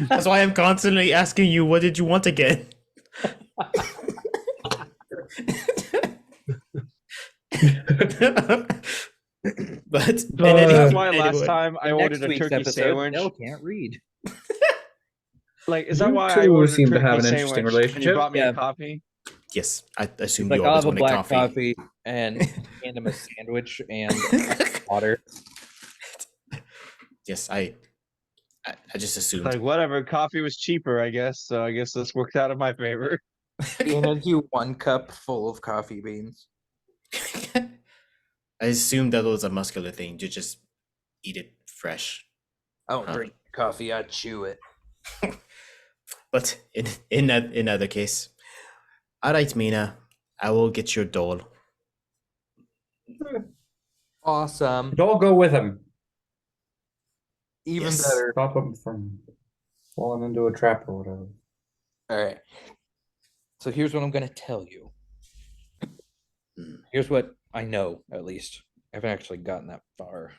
That's why I'm constantly asking you, what did you want again? But Is that why last anyway. time I In ordered next a week's turkey episode, sandwich? Dell can't read. Like, is that You why I two ordered a seem to turkey have an interesting sandwich and you relationship. brought me Yeah. a coffee? Yes, I assume Like, you I'll always have a wanted black coffee. coffee and hand him a sandwich and water. Yes, I just assumed. Like, whatever, coffee was cheaper, I guess. So I guess this worked out in my favor. He hands you 1 cup full of coffee beans. I assumed that was a muscular thing to just eat it fresh. I don't Huh. drink coffee, I chew it. But in other case, all right, Mina, I will get your doll. Awesome. Don't go with him. Even Yes. better. Stop him from falling into a trap or whatever. All right. So here's what I'm going to tell you. Hmm. Here's what I know, at least. I haven't actually gotten that far.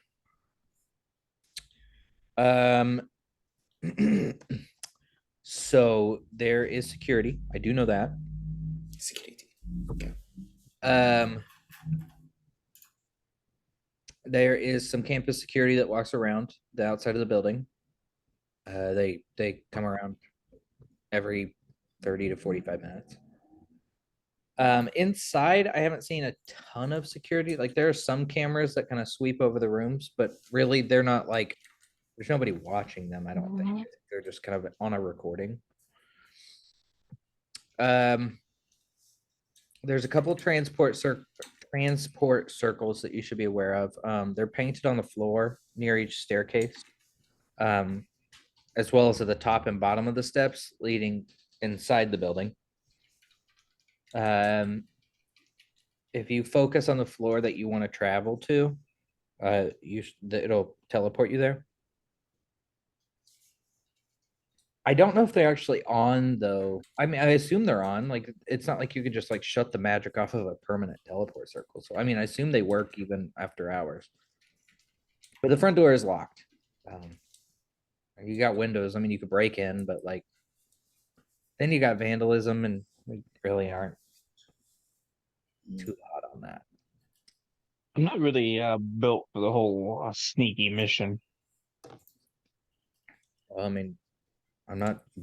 So there is security. I do know that. Security. Okay. There is some campus security that walks around the outside of the building. They come around every 30 to 45 minutes. Inside, I haven't seen a ton of security. Like, there are some cameras that kind of sweep over the rooms, but really they're not like, there's nobody watching them, I don't think. They're just kind of on a recording. There's a couple transport circles that you should be aware of. They're painted on the floor near each staircase, as well as at the top and bottom of the steps leading inside the building. If you focus on the floor that you want to travel to, it'll teleport you there. I don't know if they're actually on though. I mean, I assume they're on. Like, it's not like you could just like shut the magic off of a permanent teleport circle. So I mean, I assume they work even after hours. But the front door is locked. You got windows. I mean, you could break in, but like, then you got vandalism, and we really aren't too hot on that. I'm not really built for the whole sneaky mission. Well, I mean, I'm not. I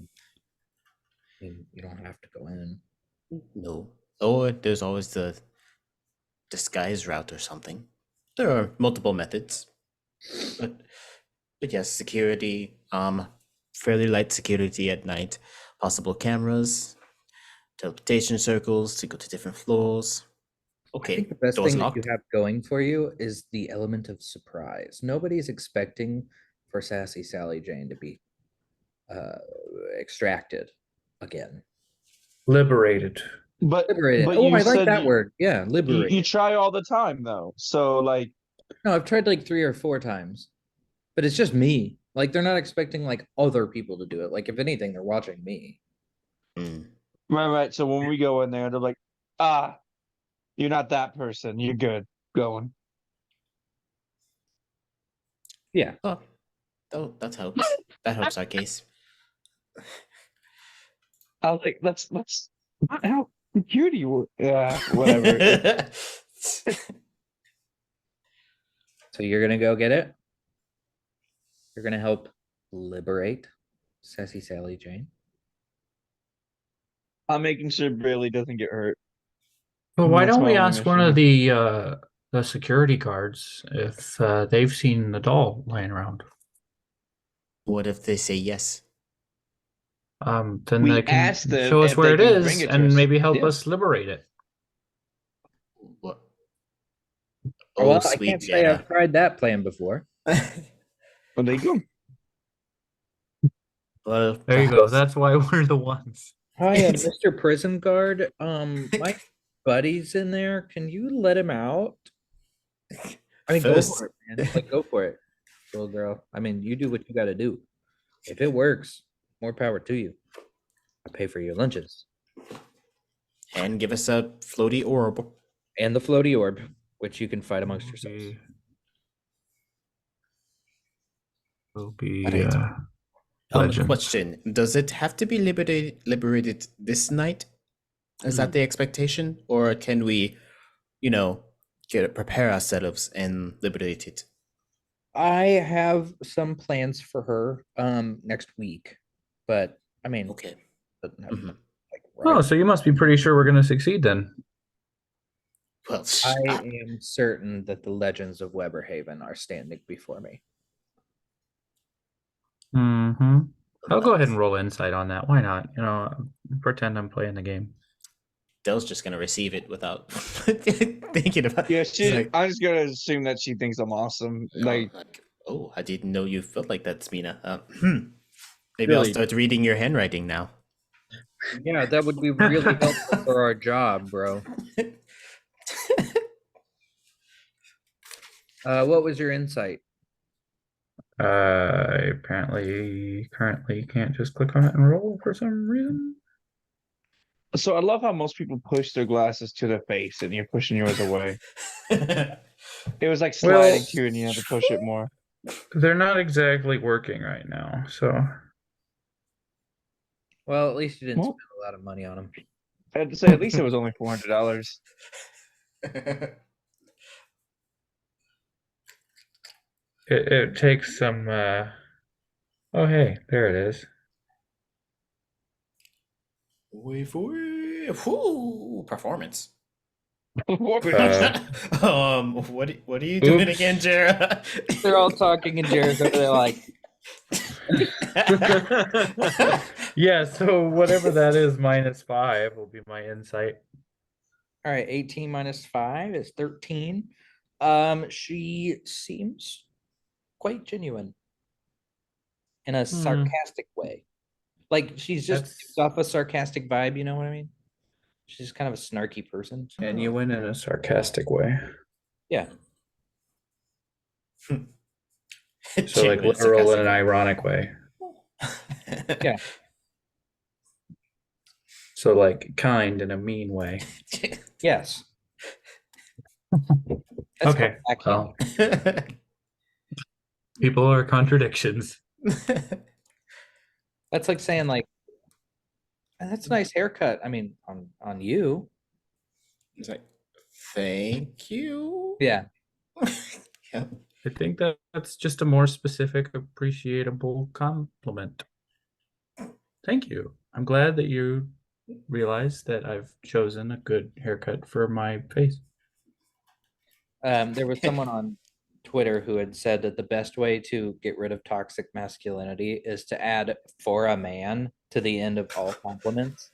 mean, you don't have to go in. No. Or there's always the disguise route or something. There are multiple methods. But yes, security, fairly light security at night, possible cameras, teleportation circles to go to different floors. I Okay, think the best doors thing that locked. you have going for you is the element of surprise. Nobody's expecting for Sassy Sally Jane to be extracted again. Liberated. But Liberated. but Oh, you I like said that word. Yeah, you liberated. try all the time though. So like, No, I've tried like 3 or 4 times, but it's just me. Like, they're not expecting like other people to do it. Like, if anything, they're watching me. Mm. right. So when we go in there, they're like, you're not that person. You're good. Going. Yeah. Oh, that helps. That helps our case. I was like, that's not how security works. Yeah, whatever. So you're gonna go get it. You're gonna help liberate Sassy Sally Jane. I'm making sure Bailey doesn't get hurt. Well, why That's don't my we only ask one mission. of the security guards if they've seen the doll laying around? What if they say yes? Then We they can asked them show us if where they it can bring is it to and us. maybe help Yeah. us liberate it. What? Well, I sweet can't say Jenna. I've tried that plan before. Well, there you go. Well, There you go. perhaps- That's why we're the ones. Hi, Mr. Prison Guard. My buddy's in there. Can you let him out? I mean, go First- for it, man. Like, go for it, little girl. I mean, you do what you got to do. If it works, more power to you. I pay for your lunches and give us a floaty orb. and the floaty orb, which you can fight amongst yourselves. Will be Alright. legend. Question: does it have to be liberated this night? Is that the expectation, or can we, prepare ourselves and liberate it? I have some plans for her next week, but I mean, Okay. doesn't have, Mhm. like, Oh, right. so you must be pretty sure we're going to succeed then. Well, I am certain that the legends of Weberhaven are standing before me. Mm-hmm. I'll go ahead and roll insight on that. Why not? Pretend I'm playing the game. Dell's just gonna receive it without thinking about. Yeah, She's like, I'm just gonna assume that she thinks I'm awesome. Like, oh, I didn't know you felt like that, Smina. Maybe I'll Really? start reading your handwriting now. Yeah, that would be really helpful for our job, bro. What was your insight? I apparently currently can't just click on it and roll for some reason. so I love how most people push their glasses to their face, and you're pushing yours away. It was like sliding Well- to you, and you had to push it more. They're not exactly working right now, so Well, at least you didn't Well- spend a lot of money on them. I had to say, at least it was only $400. it takes some. Oh, hey, there it is. Wait for it. Whoo, performance. What? What are you doing Oops. again, Jara? They're all talking and Jared's over there like, Yeah, so whatever that is, -5 will be my insight. all right, 18 minus 5 is 13. She seems quite genuine in a sarcastic way. Like, she's just That's- gives off a sarcastic vibe, you know what I mean? She's kind of a snarky person. Genuine in a sarcastic way. Yeah. So like Genuine literal in an sarcastic. ironic way. Yeah. So like kind in a mean way. Yes. That's Okay. called backhand. Well, people are contradictions. That's like saying like, that's a nice haircut. I mean, on you. It's like, thank you. Yeah. Yeah. I think that's just a more specific, appreciable compliment. Thank you. I'm glad that you realize that I've chosen a good haircut for my face. There was someone on Twitter who had said that the best way to get rid of toxic masculinity is to add "for a man" to the end of all compliments.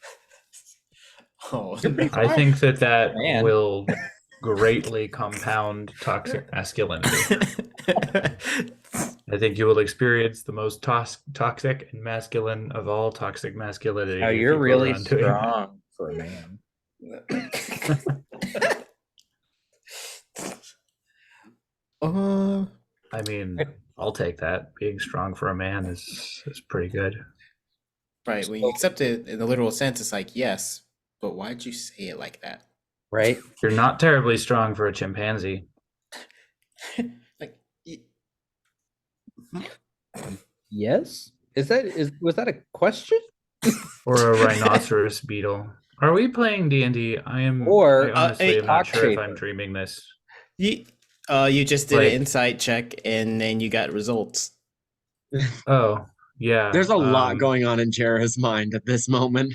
Oh, I think that Man. will greatly compound toxic masculinity. I think you will experience the most toxic and masculine of all toxic masculinity. Oh, if you're you go really around doing that. strong for a man. I mean, I'll take that. Being strong for a man is pretty good. right. When you accept it in the literal sense, it's like, yes, but why'd you say it like that? Right? You're not terribly strong for a chimpanzee. Like, Yes. Was that a question? Or a rhinoceros beetle. Are we playing D&D? I Or honestly a am not sure if cockchafer. I'm dreaming this. you just did Like- an insight check and then you got results. Oh, yeah. There's a lot going on in Jera's mind at this moment.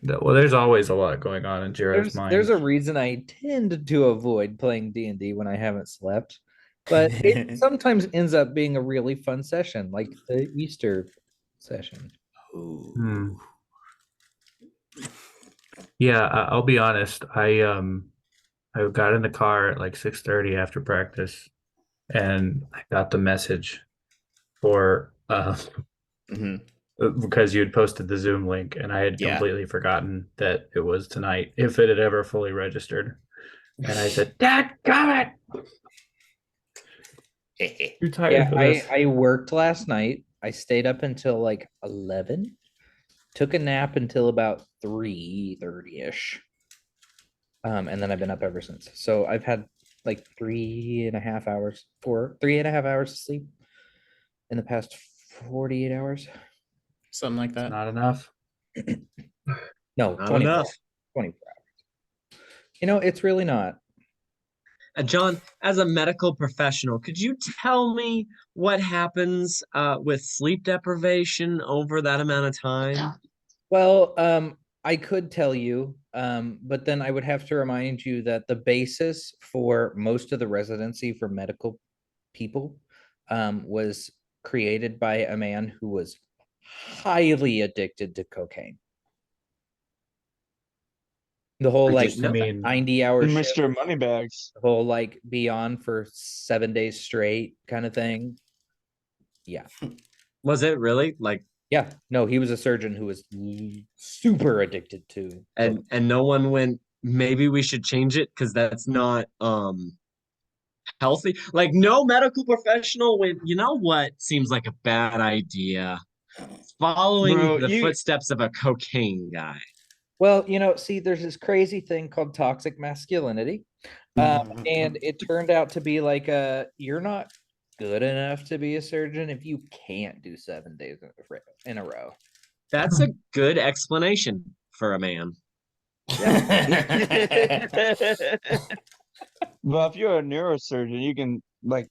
Well, there's always a lot going on in Jira's mind. There's a reason I tend to avoid playing D&D when I haven't slept, but it sometimes ends up being a really fun session, like the Easter session. Hmm. Yeah, I'll be honest. I got in the car at like 6:30 after practice, and I got the message for Hmm. because you had posted the Zoom link, and I had Yeah. completely forgotten that it was tonight, if it had ever fully registered. And I said, "Dad, got it. Too tired Yeah, for this." I worked last night. I stayed up until like 11. Took a nap until about 3:30-ish. And then I've been up ever since. So I've had like 3.5 hours, 3.5 hours of sleep in the past 48 hours. Something like It's that. not enough. No, Not 24, enough. 24 hours. It's really not. John, as a medical professional, could you tell me what happens with sleep deprivation over that amount of time? Well, I could tell you, but then I would have to remind you that the basis for most of the residency for medical people was created by a man who was highly addicted to cocaine. The whole I like didn't know that. 90-hour shift, Mr. Moneybags. the whole like be on for 7 days straight kind of thing. Yeah. Was it really like, Yeah. No, he was a surgeon who was super addicted to cocaine. and no one went, maybe we should change it because that's not healthy? Like no medical professional went, you know what seems like a bad idea? Following Bro, the you footsteps of a cocaine guy. Well, see, there's this crazy thing called toxic masculinity. And it turned out to be like you're not good enough to be a surgeon if you can't do 7 days in a row. That's a good explanation for a man. Well, if you're a neurosurgeon, you can like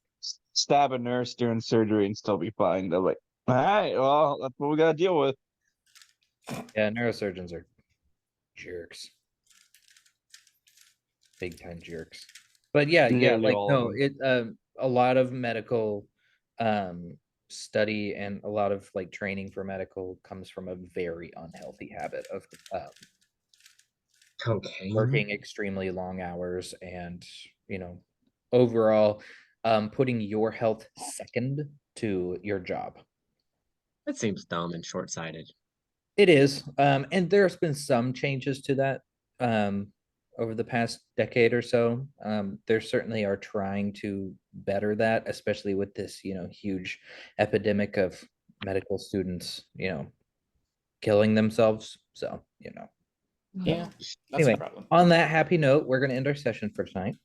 stab a nurse during surgery and still be fine. They're like, all right, well, that's what we gotta deal with. Yeah, neurosurgeons are jerks. Big time jerks. But yeah, Nearly like all of no, them. it a lot of medical study and a lot of like training for medical comes from a very unhealthy habit of Cocaine. working extremely long hours and overall putting your health second to your job. That seems dumb and short-sighted. It is. And there's been some changes to that over the past decade or so. There certainly are trying to better that, especially with this, huge epidemic of medical students, killing themselves. So, Yeah, that's anyway, a problem. on that happy note, we're going to end our session for tonight.